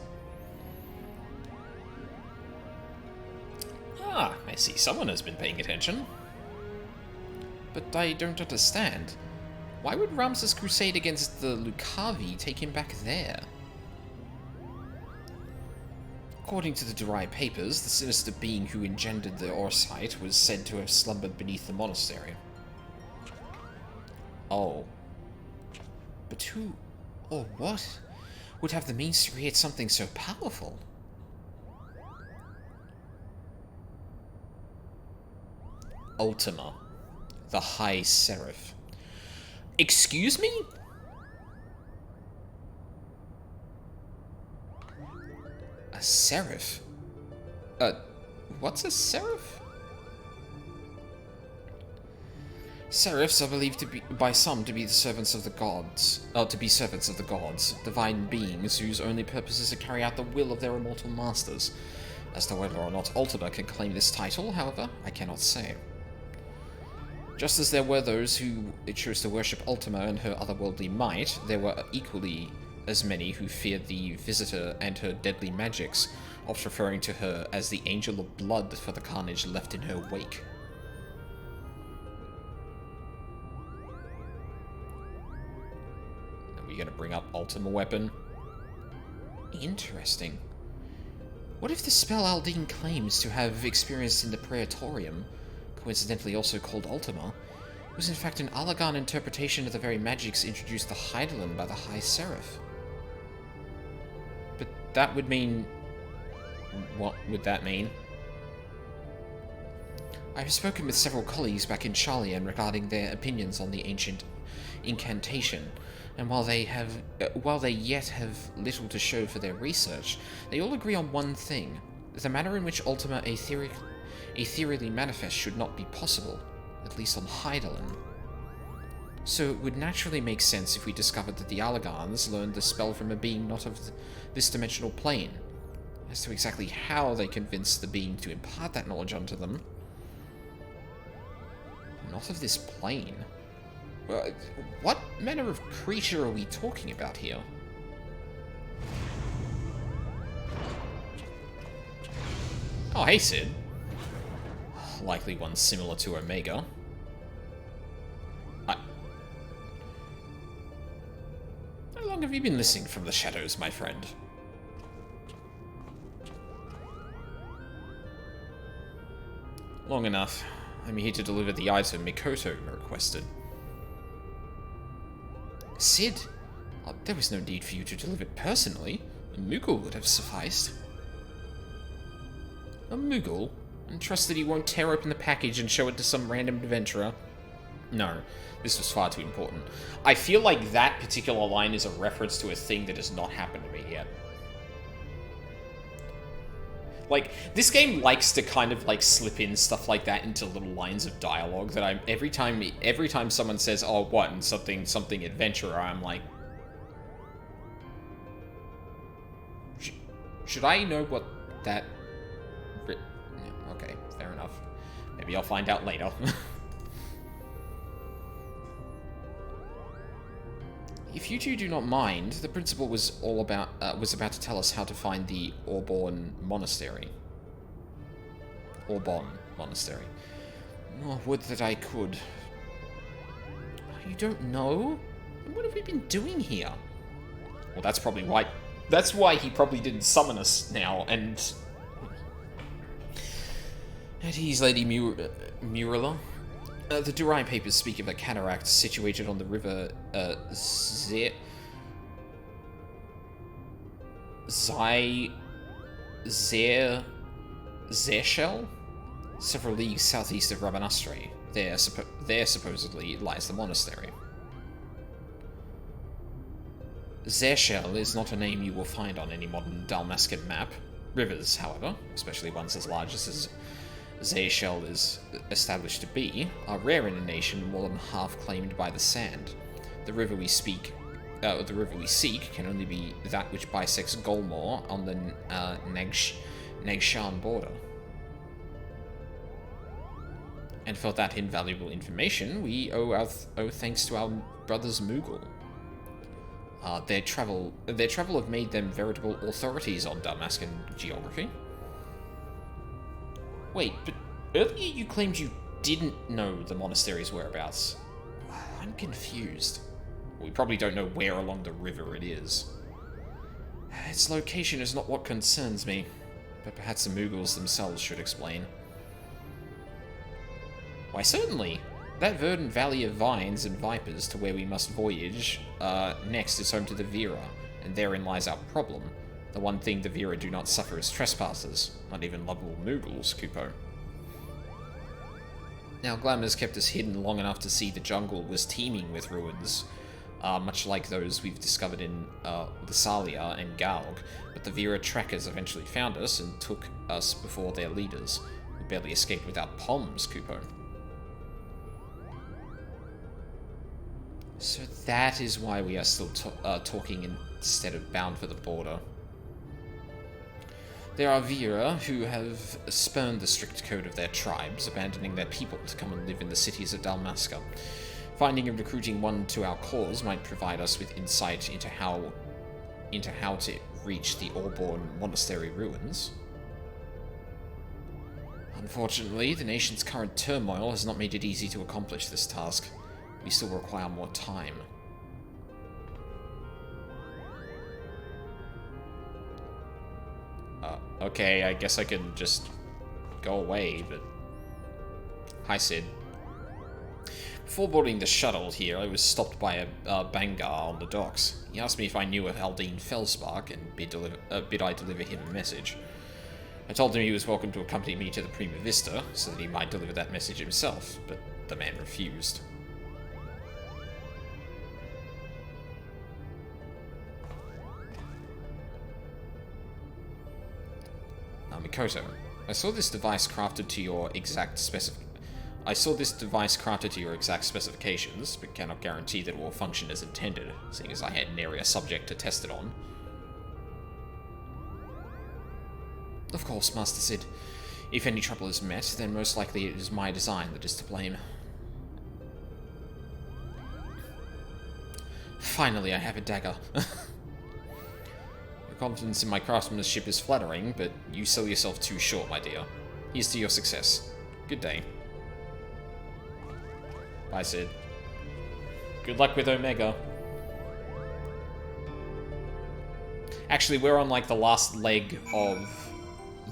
Ah, I see someone has been paying attention. But I don't understand. Why would Ramsar's crusade against the Lucavi take him back there? According to the derived papers, the sinister being who engendered the Orosite was said to have slumbered beneath the monastery. Oh. But who, or what, would have the means to create something so powerful? Ultima, the High Seraph. Excuse me? A seraph? What's a seraph? Seraphs are believed to be, by some, to be the servants of the gods. Servants of the gods, divine beings whose only purpose is to carry out the will of their immortal masters. As to whether or not Ultima can claim this title, however, I cannot say. Just as there were those who chose to worship Ultima and her otherworldly might, there were equally as many who feared the Visitor and her deadly magics, oft referring to her as the Angel of Blood for the carnage left in her wake. Are we gonna bring up Ultima weapon? Interesting. What if the spell Aldine claims to have experienced in the Praetorium, coincidentally also called Ultima, was in fact an Allagan interpretation of the very magics introduced to Heidelin by the High Seraph? But that would mean... What would that mean? I have spoken with several colleagues back in Charlian regarding their opinions on the ancient incantation, and while they yet have little to show for their research, they all agree on one thing: the manner in which Ultima ethereally manifest should not be possible, at least on Heidelin. So it would naturally make sense if we discovered that the Allagans learned the spell from a being not of this dimensional plane. As to exactly how they convinced the being to impart that knowledge onto them... Not of this plane? What manner of creature are we talking about here? Oh, hey, Sid. Likely one similar to Omega. How long have you been listening from the shadows, my friend? Long enough. I'm here to deliver the item Mikoto requested. Sid? There was no need for you to deliver it personally. A Moogle would have sufficed. A Moogle? And trust that he won't tear open the package and show it to some random adventurer? No, this was far too important. I feel like that particular line is a reference to a thing that has not happened to me yet. Like, this game likes to kind of, like, slip in stuff like that into little lines of dialogue that every time someone says, oh, what, and something adventurer, I'm like... Should I know what that... Okay, fair enough. Maybe I'll find out later. If you two do not mind, the principal was about to tell us how to find the Aubonne Monastery. Aubonne Monastery. Oh, would that I could. You don't know? What have we been doing here? Well, that's probably why... That's why he probably didn't summon us now, and... At ease, Lady Murilla. The Durai papers speak of a cataract situated on the river Zershel, several leagues southeast of Rabanastre. There supposedly lies the monastery. Zershel is not a name you will find on any modern Dalmascan map. Rivers, however, especially ones as large as Zershel is established to be, are rare in a nation more than half claimed by the sand. The river we seek can only be that which bisects Golmore on the Nagshan border. And for that invaluable information, we owe thanks to our brothers Moogle. Their travel have made them veritable authorities on Dalmascan geography. Wait, but earlier you claimed you didn't know the monastery's whereabouts. I'm confused. We probably don't know where along the river it is. Its location is not what concerns me, but perhaps the Moogles themselves should explain. Why, certainly. That verdant valley of vines and vipers to where we must voyage next is home to the Vera, and therein lies our problem. The one thing the Vera do not suffer is trespassers, not even lovable Moogles, Kupo. Now, Glamour's kept us hidden long enough to see the jungle was teeming with ruins, much like those we've discovered in Lysalia and Galg, but the Vera trackers eventually found us and took us before their leaders, who barely escaped without palms, Kupo. So that is why we are still talking instead of bound for the border. There are Vera who have spurned the strict code of their tribes, abandoning their people to come and live in the cities of Dalmasca. Finding and recruiting one to our cause might provide us with insight into how to reach the Aubonne Monastery ruins. Unfortunately, the nation's current turmoil has not made it easy to accomplish this task. We still require more time. Okay, I guess I can just go away, but... Hi, Sid. Before boarding the shuttle here, I was stopped by a Bangar on the docks. He asked me if I knew of Haldane Fellspark and bid I deliver him a message. I told him he was welcome to accompany me to the Prima Vista, so that he might deliver that message himself, but the man refused. Mikoto, I saw this device crafted to your exact specifications, but cannot guarantee that it will function as intended, seeing as I had an area subject to test it on. Of course, Master Sid. If any trouble is met, then most likely it is my design that is to blame. Finally, I have a dagger. Your confidence in my craftsmanship is flattering, but you sell yourself too short, my dear. Here's to your success. Good day. Bye, Sid. Good luck with Omega. Actually, we're on, like, the last leg of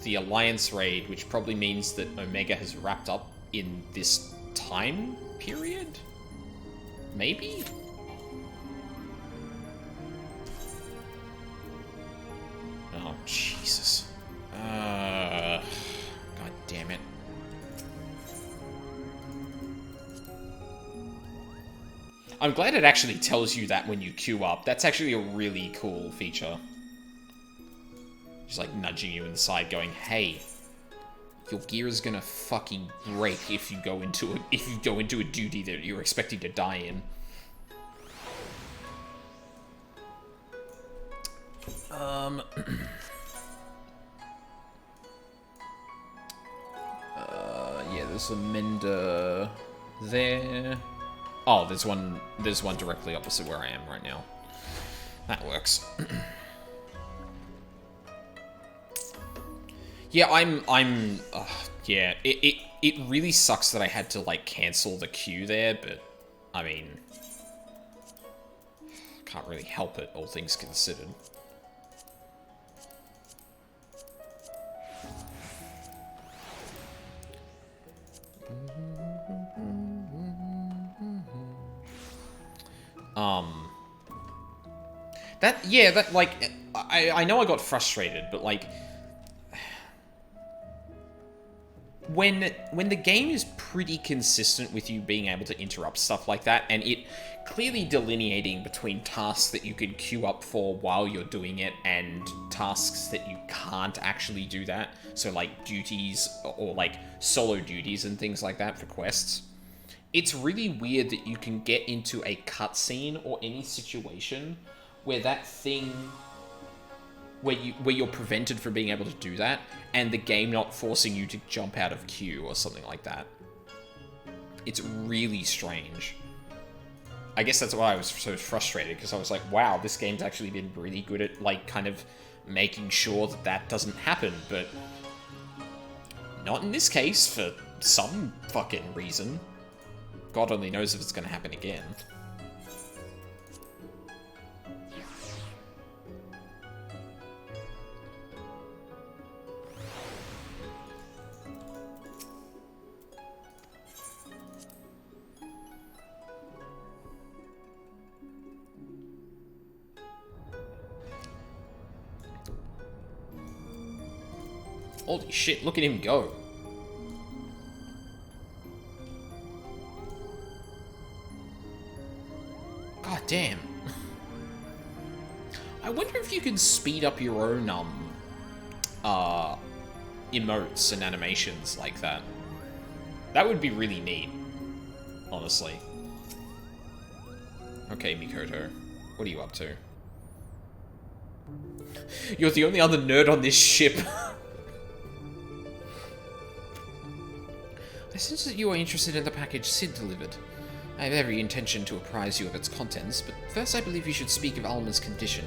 the Alliance raid, which probably means that Omega has wrapped up in this time period? Maybe? Oh, Jesus. God damn it. I'm glad it actually tells you that when you queue up. That's actually a really cool feature. Just like nudging you inside, going, "Hey, your gear is gonna fucking break if you go into a duty that you're expecting to die in." Yeah, there's a mender there. Oh, there's one directly opposite where I am right now. That works. Yeah, yeah, it really sucks that I had to, like, cancel the queue there, but, I mean, can't really help it, all things considered. Like, I know I got frustrated, but, like, when the game is pretty consistent with you being able to interrupt stuff like that, and it clearly delineating between tasks that you can queue up for while you're doing it and tasks that you can't actually do that, so like duties or like solo duties and things like that for quests, it's really weird that you can get into a cutscene or any situation where that thing, where you're prevented from being able to do that, and the game not forcing you to jump out of queue or something like that. It's really strange. I guess that's why I was so frustrated, because I was like, wow, this game's actually been really good at, like, kind of making sure that that doesn't happen, but not in this case, for some fucking reason. God only knows if it's gonna happen again. Holy shit, look at him go. God damn. I wonder if you can speed up your own, emotes and animations like that. That would be really neat, honestly. Okay, Mikoto, what are you up to? You're the only other nerd on this ship. I sense that you are interested in the package Sid delivered. I have every intention to apprise you of its contents, but first I believe you should speak of Alma's condition.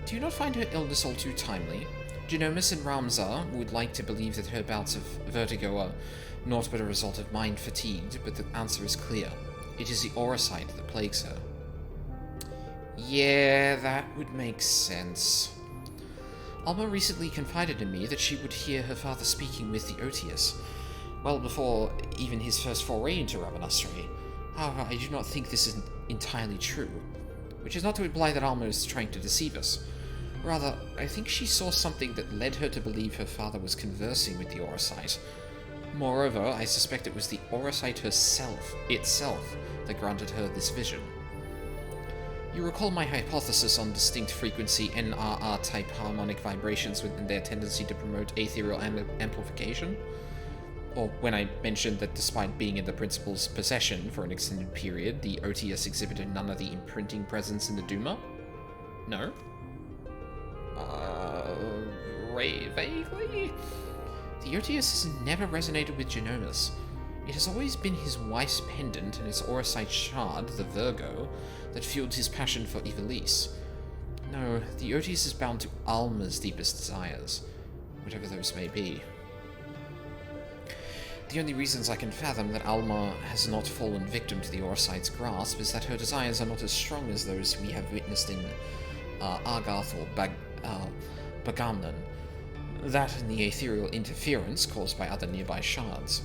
Do you not find her illness all too timely? Genomus and Ramza would like to believe that her bouts of vertigo are naught but a result of mind fatigued, but the answer is clear. It is the auracite that plagues her. Yeah, that would make sense. Alma recently confided in me that she would hear her father speaking with the Otius, well before even his first foray into Rabanastre. However, I do not think this is entirely true, which is not to imply that Alma is trying to deceive us. Rather, I think she saw something that led her to believe her father was conversing with the Auracite. Moreover, I suspect it was the Auracite itself that granted her this vision. You recall my hypothesis on distinct frequency NRR-type harmonic vibrations within their tendency to promote ethereal amplification? Or when I mentioned that despite being in the principal's possession for an extended period, the Otius exhibited none of the imprinting presence in the Duma? No? Vaguely? The Otius has never resonated with Genomus. It has always been his wife's pendant and his Auracite shard, the Virgo, that fueled his passion for Ivalice. No, the Otius is bound to Alma's deepest desires, whatever those may be. The only reasons I can fathom that Alma has not fallen victim to the Auracite's grasp is that her desires are not as strong as those we have witnessed in Argarth or Bagamnon, that and the ethereal interference caused by other nearby shards.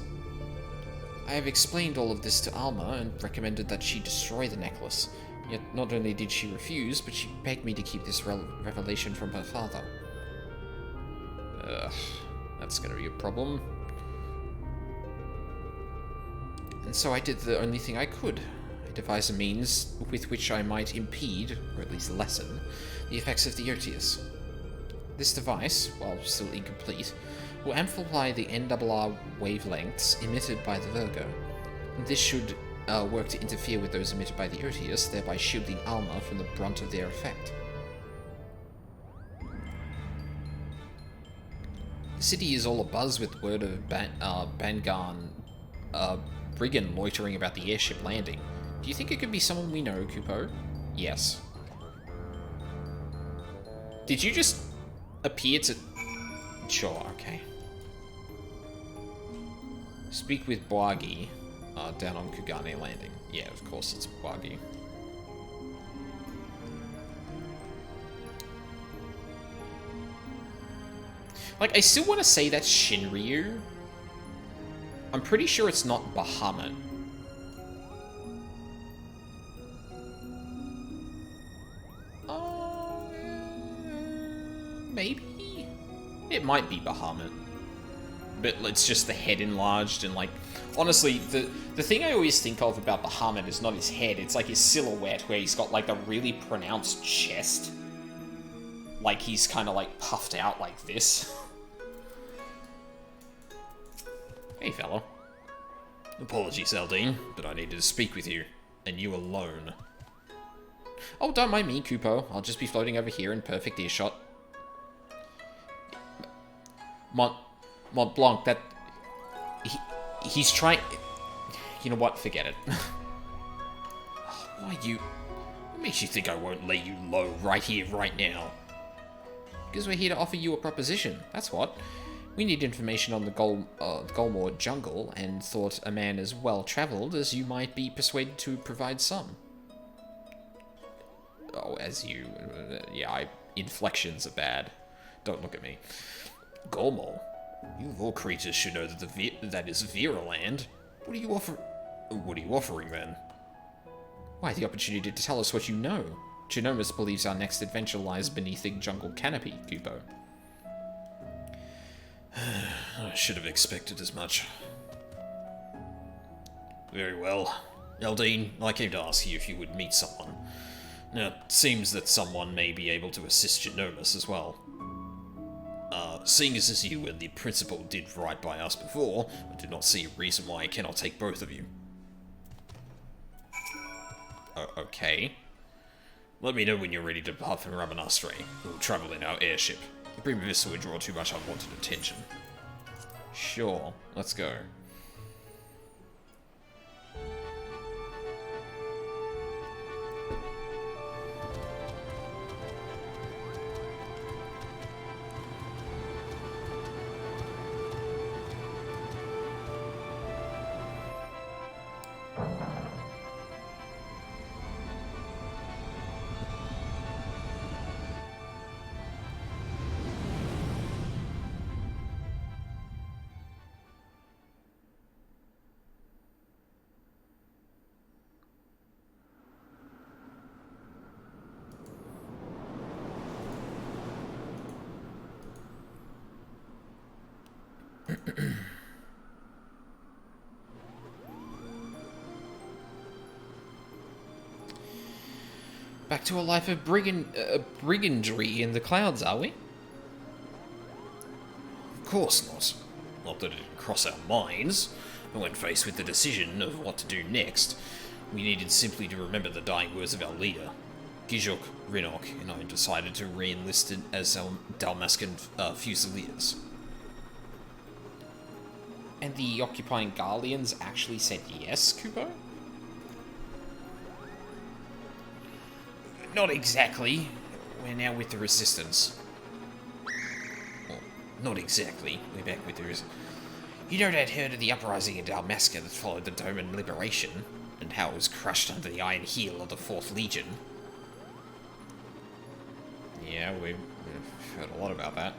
I have explained all of this to Alma and recommended that she destroy the necklace, yet not only did she refuse, but she begged me to keep this revelation from her father. That's gonna be a problem. And so I did the only thing I could. I devised a means with which I might impede, or at least lessen, the effects of the Otius. This device, while still incomplete, will amplify the NRR wavelengths emitted by the Virgo, and this should work to interfere with those emitted by the Otius, thereby shielding Alma from the brunt of their effect. The city is all abuzz with word of Bangarn brigand loitering about the airship landing. Do you think it could be someone we know, Kupo? Yes. Did you just appear to... Sure, okay. Speak with Boagi, down on Kugane Landing. Yeah, of course it's Boagi. Like, I still want to say that's Shinryu. I'm pretty sure it's not Bahamut. Maybe? It might be Bahamut. But it's just the head enlarged and, like... Honestly, the thing I always think of about Bahamut is not his head, it's like his silhouette where he's got, like, a really pronounced chest. Like, he's kind of, like, puffed out like this. Hey, fellow. Apologies, Aldine, but I needed to speak with you, and you alone. Oh, don't mind me, Kupo. I'll just be floating over here in perfect earshot. Mont Blanc, that... He's trying... You know what? Forget it. Why you... What makes you think I won't lay you low right here, right now? Because we're here to offer you a proposition, that's what. We need information on the Golmore jungle, and thought a man as well-travelled as you might be persuaded to provide some. Oh, as you... yeah, inflections are bad. Don't look at me. Golmore? You of all creatures should know that that is Viraland. What are you offering, then? Why, the opportunity to tell us what you know. Genomus believes our next adventure lies beneath the jungle canopy, Kupo. I should have expected as much. Very well. Eldine, I came to ask you if you would meet someone. Now, it seems that someone may be able to assist Genomus as well. Seeing as you and the principal did right by us before, I do not see a reason why I cannot take both of you. Okay. Let me know when you're ready to depart from Rabanastre. We'll travel in our airship. The Primavista would draw too much unwanted attention. Sure, let's go. Back to a life of brigandry in the clouds, are we? Of course not. Not that it didn't cross our minds, but when faced with the decision of what to do next, we needed simply to remember the dying words of our leader. Gijok, Rinok, and I decided to re-enlist as our Dalmascan Fusiliers. And the occupying Garleans actually said yes, Kupo? Not exactly. We're now with the Resistance. Well, not exactly. We're back with the Resistance. You no doubt heard of the uprising in Dalmasca that followed the Doman liberation, and how it was crushed under the iron heel of the 4th Legion. Yeah, we've heard a lot about that.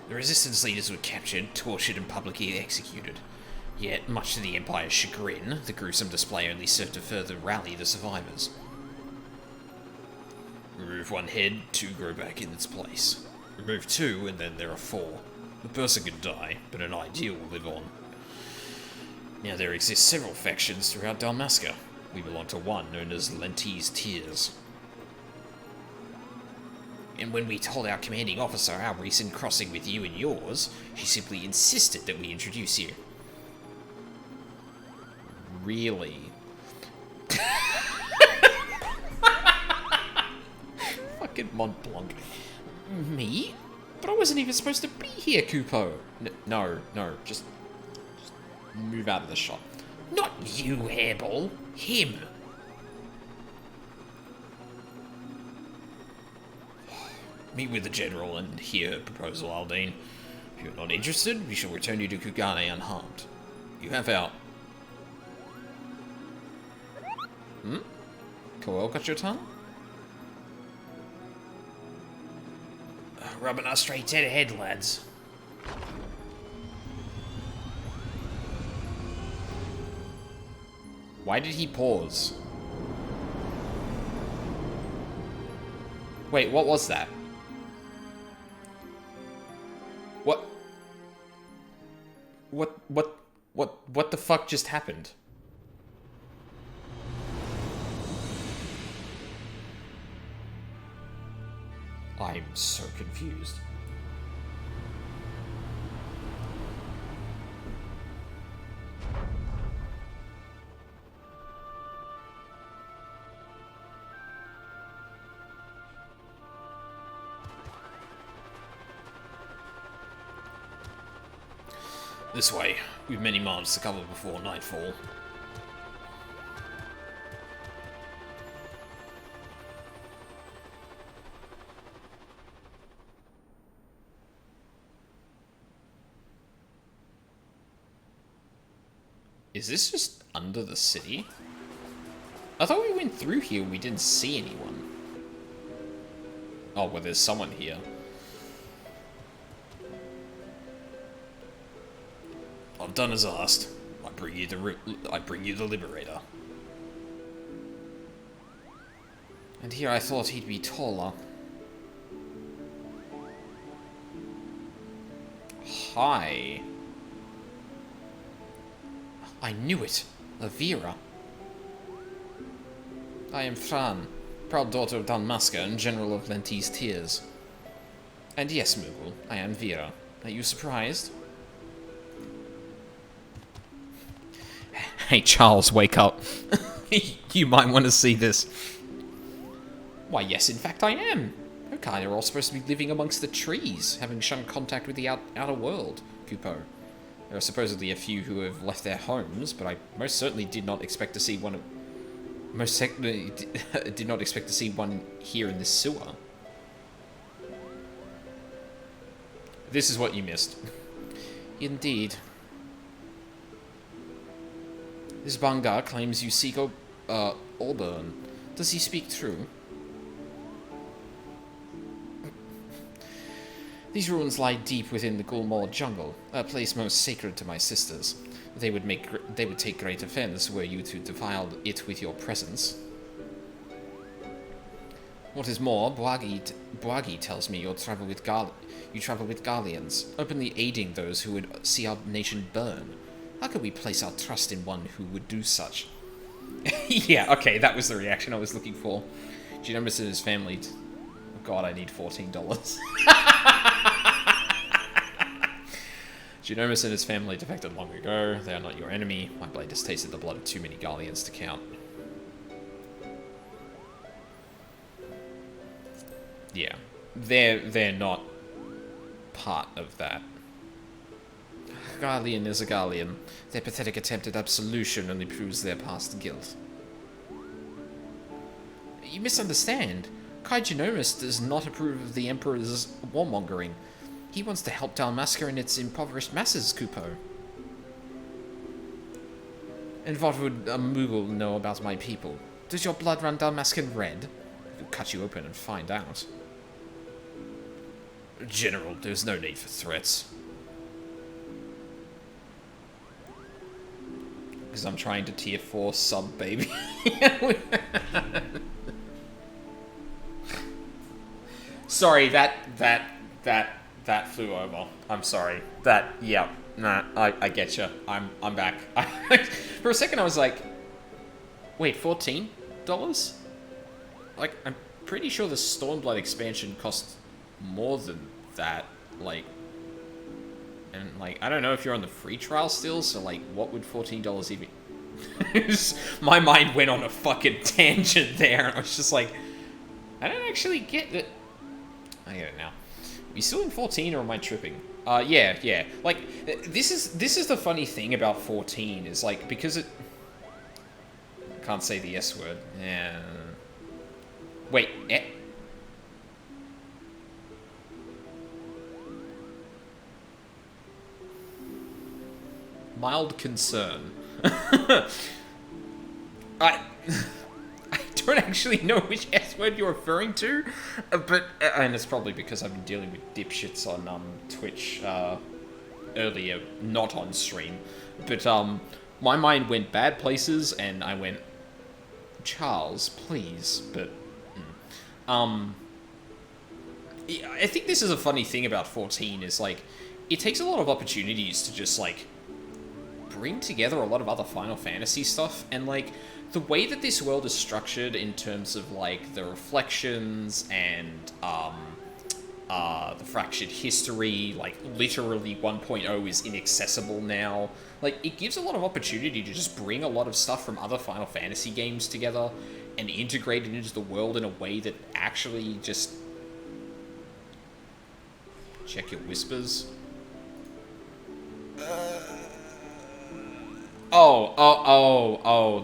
The Resistance leaders were captured, tortured, and publicly executed. Yet, much to the Empire's chagrin, the gruesome display only served to further rally the survivors. Remove one head, 2 grow back in its place. Remove 2, and then there are 4. The person can die, but an ideal will live on. Now there exist several factions throughout Dalmasca. We belong to one known as Lente's Tears. And when we told our commanding officer our recent crossing with you and yours, she simply insisted that we introduce you. Really? Fucking Mont Blanc. Me? But I wasn't even supposed to be here, Kupo. No, just move out of the shot. Not you, Hairball. Him. Meet with the General and hear her proposal, Aldine. If you're not interested, we shall return you to Kugane unharmed. You have out. Coel got your tongue? Rubbing us straight dead ahead, lads. Why did he pause? Wait, what was that? What the fuck just happened? I'm so confused. This way. We've many miles to cover before nightfall. Is this just under the city? I thought we went through here and we didn't see anyone. Oh, well, there's someone here. I've done as asked. I bring you the Liberator. And here I thought he'd be taller. Hi. I knew it. Avira. I am Fran, proud daughter of Dalmasca and General of Lente's Tears. And yes, Moogle, I am Vera. Are you surprised? Hey, Charles, wake up. You might want to see this. Why, yes, in fact, I am. Hokai are all supposed to be living amongst the trees, having shunned contact with the outer world, Kupo. There are supposedly a few who have left their homes, but I most certainly did not expect to see one did not expect to see one here in this sewer. This is what you missed. Indeed. This Bangar claims you seek Auburn. Does he speak true? These ruins lie deep within the Gulmore jungle, a place most sacred to my sisters. They would take great offense were you to defile it with your presence. What is more, Boagi tells me you travel with Garleans, openly aiding those who would see our nation burn. How could we place our trust in one who would do such? Yeah, okay, that was the reaction I was looking for. Genomics and his family... Oh god, I need $14. Genomics and his family defected long ago. They are not your enemy. My blade has tasted the blood of too many Garleans to count. Yeah, they're not part of that. Garlean is a Garlean. Their pathetic attempt at absolution only proves their past guilt. You misunderstand. Kai Genomus does not approve of the Emperor's warmongering. He wants to help Dalmasca and its impoverished masses, Kupo. And what would a Moogle know about my people? Does your blood run Dalmascan red? I could cut you open and find out. General, there's no need for threats. Because I'm trying to tier 4 sub, baby. Sorry, that flew over. I'm sorry. Yeah, nah, I get you. I'm back. For a second I was like, wait, $14? Like, I'm pretty sure the Stormblood expansion costs more than that, like, and like, I don't know if you're on the free trial still, so like, what would $14 even... My mind went on a fucking tangent there, and I was just like, I don't actually get it. I get it now. Are you still in 14, or am I tripping? Yeah. Like, this is the funny thing about 14, is like, because it... I can't say the S word. Yeah. Wait, mild concern. I don't actually know which S word you're referring to, but and it's probably because I've been dealing with dipshits on Twitch earlier, not on stream. But my mind went bad places, and I went, Charles, please. But I think this is a funny thing about 14 is like, it takes a lot of opportunities to just like bring together a lot of other Final Fantasy stuff, and like the way that this world is structured in terms of like the reflections and the fractured history, like literally 1.0 is inaccessible now. Like, it gives a lot of opportunity to just bring a lot of stuff from other Final Fantasy games together and integrate it into the world in a way that actually just... Check your whispers.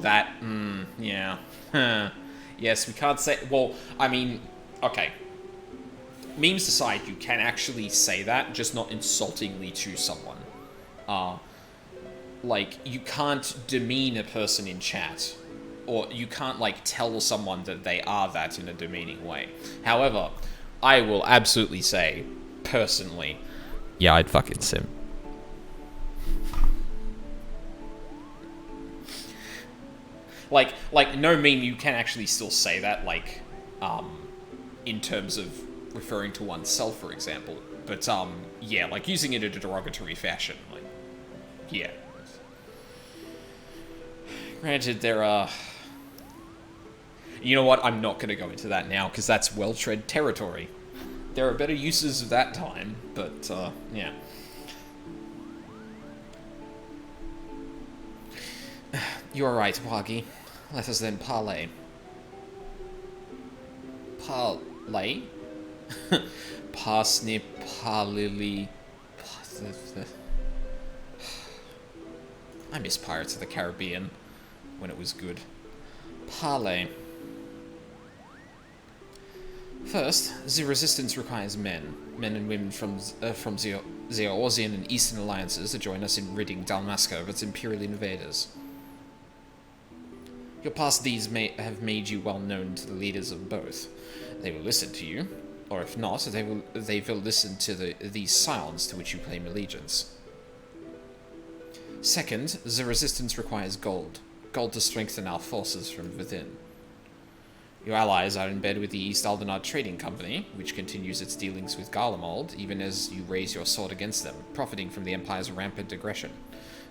That, yeah. Yes, we can't say, well, I mean, okay. Memes aside, you can actually say that, just not insultingly to someone. Like, you can't demean a person in chat, or you can't, like, tell someone that they are that in a demeaning way. However, I will absolutely say, personally, yeah, I'd fucking sim. Like, no meme, you can actually still say that, like, in terms of referring to oneself, for example. But, yeah, like, using it in a derogatory fashion, like, yeah. Granted, there are... You know what? I'm not going to go into that now, because that's well-tread territory. There are better uses of that time, but, yeah. You are right, Wagi. Let us then parley. Parley? Parsnip, parlily... I miss Pirates of the Caribbean when it was good. Parley. First, the resistance requires men and women from the Eorzean and Eastern alliances to join us in ridding Dalmasca of its imperial invaders. Your past deeds may have made you well known to the leaders of both. They will listen to you, or if not, they will listen to these scions to which you claim allegiance. Second, the resistance requires gold. Gold to strengthen our forces from within. Your allies are in bed with the East Aldenard Trading Company, which continues its dealings with Garlemald, even as you raise your sword against them, profiting from the Empire's rampant aggression.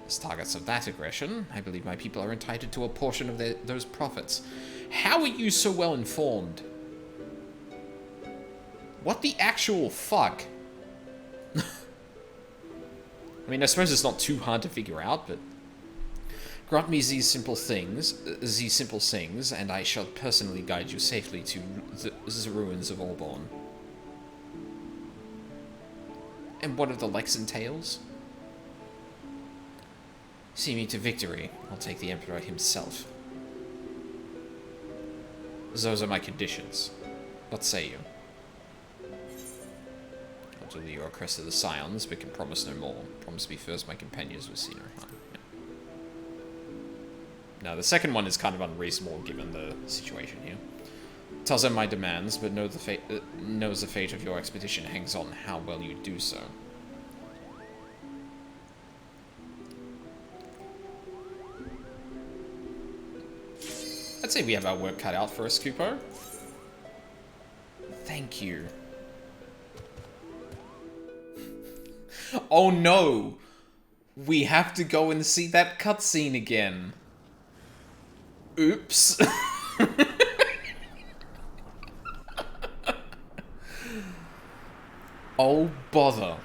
As targets of that aggression, I believe my people are entitled to a portion of those profits. How are you so well informed? What the actual fuck? I mean, I suppose it's not too hard to figure out, but... Grant me these simple things, and I shall personally guide you safely to the ruins of Orborn. And what of the Lexan Tales? See me to victory. I'll take the Emperor himself. Those are my conditions. What say you? I'll deliver your crest to the Scions, but can promise no more. Promise me first my companions with Sino. Now, the second one is kind of unreasonable given the situation here. Tells them my demands, but knows the fate of your expedition hangs on how well you do so. I'd say we have our work cut out for us, Kupo. Thank you. Oh no! We have to go and see that cutscene again. Oops. Oh, bother.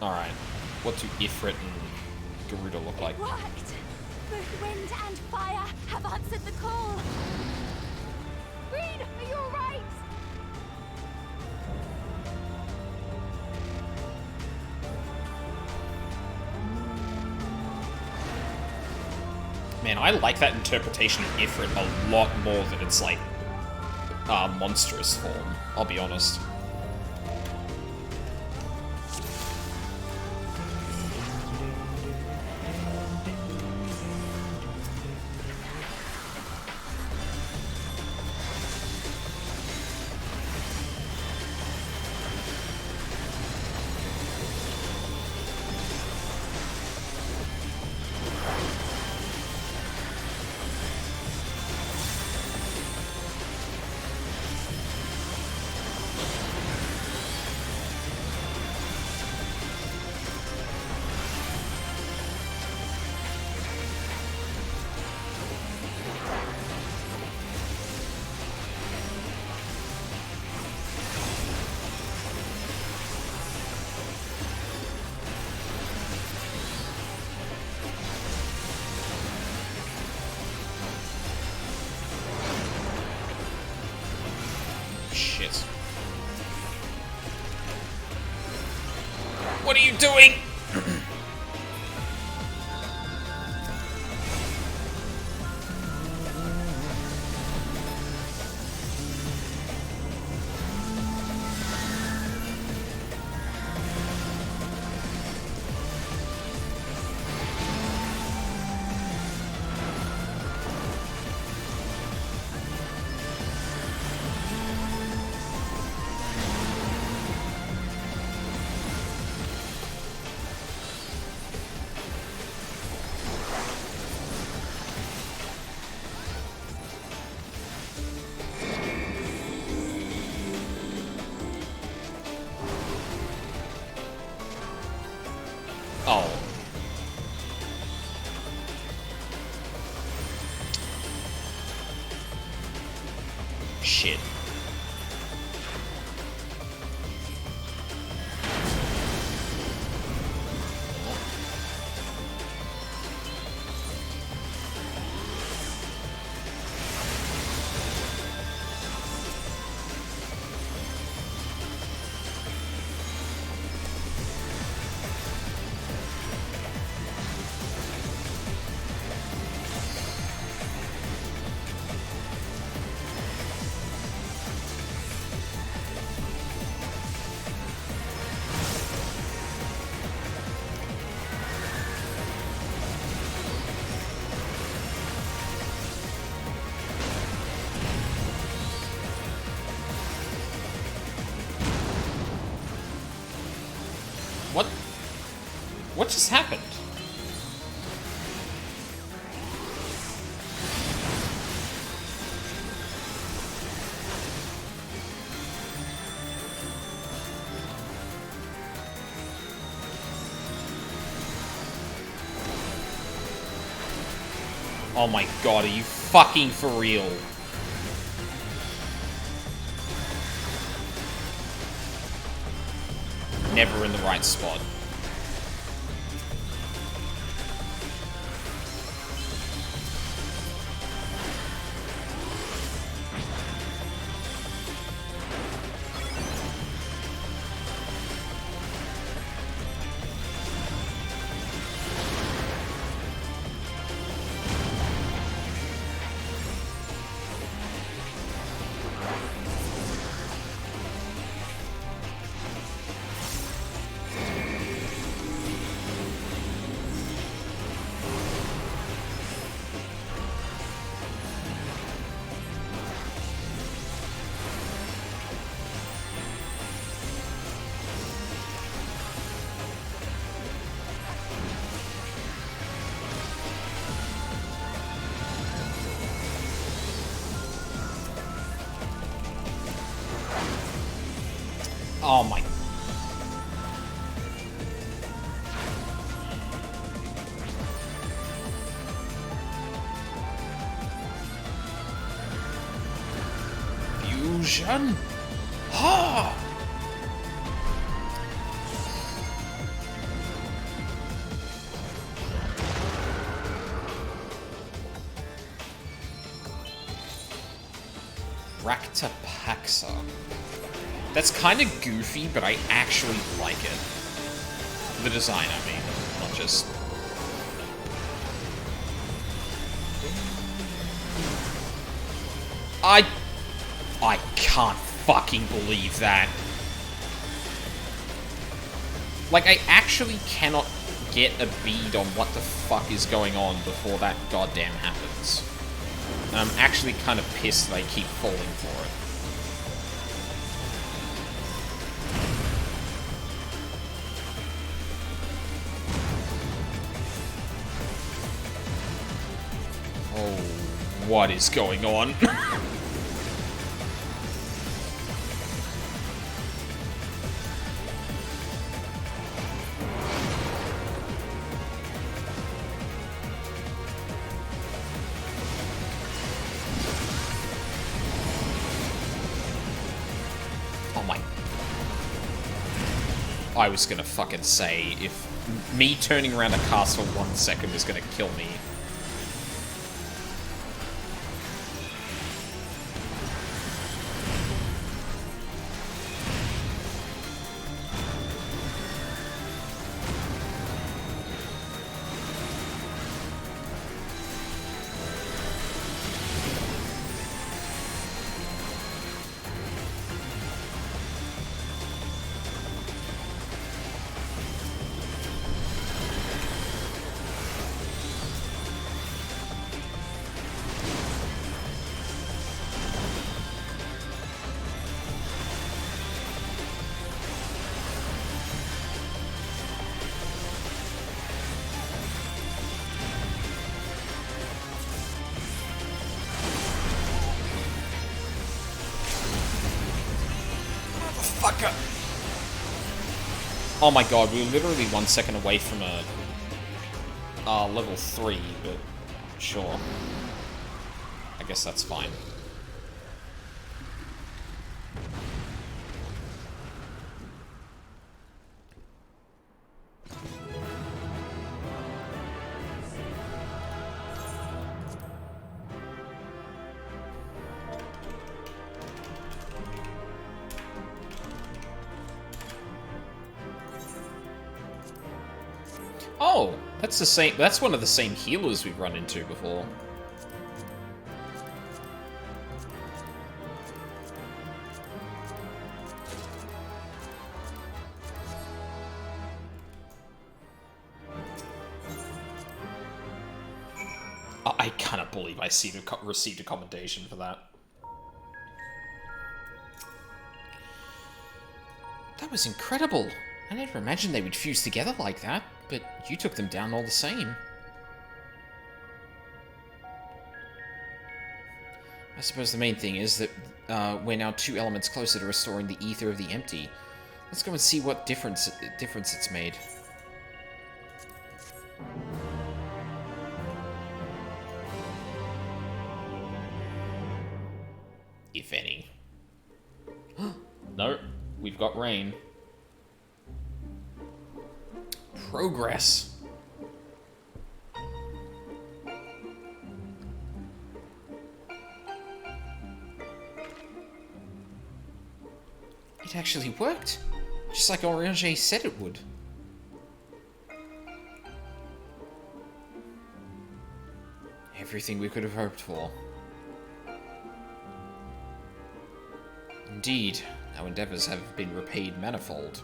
Alright. What do Ifrit and Garuda look like? It worked! Both wind and fire have answered the call! Green, are you alright? Man, I like that interpretation of Ifrit a lot more than its, like, monstrous form, I'll be honest. Shit. What are you doing? Oh. Shit. What just happened? Oh my god, are you fucking for real? Never in the right spot. Oh my... Fusion? Ha! Raktapaxa. That's kind of goofy, but I actually like it. The design, I mean, not just... I can't fucking believe that. Like, I actually cannot get a bead on what the fuck is going on before that goddamn happens. And I'm actually kind of pissed that I keep falling for it. What is going on? Oh my... I was gonna fucking say, if me turning around a cast for 1 second is gonna kill me. Motherfucker! Oh my god, we were literally 1 second away from a level 3, but sure. I guess that's fine. Oh, that's the same. That's one of the same healers we've run into before. I cannot believe I received a commendation for that. That was incredible. I never imagined they would fuse together like that, but you took them down all the same. I suppose the main thing is that we're now 2 elements closer to restoring the ether of the empty. Let's go and see what difference it's made. if any. No, we've got rain. Progress. It actually worked. Just like Orange said it would. Everything we could have hoped for. Indeed, our endeavors have been repaid manifold.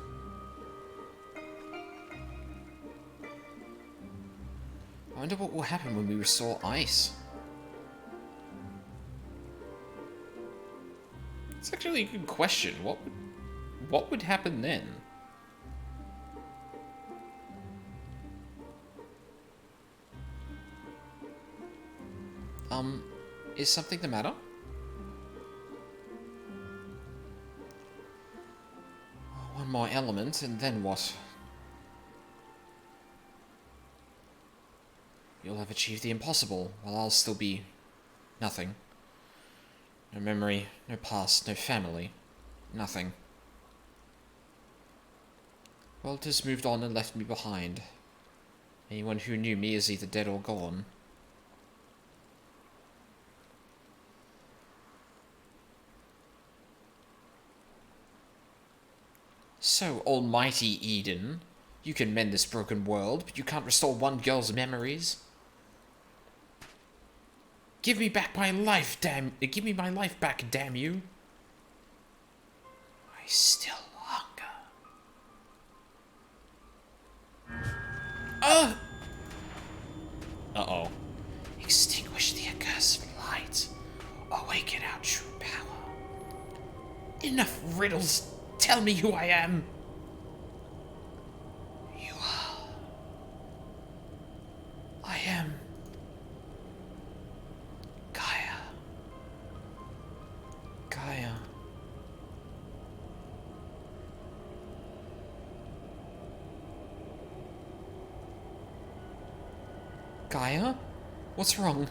I wonder what will happen when we restore ice. It's actually a good question. What would happen then? Is something the matter? One more element, and then what? You'll have achieved the impossible, while I'll still be nothing. No memory, no past, no family. Nothing. World has moved on and left me behind. Anyone who knew me is either dead or gone. So, almighty Eden, you can mend this broken world, but you can't restore one girl's memories. Give me back my life, give me my life back, damn you. I still hunger. Uh-oh. Extinguish the accursed light. Awaken our true power. Enough riddles. Tell me who I am. You are. I am. Gaia. Gaia. Gaia? What's wrong?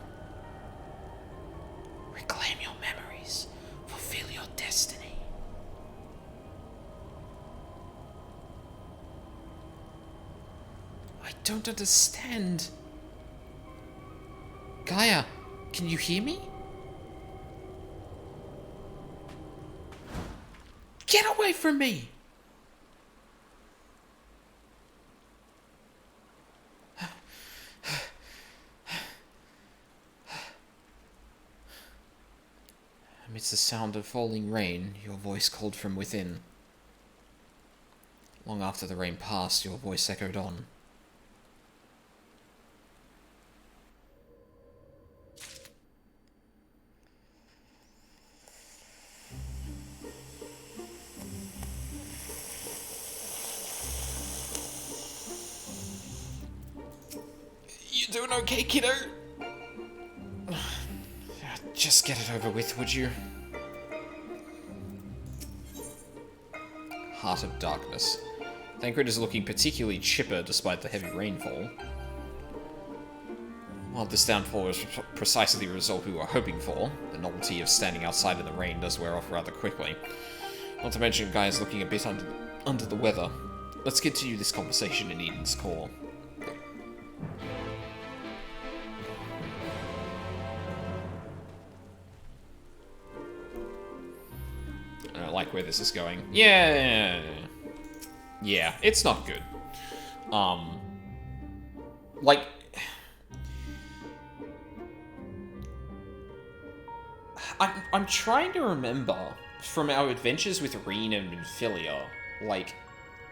Reclaim your memories. Fulfill your destiny. I don't understand. Gaia, can you hear me? Get away from me! Amidst the sound of falling rain, your voice called from within. Long after the rain passed, your voice echoed on. You doing okay, kiddo? Just get it over with, would you? Heart of Darkness. Thancred is looking particularly chipper despite the heavy rainfall. While this downfall was precisely the result we were hoping for, the novelty of standing outside in the rain does wear off rather quickly. Not to mention, Guy is looking a bit under the weather. Let's continue this conversation in Eden's core. I don't like where this is going. Yeah, it's not good. Like, I'm trying to remember from our adventures with Reen and Minfilia, like,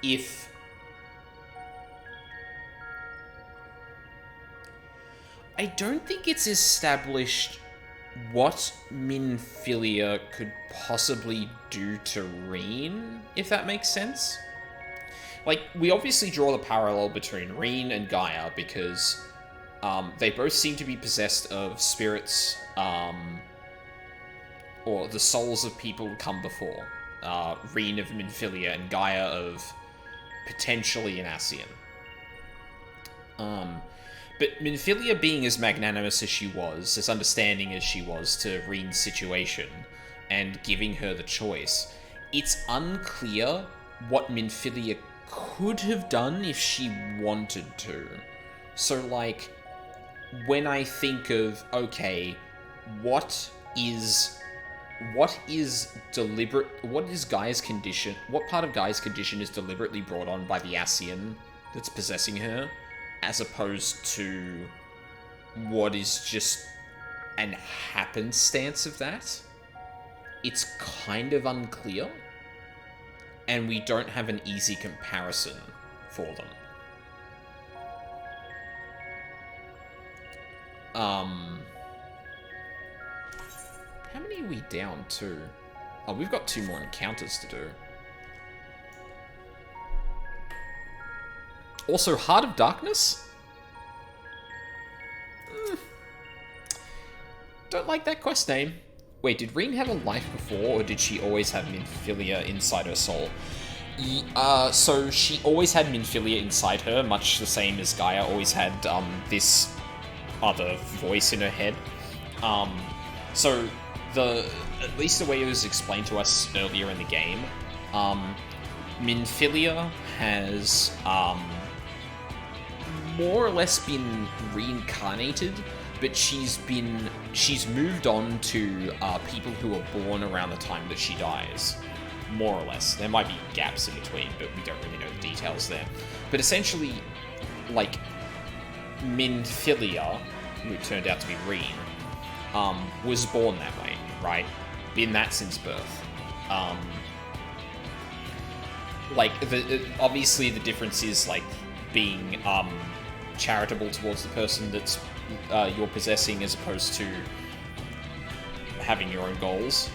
if I don't think it's established what Minfilia could possibly do to Reen, if that makes sense. Like, we obviously draw the parallel between Reen and Gaia because they both seem to be possessed of spirits, or the souls of people who come before. Reen of Minfilia and Gaia of potentially an Ascian. But Minfilia being as magnanimous as she was, as understanding as she was to Reen's situation, and giving her the choice, it's unclear what Minfilia could have done if she wanted to. So, like, when I think of, okay, what is deliberate, what part of Gaia's condition is deliberately brought on by the Ascian that's possessing her, as opposed to what is just an happenstance of that? It's kind of unclear, and we don't have an easy comparison for them. How many are we down to? Oh, we've got 2 more encounters to do. Also, Heart of Darkness? Don't like that quest name. Wait, did Reen have a life before, or did she always have Minfilia inside her soul? So she always had Minfilia inside her, much the same as Gaia always had this other voice in her head. So at least the way it was explained to us earlier in the game, Minfilia has more or less been reincarnated, but she's moved on to people who are born around the time that she dies. More or less. There might be gaps in between, but we don't really know the details there. But essentially, like, Minfilia, who turned out to be Reen, was born that way, right? Been that since birth. Obviously the difference is, like, being, charitable towards the person that's, you're possessing, as opposed to having your own goals.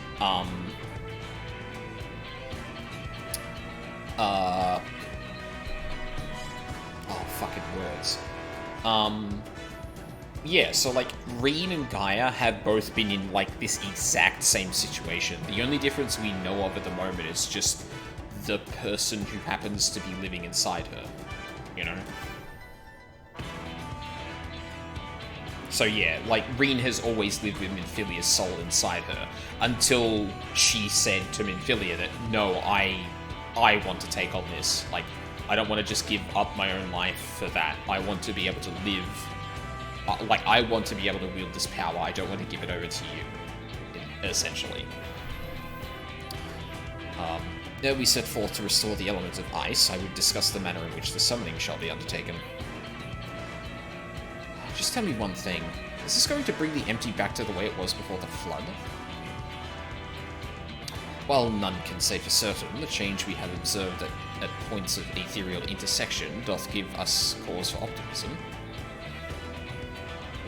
Fucking words. Yeah, so, like, Reen and Gaia have both been in, like, this exact same situation. The only difference we know of at the moment is just the person who happens to be living inside her, you know? So yeah, like, Reen has always lived with Minfilia's soul inside her, until she said to Minfilia that, no, I want to take on this. Like, I don't want to just give up my own life for that. I want to be able to live. I want to be able to wield this power. I don't want to give it over to you, essentially. There we set forth to restore the elements of ice. I would discuss the manner in which the summoning shall be undertaken. Just tell me one thing. Is this going to bring the empty back to the way it was before the flood? While none can say for certain, the change we have observed at points of ethereal intersection doth give us cause for optimism.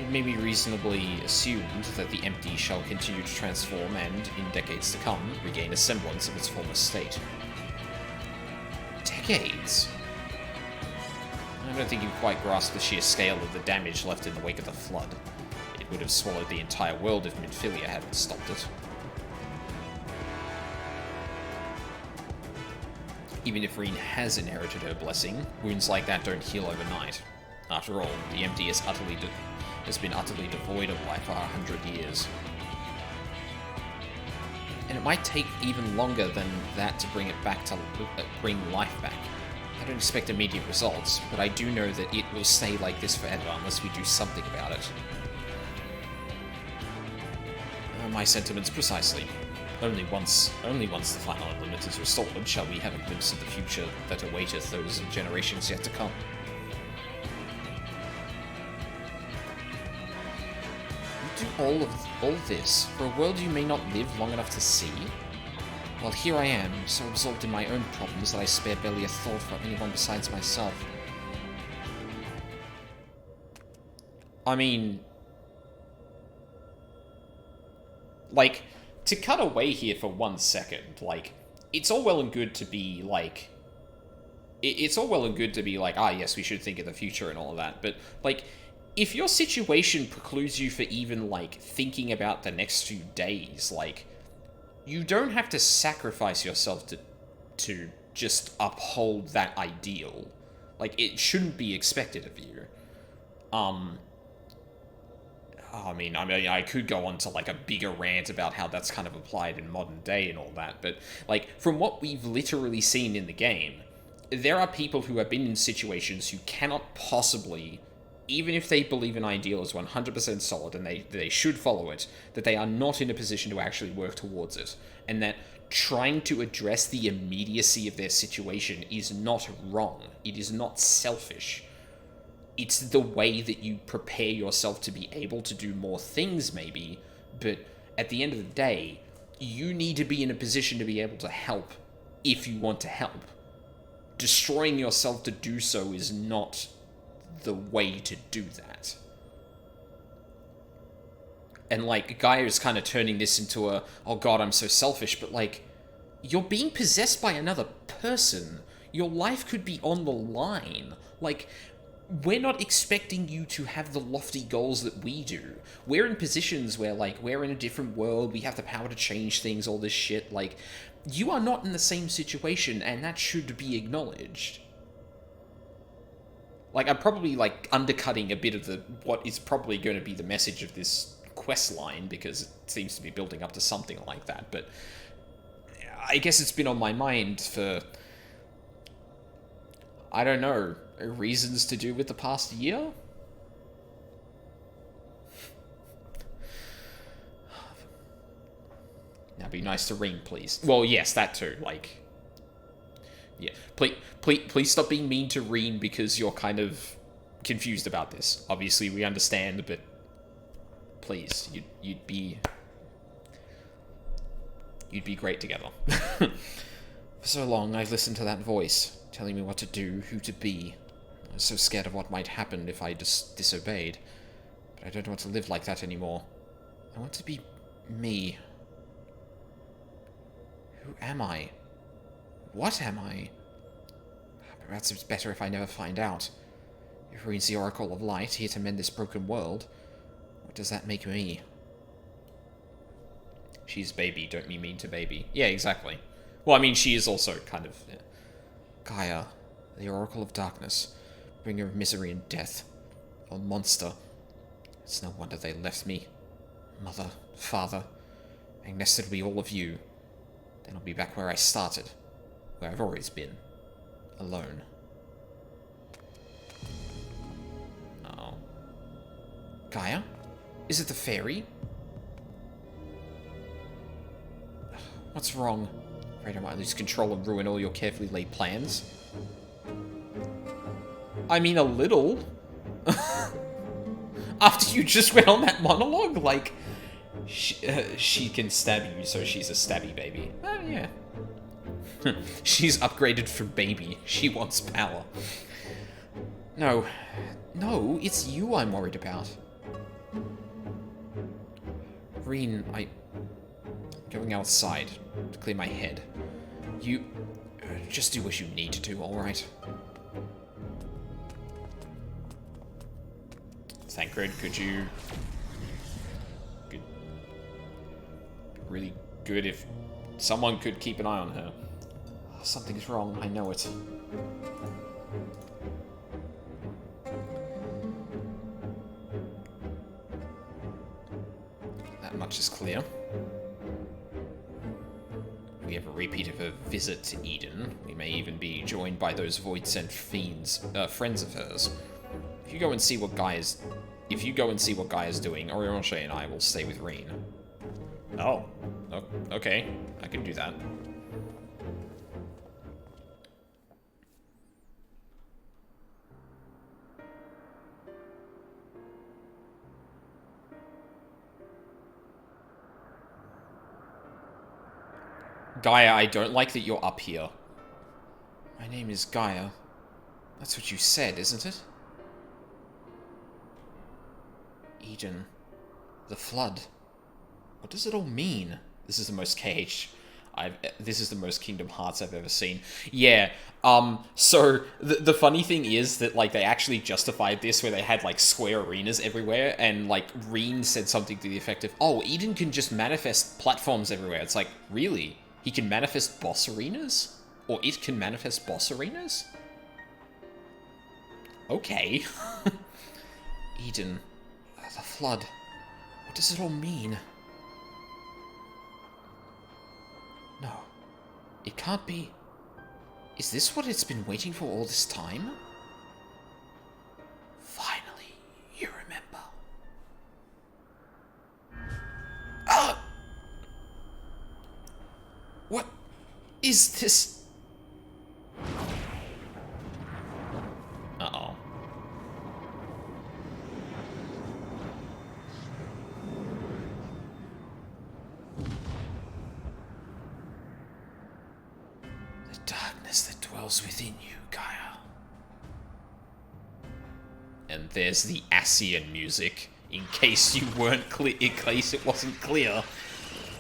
It may be reasonably assumed that the empty shall continue to transform and, in decades to come, regain a semblance of its former state. Decades? I don't think you quite grasp the sheer scale of the damage left in the wake of the flood. It would have swallowed the entire world if Minfilia hadn't stopped it. Even if Reen has inherited her blessing, wounds like that don't heal overnight. After all, the empty has been utterly devoid of life for 100 years. And it might take even longer than that to bring it back to bring life back. I don't expect immediate results, but I do know that it will stay like this forever unless we do something about it. My sentiments precisely. Only once the final limit is restored shall we have a glimpse of the future that awaiteth those generations yet to come. You do all this for a world you may not live long enough to see? Well, here I am, so absorbed in my own problems that I spare barely a thought for anyone besides myself. I mean, like, to cut away here for 1 second, like, it's all well and good to be, like, ah, yes, we should think of the future and all of that, but, like, if your situation precludes you for even, like, thinking about the next few days, like, you don't have to sacrifice yourself to just uphold that ideal. Like, it shouldn't be expected of you. I mean, I could go on to like a bigger rant about how that's kind of applied in modern day and all that, but like from what we've literally seen in the game, there are people who have been in situations who cannot possibly, even if they believe an ideal is 100% solid and they should follow it, that they are not in a position to actually work towards it, and that trying to address the immediacy of their situation is not wrong. It is not selfish. It's the way that you prepare yourself to be able to do more things, maybe, but at the end of the day, you need to be in a position to be able to help if you want to help. Destroying yourself to do so is not the way to do that. And, like, Gaia is kind of turning this into a, oh god, I'm so selfish, but, like, you're being possessed by another person. Your life could be on the line. Like, we're not expecting you to have the lofty goals that we do. We're in positions where, like, we're in a different world, we have the power to change things, all this shit. Like, you are not in the same situation, and that should be acknowledged. Like, I'm probably, like, undercutting a bit of what is probably going to be the message of this quest line, because it seems to be building up to something like that, but I guess it's been on my mind for, I don't know, reasons to do with the past year? Now be nice to Ring, please. Well, yes, that too, like, yeah, please stop being mean to Reen because you're kind of confused about this. Obviously, we understand, but please, you'd be great together. For so long, I've listened to that voice, telling me what to do, who to be. I was so scared of what might happen if I disobeyed. But I don't want to live like that anymore. I want to be me. Who am I? What am I? Perhaps it's better if I never find out. If Reen's the Oracle of Light, here to mend this broken world, what does that make me? She's baby, don't be mean to baby. Yeah, exactly. Well, I mean, she is also kind of... Yeah. Gaia, the Oracle of Darkness, bringer of misery and death. A monster. It's no wonder they left me. Mother, father, and next it'll be all of you. Then I'll be back where I started. Where I've always been. Alone. Oh. Gaia? Is it the fairy? What's wrong? Afraid I might lose control and ruin all your carefully laid plans? I mean, a little. After you just went on that monologue, like, she can stab you, so she's a stabby baby. Yeah. She's upgraded from baby. She wants power. No, it's you I'm worried about. Reen, I'm going outside to clear my head. You just do what you need to do, alright? Thancred, could you... Really good if someone could keep an eye on her. Something's wrong, I know it. That much is clear. We have a repeat of her visit to Eden. We may even be joined by those void-sent fiends, friends of hers. If you go and see what Gaia's doing, Orionshe and I will stay with Reen. Oh, okay. I can do that. Gaia, I don't like that you're up here. My name is Gaia. That's what you said, isn't it? Eden. The Flood. What does it all mean? This is the most this is the most Kingdom Hearts I've ever seen. Yeah, so the funny thing is that, like, they actually justified this where they had, like, square arenas everywhere, and, like, Reen said something to the effect of, oh, Eden can just manifest platforms everywhere. It's like, really? He can manifest boss arenas? Or it can manifest boss arenas? Okay. Eden. The Flood. What does it all mean? No. It can't be. Is this what it's been waiting for all this time? Finally, you remember. Ah! What is this? Uh-oh. The darkness that dwells within you, Gaia. And there's the Asian music, in case you weren't clear, in case it wasn't clear.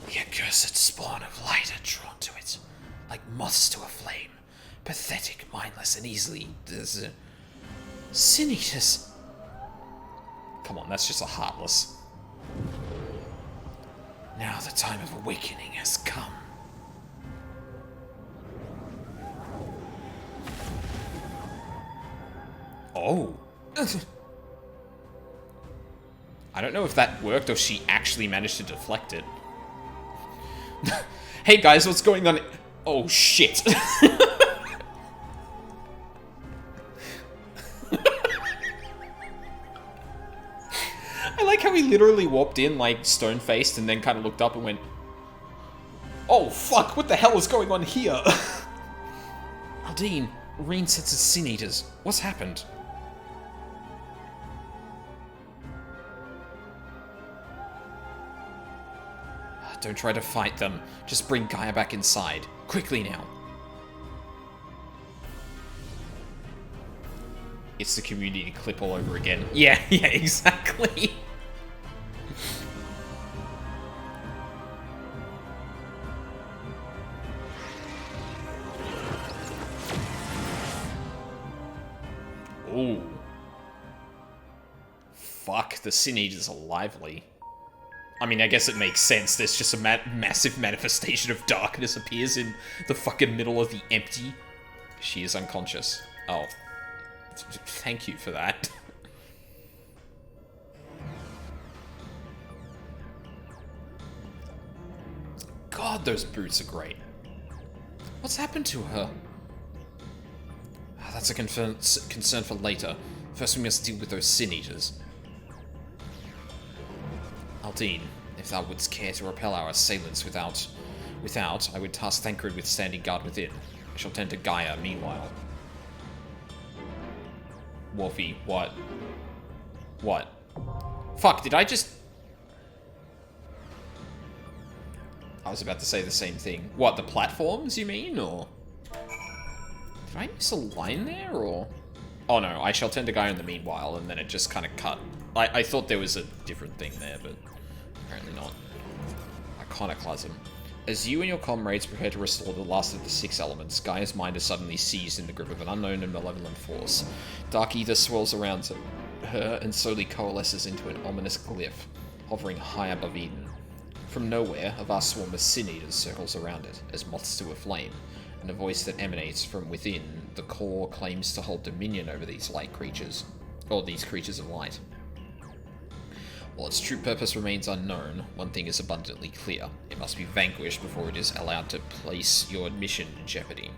The accursed spawn of light are drawn to it, like moths to a flame. Pathetic, mindless, and easily... Sin Eaters. Come on, that's just a heartless. Now the time of awakening has come. Oh. I don't know if that worked or she actually managed to deflect it. Hey guys, what's going on? Oh shit. I like how he literally walked in like stone-faced and then kind of looked up and went, oh fuck, what the hell is going on here? Aldine, Reen sets as Sin Eaters. What's happened? Don't try to fight them. Just bring Gaia back inside. Quickly now. It's the community clip all over again. Yeah, exactly. Ooh. Fuck, the Sin Eaters are lively. I mean, I guess it makes sense. There's just a massive manifestation of darkness appears in the fucking middle of the empty. She is unconscious. Oh. Thank you for that. God, those boots are great. What's happened to her? That's a concern for later. First we must deal with those Sin Eaters. Aldine, if thou wouldst care to repel our assailants without, I would task Thancred with standing guard within. I shall tend to Gaia meanwhile. Wolfie, what? What? Fuck, did I just... I was about to say the same thing. What, the platforms, you mean, or... Did I miss a line there, or... Oh no, I shall tend to Gaia in the meanwhile, and then it just kind of cut. I thought there was a different thing there, but apparently not. Iconoclasm. As you and your comrades prepare to restore the last of the 6 elements, Gaia's mind is suddenly seized in the grip of an unknown and malevolent force. Dark ether swirls around her and slowly coalesces into an ominous glyph, hovering high above Eden. From nowhere, a vast swarm of Sin Eaters circles around it, as moths to a flame, and a voice that emanates from within the core claims to hold dominion over these light creatures, or these creatures of light. While its true purpose remains unknown, one thing is abundantly clear. It must be vanquished before it is allowed to place your mission in jeopardy.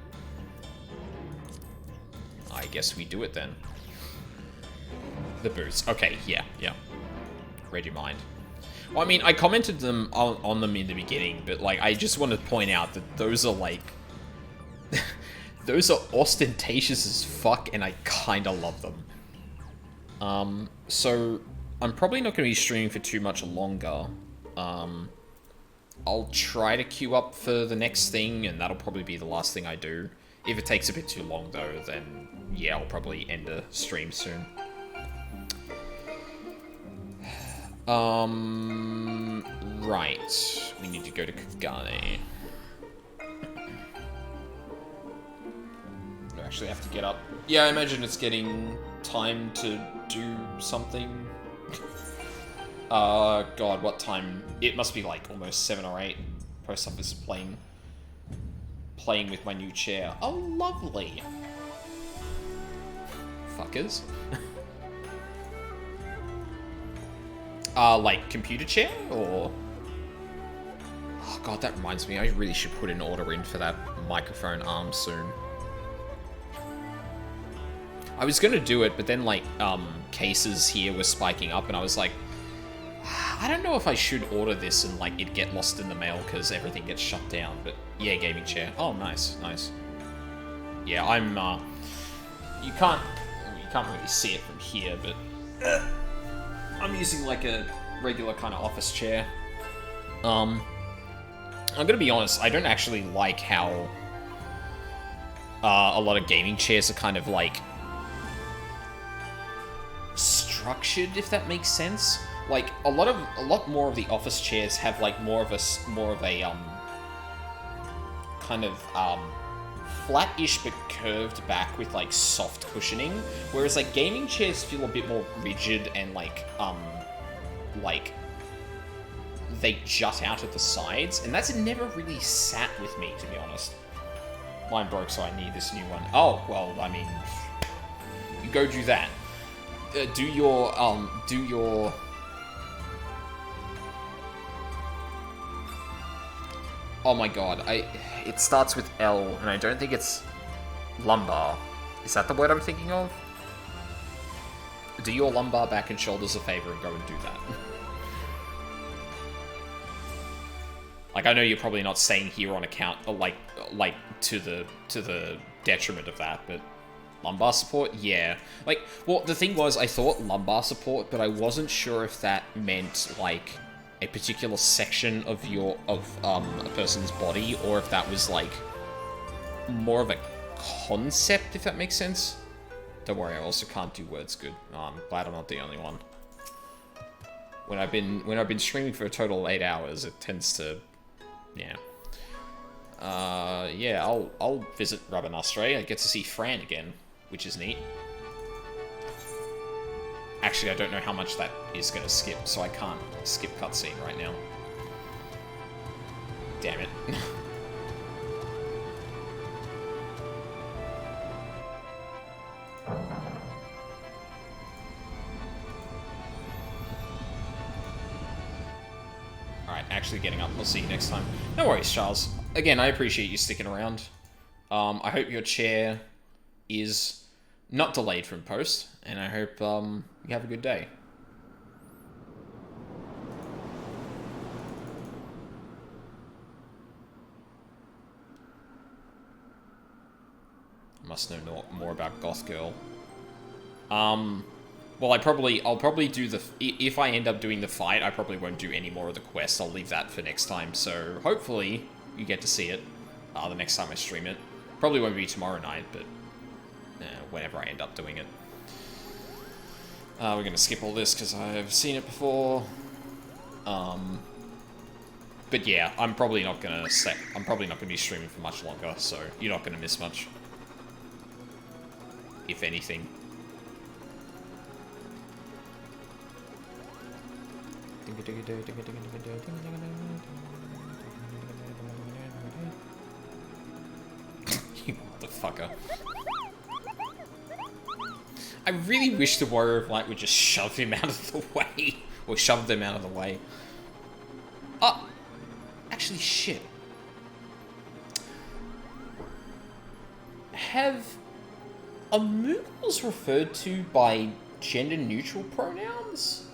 I guess we do it then. The boots. Okay, yeah. Read your mind. Well, I mean, I commented on them in the beginning, but, like, I just want to point out that those are, like... those are ostentatious as fuck, and I kinda love them. So... I'm probably not going to be streaming for too much longer. I'll try to queue up for the next thing, and that'll probably be the last thing I do. If it takes a bit too long, though, then yeah, I'll probably end the stream soon. Right. We need to go to Kagane. I actually have to get up. Yeah, I imagine it's getting time to do something. God, what time? It must be like almost 7 or 8. Post office playing with my new chair. Oh, lovely. Fuckers. Like computer chair or? Oh god, that reminds me. I really should put an order in for that microphone arm soon. I was gonna do it, but then like cases here were spiking up, and I was like, I don't know if I should order this and like it get lost in the mail because everything gets shut down. But yeah, gaming chair. Oh, nice, nice. Yeah, I'm. You can't really see it from here, but I'm using like a regular kind of office chair. I'm gonna be honest. I don't actually like how a lot of gaming chairs are kind of like structured, if that makes sense. Like a lot more of the office chairs have like more of a kind of flat-ish but curved back with like soft cushioning, whereas like gaming chairs feel a bit more rigid and like they jut out at the sides, and that's never really sat with me, to be honest. Mine broke, so I need this new one. Oh, well, I mean, you go do that. Do your oh my god, it starts with L, and I don't think it's lumbar. Is that the word I'm thinking of? Do your lumbar, back, and shoulders a favor and go and do that. Like, I know you're probably not staying here on account, like to the detriment of that, but lumbar support, yeah. Like, well, the thing was, I thought lumbar support, but I wasn't sure if that meant like a particular section of a person's body, or if that was like more of a concept, if that makes sense. Don't worry, I also can't do words good. Oh, I'm glad I'm not the only one. When I've been streaming for a total of 8 hours, it tends to, yeah. Yeah, I'll visit Rabanastre. I get to see Fran again, which is neat. Actually, I don't know how much that is going to skip, so I can't skip cutscene right now. Damn it. Alright, actually getting up. We'll see you next time. No worries, Charles. Again, I appreciate you sticking around. I hope your chair is not delayed from post, and I hope you have a good day. I must know more about Goth Girl. Well, I'll probably do if I end up doing the fight, I probably won't do any more of the quest. I'll leave that for next time, so hopefully you get to see it the next time I stream it. Probably won't be tomorrow night, but whenever I end up doing it. We're gonna skip all this because I've seen it before. But yeah, I'm probably not gonna be streaming for much longer, so you're not gonna miss much, if anything. You motherfucker. I really wish the Warrior of Light would just shove him out of the way. Or shove them out of the way. Oh! Actually, shit. Are Moogles referred to by gender-neutral pronouns?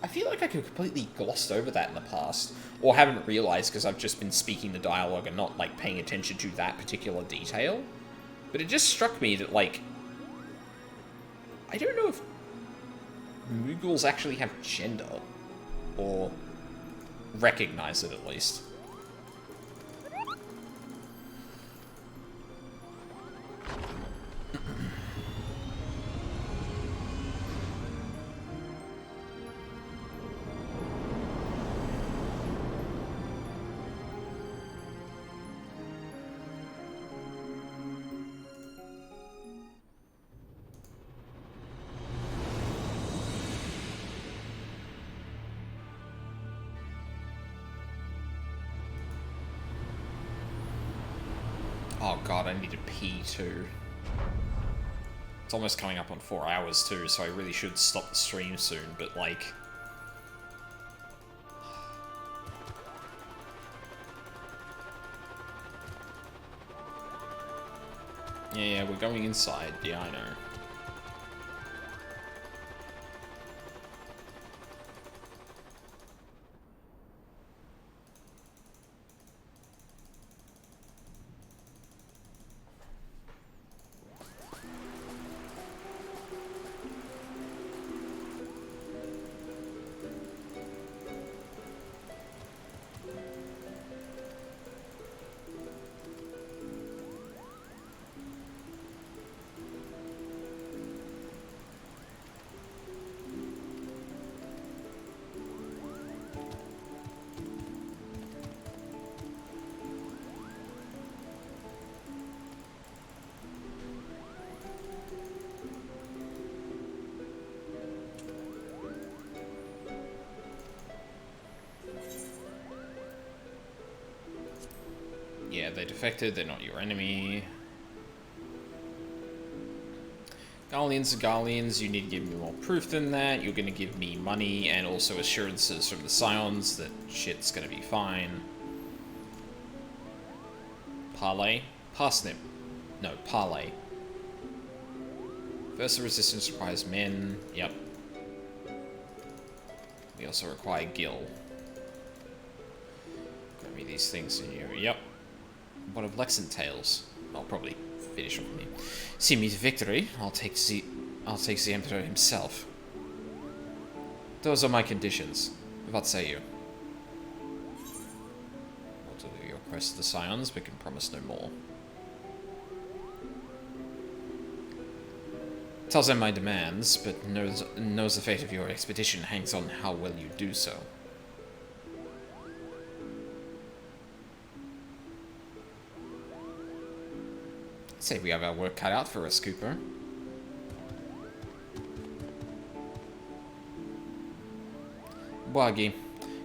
I feel like I could completely glossed over that in the past. Or haven't realized because I've just been speaking the dialogue and not, like, paying attention to that particular detail. But it just struck me that, like, I don't know if Moogles actually have gender. Or recognize it, at least. Oh god, I need to pee too. It's almost coming up on 4 hours too, so I really should stop the stream soon, but like... Yeah, we're going inside. Yeah, I know. Yeah, they defected, they're not your enemy. Galleons are Galleons, you need to give me more proof than that. You're gonna give me money and also assurances from the Scions that shit's gonna be fine. Parley? Parsnip. No, parley. First, the resistance requires men. Yep. We also require gil. Grab me these things in here. Yep. What of Lexan Tales? I'll probably finish off here. See me to victory. I'll take the Emperor himself. Those are my conditions. What say you? We'll deliver your request to the Scions, but can promise no more. Tells them my demands, but knows the fate of your expedition hangs on how well you do so. Say we have our work cut out for us, Cooper. Wagi,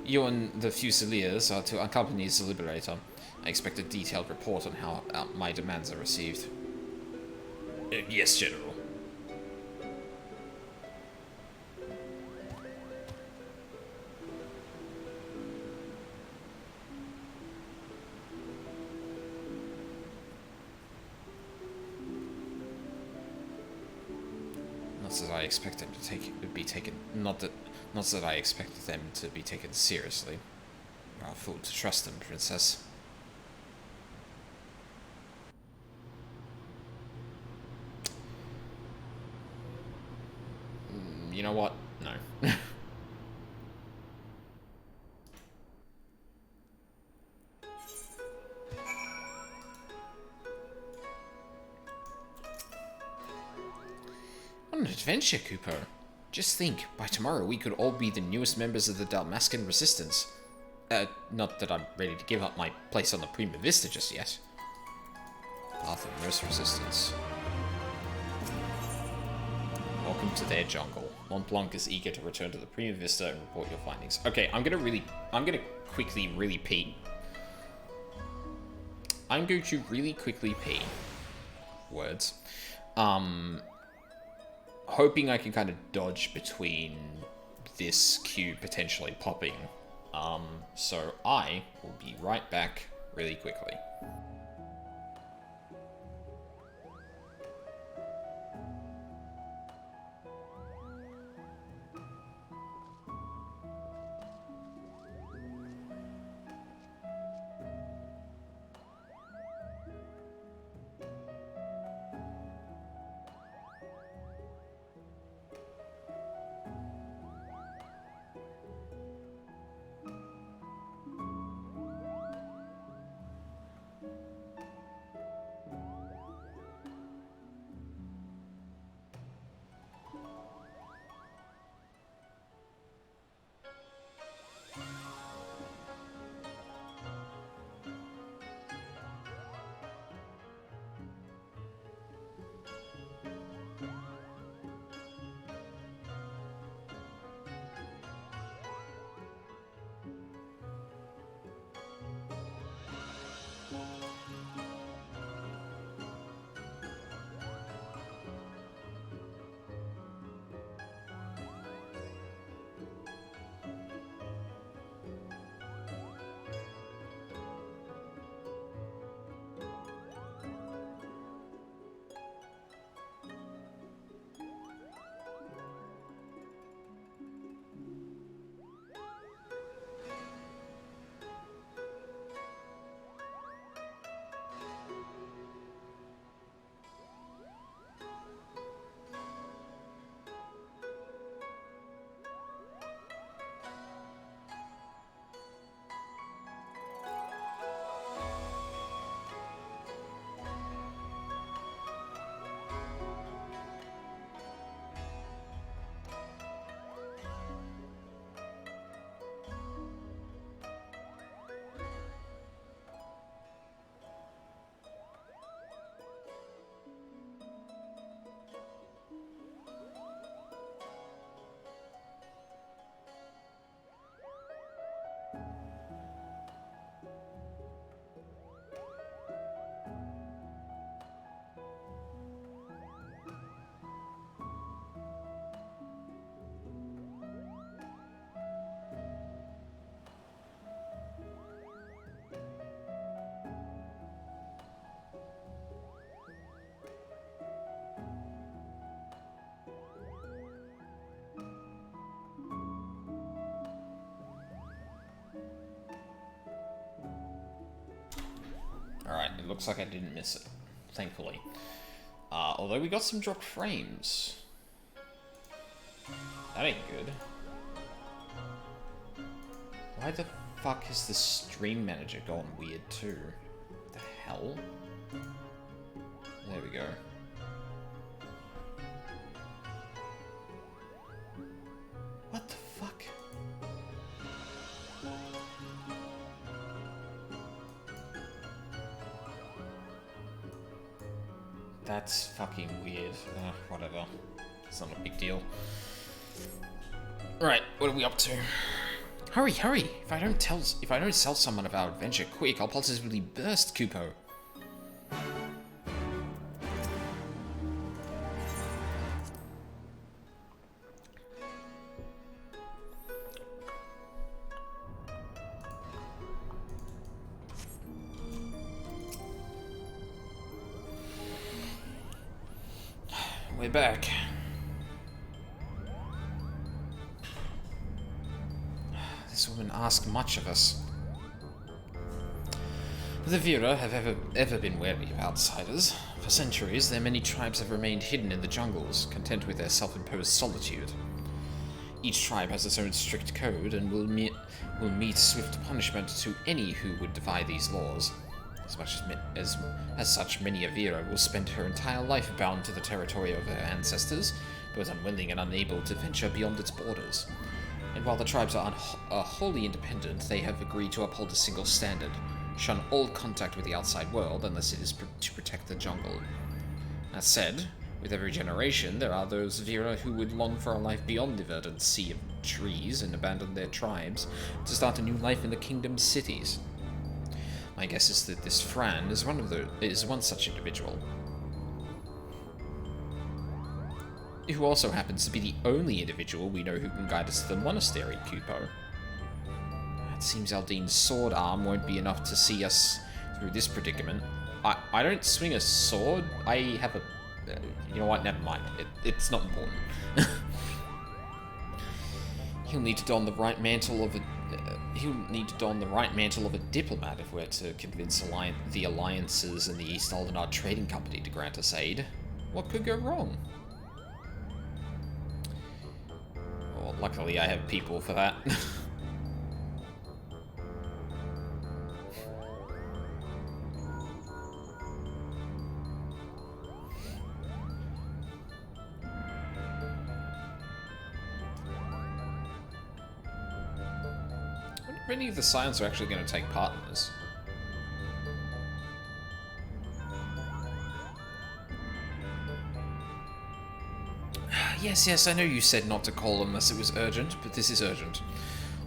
you and the Fusiliers are to accompany the Liberator. I expect a detailed report on how my demands are received. Yes, General. That I expect them to be taken. Not that I expected them to be taken seriously. You're a fool to trust them, Princess. You know what? No. What an adventure, Cooper. Just think, by tomorrow we could all be the newest members of the Dalmascan Resistance. Not that I'm ready to give up my place on the Prima Vista just yet. Path of Nurse Resistance. Welcome to their jungle. Mont Blanc is eager to return to the Prima Vista and report your findings. Okay, I'm gonna quickly really pee. I'm going to really quickly pee. Words. Hoping I can kind of dodge between this queue potentially popping. So I will be right back really quickly. it looks like I didn't miss it, thankfully. Although we got some dropped frames. That ain't good. Why the fuck is the stream manager gone weird too? What the hell? There we go. What the fuck? That's fucking weird. Whatever. It's not a big deal. Right, what are we up to? Hurry, hurry! If I don't sell someone of our adventure quick, I'll positively burst, Kupo. We're back. This woman asked much of us. The Vera have ever been wary of outsiders. For centuries, their many tribes have remained hidden in the jungles, content with their self-imposed solitude. Each tribe has its own strict code and will meet swift punishment to any who would defy these laws. As such, many a Vera will spend her entire life bound to the territory of her ancestors, both unwilling and unable to venture beyond its borders. And while the tribes are wholly independent, they have agreed to uphold a single standard: shun all contact with the outside world unless it is to protect the jungle. That said, with every generation, there are those Vera who would long for a life beyond the verdant sea of trees and abandon their tribes to start a new life in the kingdom's cities. My guess is that this Fran is one such individual, who also happens to be the only individual we know who can guide us to the monastery, Kupo. It seems Aldine's sword arm won't be enough to see us through this predicament. I don't swing a sword. I have a... you know what? Never mind. It's not important. He'll need to don the right mantle of a... diplomat if we're to convince the alliances and the East Aldenard Trading Company to grant us aid. What could go wrong? Well, luckily I have people for that. I wonder if any of the Scions are actually going to take part in this. Yes, I know you said not to call unless it was urgent, but this is urgent.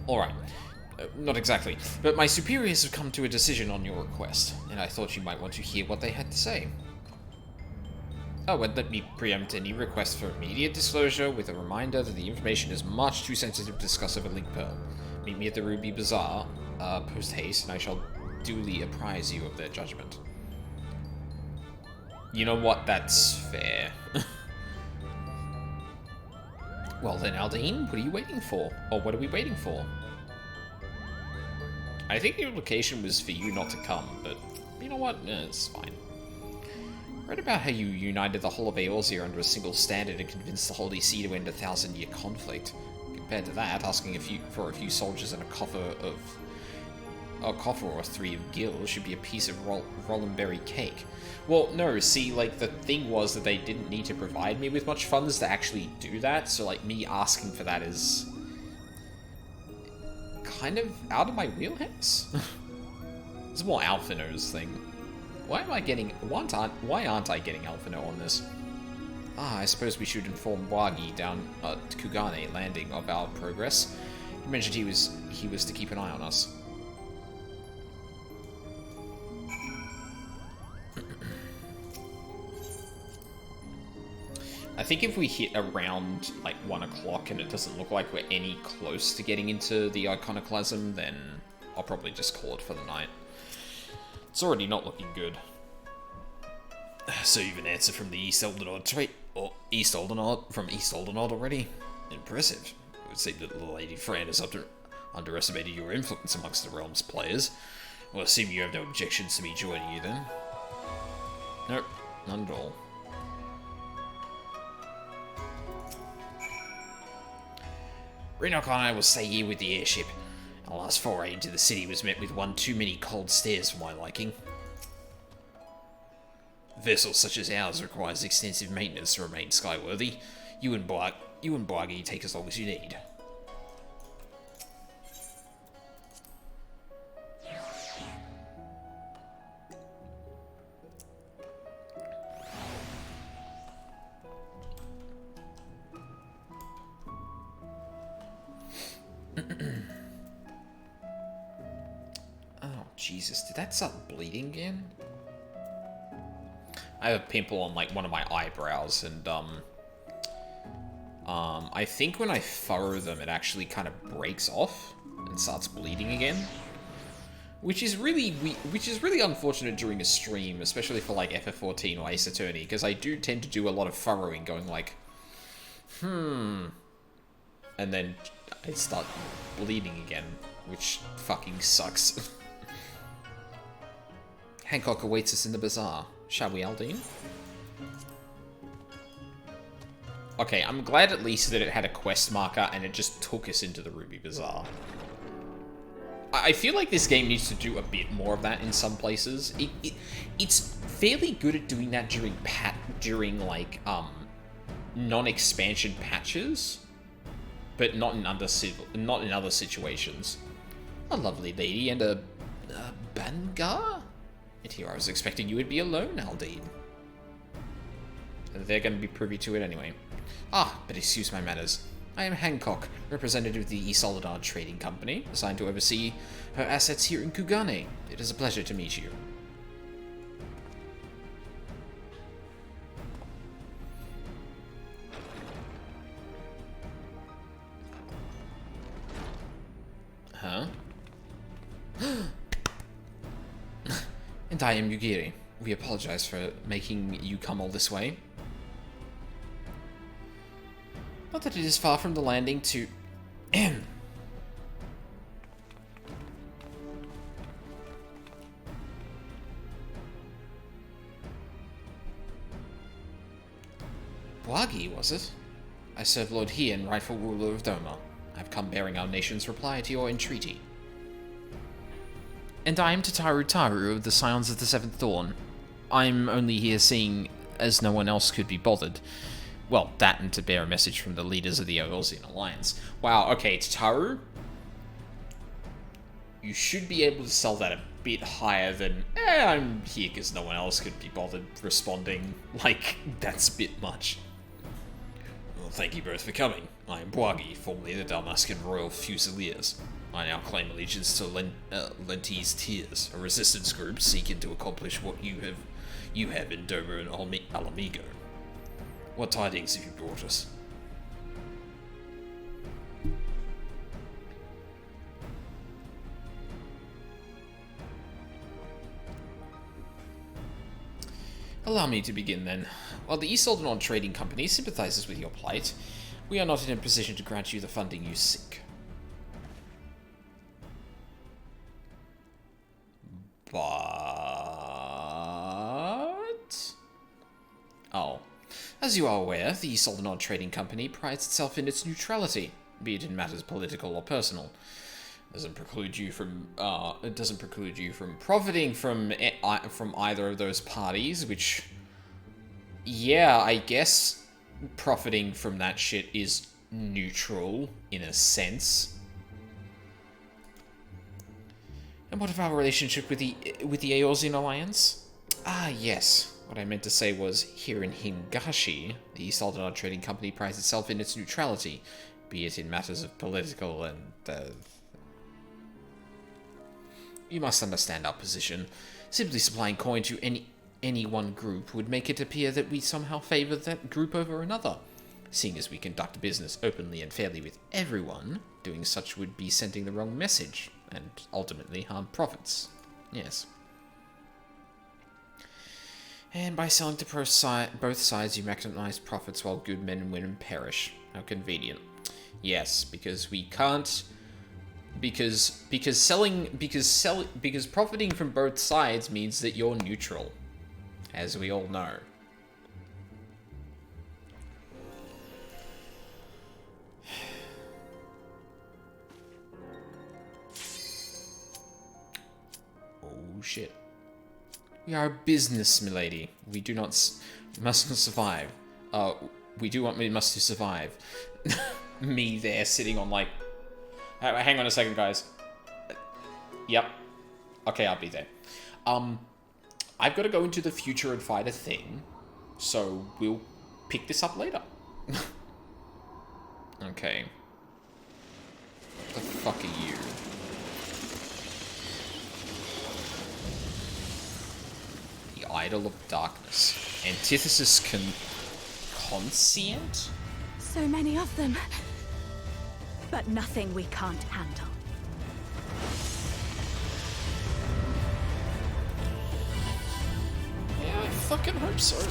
Alright. Not exactly. But my superiors have come to a decision on your request, and I thought you might want to hear what they had to say. Oh, and let me preempt any request for immediate disclosure with a reminder that the information is much too sensitive to discuss over Link Pearl. Meet me at the Ruby Bazaar, post-haste, and I shall duly apprise you of their judgment. You know what? That's fair. Well then, Aldine, what are you waiting for? Or what are we waiting for? I think the implication was for you not to come, but you know what? It's fine. Read about how you united the whole of Eorzea under a single standard and convinced the Holy See to end a 1,000-year conflict. Compared to that, asking for a few soldiers and a coffer or three of gil should be a piece of Rollenberry cake. Well, no, see, like, the thing was that they didn't need to provide me with much funds to actually do that, so, like, me asking for that is kind of out of my wheelhouse. It's more Alphino's thing. Why aren't I getting Alphino on this? I suppose we should inform Wagi down at Kugane Landing of our progress. He mentioned he was to keep an eye on us. I think if we hit around, like, 1 o'clock and it doesn't look like we're any close to getting into the Iconoclasm, then I'll probably just call it for the night. It's already not looking good. So you've an answer from the East Aldenard from East Aldenard already? Impressive. It would seem that the Lady Fran has underestimated your influence amongst the realm's players. Well, assuming you have no objections to me joining you then. Nope, not at all. Renok and I will stay here with the airship. Our last foray into the city was met with one too many cold stares for my liking. Vessels such as ours requires extensive maintenance to remain skyworthy. You and Boagi take as long as you need. Oh, Jesus, did that start bleeding again? I have a pimple on, like, one of my eyebrows, and, I think when I furrow them, it actually kind of breaks off and starts bleeding again. Which is really unfortunate during a stream, especially for, like, FF14 or Ace Attorney, because I do tend to do a lot of furrowing, going like, and then I start bleeding again, which fucking sucks. Hancock awaits us in the bazaar. Shall we, Aldine? Okay, I'm glad at least that it had a quest marker and it just took us into the Ruby Bazaar. I feel like this game needs to do a bit more of that in some places. It's fairly good at doing that during like non-expansion patches, but not in other situations. A lovely lady and a Bangar? And here I was expecting you would be alone, Aldine. They're going to be privy to it anyway. Ah, but excuse my manners. I am Hancock, representative of the Isoladar Trading Company, assigned to oversee her assets here in Kugane. It is a pleasure to meet you. Huh? And I am Yugiri. We apologize for making you come all this way. Not that it is far from the landing to... Boagi, was it? I serve Lord Hien, rightful ruler of Doma. I have come bearing our nation's reply to your entreaty. And I am Tataru Taru of the Scions of the Seventh Dawn. I'm only here seeing as no one else could be bothered. Well, that and to bear a message from the leaders of the Eorzean Alliance. Wow, okay, Tataru. You should be able to sell that a bit higher than, I'm here because no one else could be bothered responding. Like, that's a bit much. Well, thank you both for coming. I am Boagi, formerly the Dalmascan Royal Fusiliers. I now claim allegiance to Lenti's Tears, a resistance group seeking to accomplish what you have in Doma and Alamigo. What tidings have you brought us? Allow me to begin then. While the Isoldon Trading Company sympathizes with your plight, we are not in a position to grant you the funding you seek. But... Oh. As you are aware, the Isoldon Trading Company prides itself in its neutrality, be it in matters political or personal. It doesn't preclude you from profiting from either of those parties, which, yeah, I guess profiting from that shit is neutral in a sense. And what of our relationship with the Eorzean Alliance? Ah, yes. What I meant to say was, here in Hingashi, the Isoldon Trading Company prides itself in its neutrality, be it in matters of political and... You must understand our position. Simply supplying coin to any one group would make it appear that we somehow favor that group over another. Seeing as we conduct business openly and fairly with everyone, doing such would be sending the wrong message, and ultimately harm profits. Yes. And by selling to both sides, you maximize profits while good men and women perish. How convenient. Yes, because we can't... Because profiting from both sides means that you're neutral. as we all know. Oh shit. We are a business, milady. We do not must not survive. We do want me must to survive. Me there sitting on like... Hang on a second, guys. Yep. Okay, I'll be there. I've got to go into the future and fight a thing, so we'll pick this up later. Okay. What the fuck are you? The Idol of Darkness. Antithesis conscient? So many of them. But nothing we can't handle. Yeah, I fucking hope so.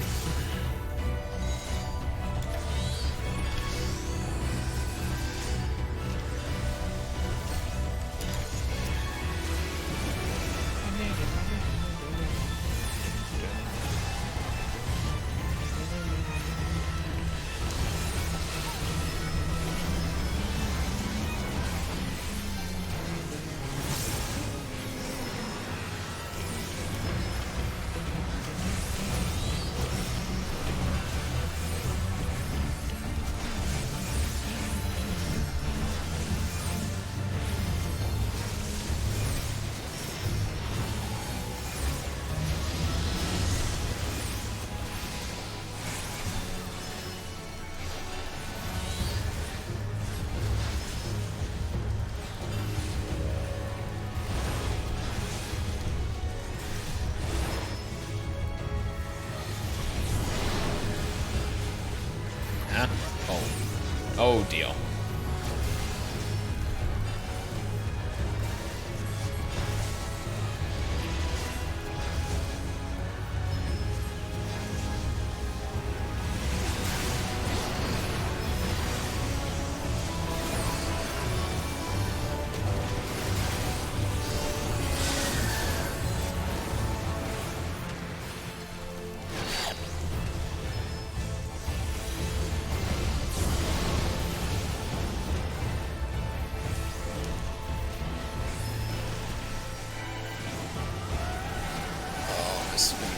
Oh dear.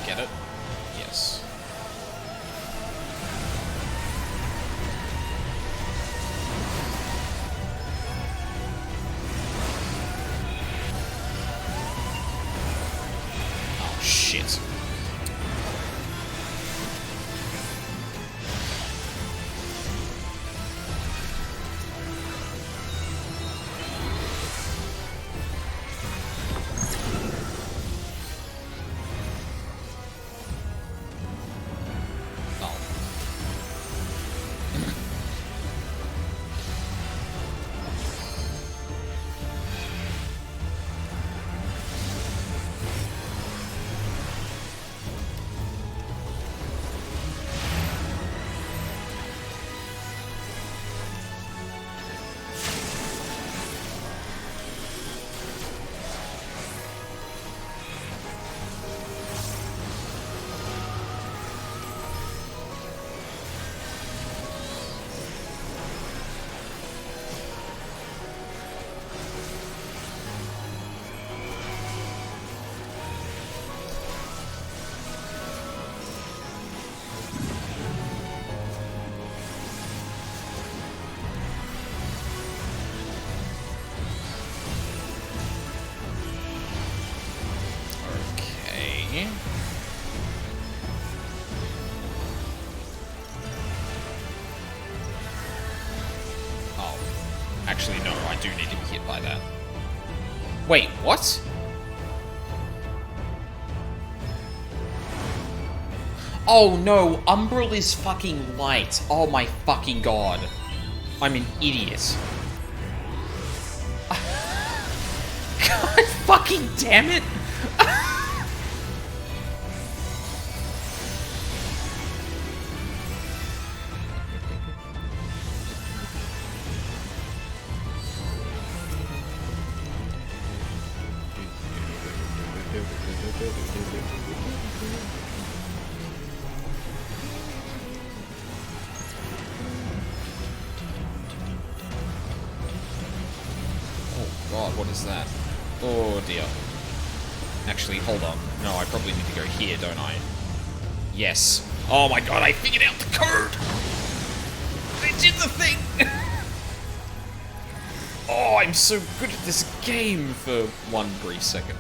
Get it? Yes. Oh shit. Oh. Actually, no, I do need to be hit by that. Wait, what? Oh no, Umbral is fucking light. Oh my fucking god. I'm an idiot. God fucking damn it! what is that? Oh dear. Actually, hold on. No, I probably need to go here, don't I? Yes. Oh my god, I figured out the code! I did the thing! Oh, I'm so good at this game for one brief second.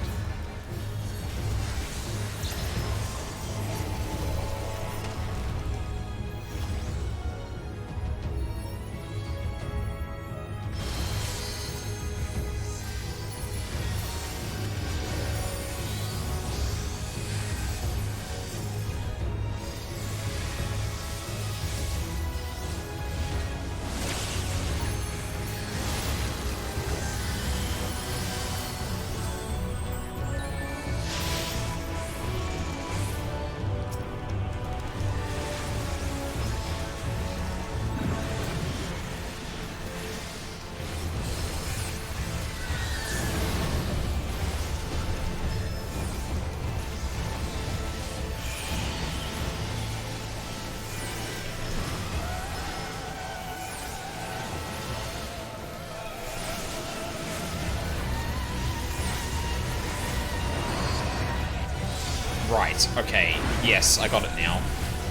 Right, okay. Yes, I got it now.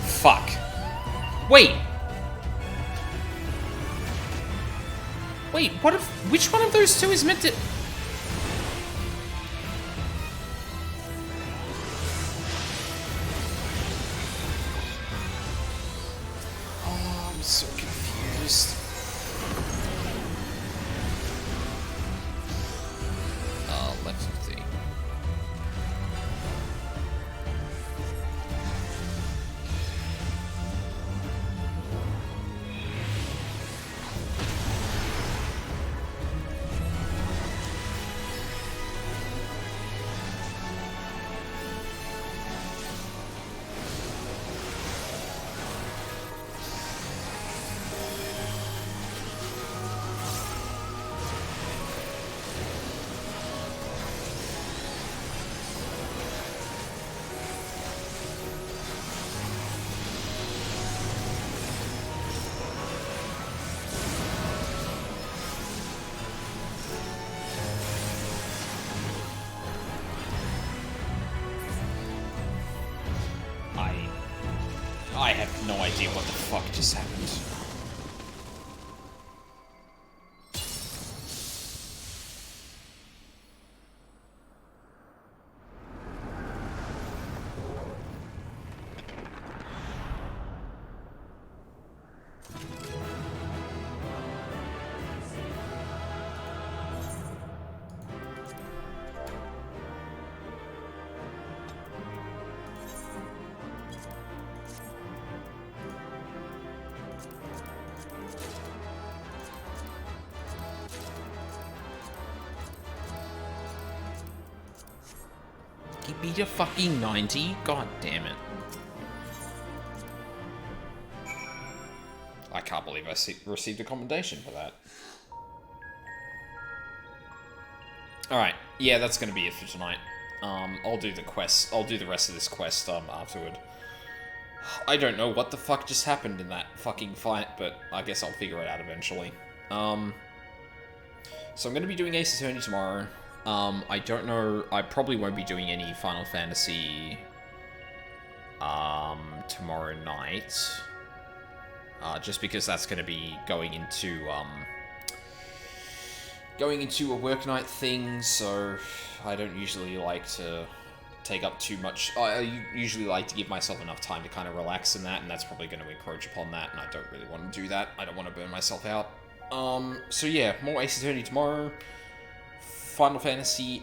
Fuck. Wait! Wait, what if... Which one of those two is meant to... Oh, I'm so confused. Let's see. I have no idea what the fuck just happened. He beat a fucking 90? God damn it. I can't believe I received a commendation for that. Alright, yeah, that's gonna be it for tonight. I'll do the quest. I'll do the rest of this quest, afterward. I don't know what the fuck just happened in that fucking fight, but I guess I'll figure it out eventually. So I'm gonna be doing Ace Attorney tomorrow. I don't know, I probably won't be doing any Final Fantasy, tomorrow night. Just because that's gonna be going into a work night thing, so I don't usually like to take up too much. I usually like to give myself enough time to kind of relax in that, and that's probably going to encroach upon that, and I don't really want to do that. I don't want to burn myself out. So yeah, more Ace Attorney tomorrow. Final Fantasy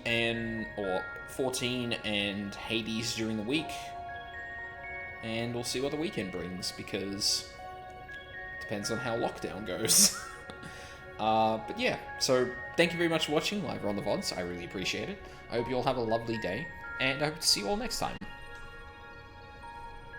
or 14 and Hades during the week. And we'll see what the weekend brings, because it depends on how lockdown goes. But yeah, so thank you very much for watching live or on the VODs. I really appreciate it. I hope you all have a lovely day, and I hope to see you all next time.